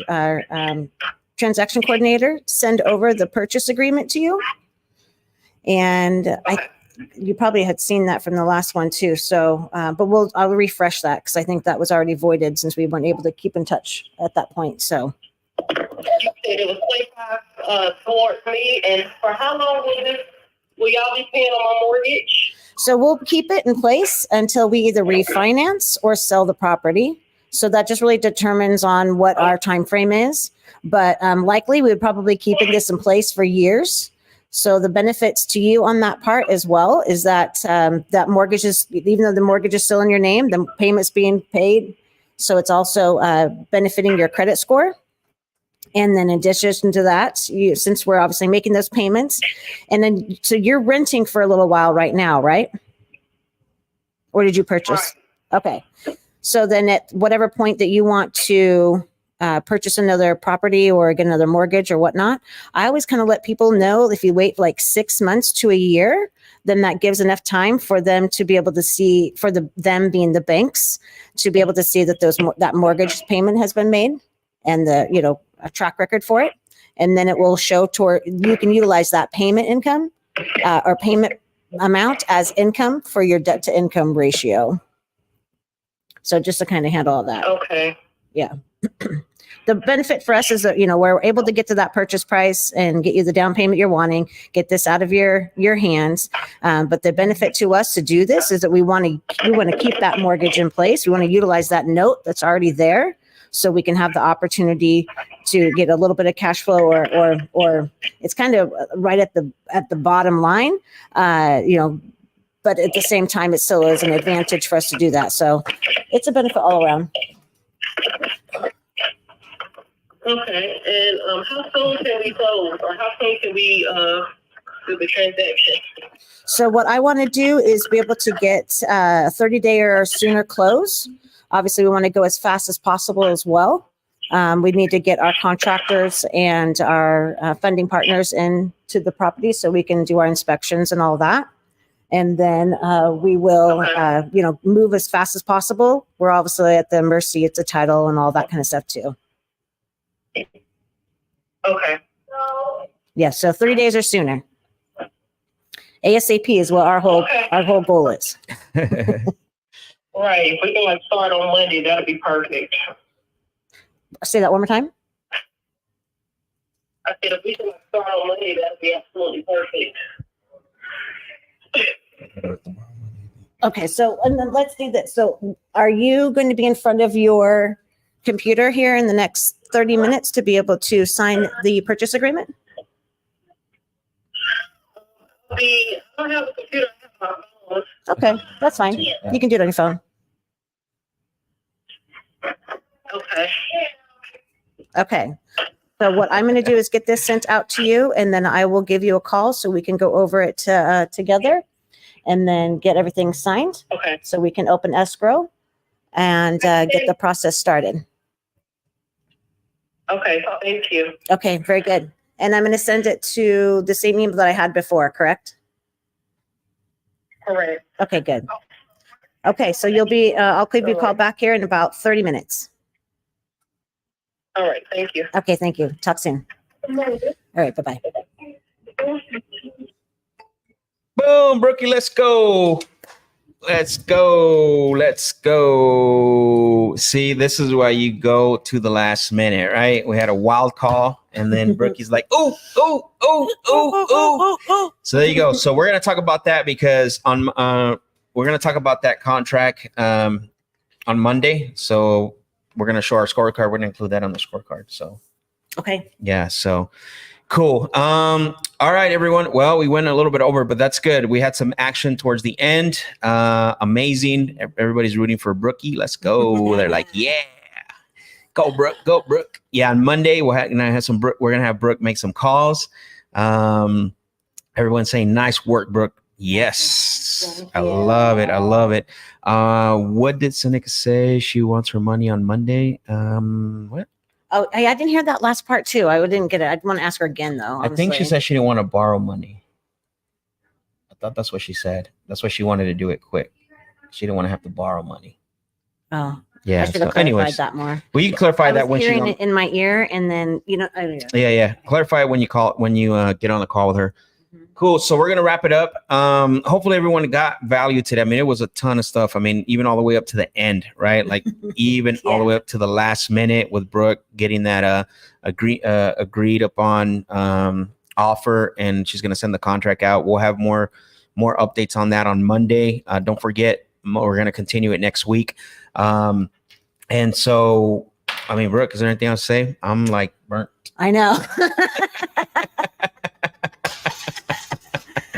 transaction coordinator send over the purchase agreement to you. And you probably had seen that from the last one too. So, but I'll refresh that because I think that was already voided since we weren't able to keep in touch at that point. So. You said it was 25 towards me, and for how long will y'all be paying on my mortgage? So we'll keep it in place until we either refinance or sell the property. So that just really determines on what our time frame is. But likely we would probably keep this in place for years. So the benefits to you on that part as well is that that mortgage is, even though the mortgage is still in your name, the payment's being paid. So it's also benefiting your credit score. And then in addition to that, since we're obviously making those payments, and then, so you're renting for a little while right now, right? Or did you purchase? Right. Okay. So then at whatever point that you want to purchase another property or get another mortgage or whatnot, I always kind of let people know if you wait like 6 months to a year, then that gives enough time for them to be able to see, for them being the banks, to be able to see that that mortgage payment has been made and a track record for it. And then it will show toward, you can utilize that payment income or payment amount as income for your debt to income ratio. So just to kind of handle all that. Okay. Yeah. The benefit for us is that, we're able to get to that purchase price and get you the down payment you're wanting, get this out of your hands. But the benefit to us to do this is that we want to keep that mortgage in place. We want to utilize that note that's already there so we can have the opportunity to get a little bit of cash flow or it's kind of right at the bottom line, but at the same time, it still is an advantage for us to do that. So it's a benefit all around. Okay, and how soon can we close, or how soon can we do the transaction? So what I want to do is be able to get a 30-day or sooner close. Obviously, we want to go as fast as possible as well. We need to get our contractors and our funding partners into the property so we can do our inspections and all that. And then we will, move as fast as possible. We're obviously at the mercy of the title and all that kind of stuff too. Okay. Yeah, so 30 days or sooner. ASAP is what our whole goal is. Right. If we can start on Monday, that'll be perfect. Say that one more time. I said if we can start on Monday, that'll be absolutely perfect. Okay, so and then let's do this. So are you going to be in front of your computer here in the next 30 minutes to be able to sign the purchase agreement? I don't have a computer. I have my phone. Okay, that's fine. You can do it on your phone. Okay. Okay. So what I'm going to do is get this sent out to you, and then I will give you a call so we can go over it together and then get everything signed. Okay. So we can open escrow and get the process started. Okay, thank you. Okay, very good. And I'm going to send it to the same email that I had before, correct? Correct. Okay, good. Okay, so you'll be, I'll give you a call back here in about 30 minutes. All right, thank you. Okay, thank you. Talk soon. All right, bye-bye. Boom, Brookie, let's go. Let's go. Let's go. See, this is why you go to the last minute, right? We had a wild call, and then Brookie's like, oh. So there you go. So we're going to talk about that because we're going to talk about that contract on Monday. So we're going to show our scorecard. We're going to include that on the scorecard. So, okay. Yeah. So cool. All right, everyone. Well, we went a little bit over, but that's good. We had some action towards the end. Amazing. Everybody's rooting for Brookie. Let's go. They're like, yeah, go Brooke, go Brooke. Yeah. On Monday, we're going to have Brooke make some calls. Everyone's saying, nice work, Brooke. Yes. I love it. I love it. What did Seneca say? She wants her money on Monday. What? Oh, I didn't hear that last part too. I didn't get it. I want to ask her again though. I think she said she didn't want to borrow money. I thought that's what she said. That's why she wanted to do it quick. She didn't want to have to borrow money. Oh, yeah. I should have clarified that more. Well, you can clarify that when hearing it in my ear, and then Yeah. Clarify it when you get on the call with her. Cool. So we're going to wrap it up. Hopefully everyone got value today. I mean, it was a ton of stuff. I mean, even all the way up to the end, right? Like even all the way up to the last minute with Brooke getting that agreed upon offer, and she's going to send the contract out. We'll have more updates on that on Monday. Don't forget, we're going to continue it next week. And so, I mean, Brooke, is there anything else to say? I'm like burnt. I know.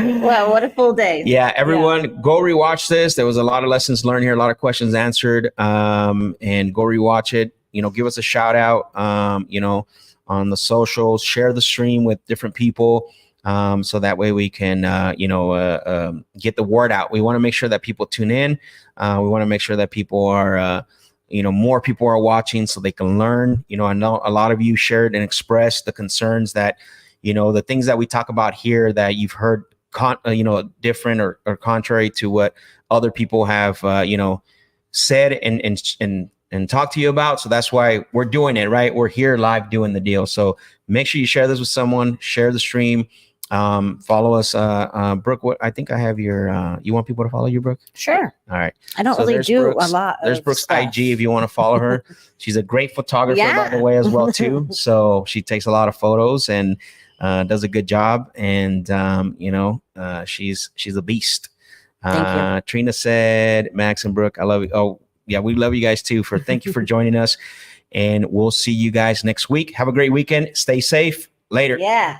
Wow, what a full day. Yeah, everyone go rewatch this. There was a lot of lessons learned here, a lot of questions answered. And go rewatch it. Give us a shout out, on the socials, share the stream with different people. So that way we can, get the word out. We want to make sure that people tune in. We want to make sure that people are more people are watching so they can learn. I know a lot of you shared and expressed the concerns that, the things that we talk about here that you've heard, different or contrary to what other people have, said and talk to you about. So that's why we're doing it, right? We're here live doing the deal. So make sure you share this with someone, share the stream, follow us. Brooke, what I think I have your, you want people to follow you, Brooke? Sure. All right. I don't really do a lot. There's Brooke's stuff. IG if you want to follow her. She's a great photographer, by the way, as well, too. So she takes a lot of photos and does a good job. And, she's a beast. Thank you. Trina said, Max and Brooke, I love you. Oh, yeah, we love you guys too. Thank you for joining us. And we'll see you guys next week. Have a great weekend. Stay safe. Later. Yeah.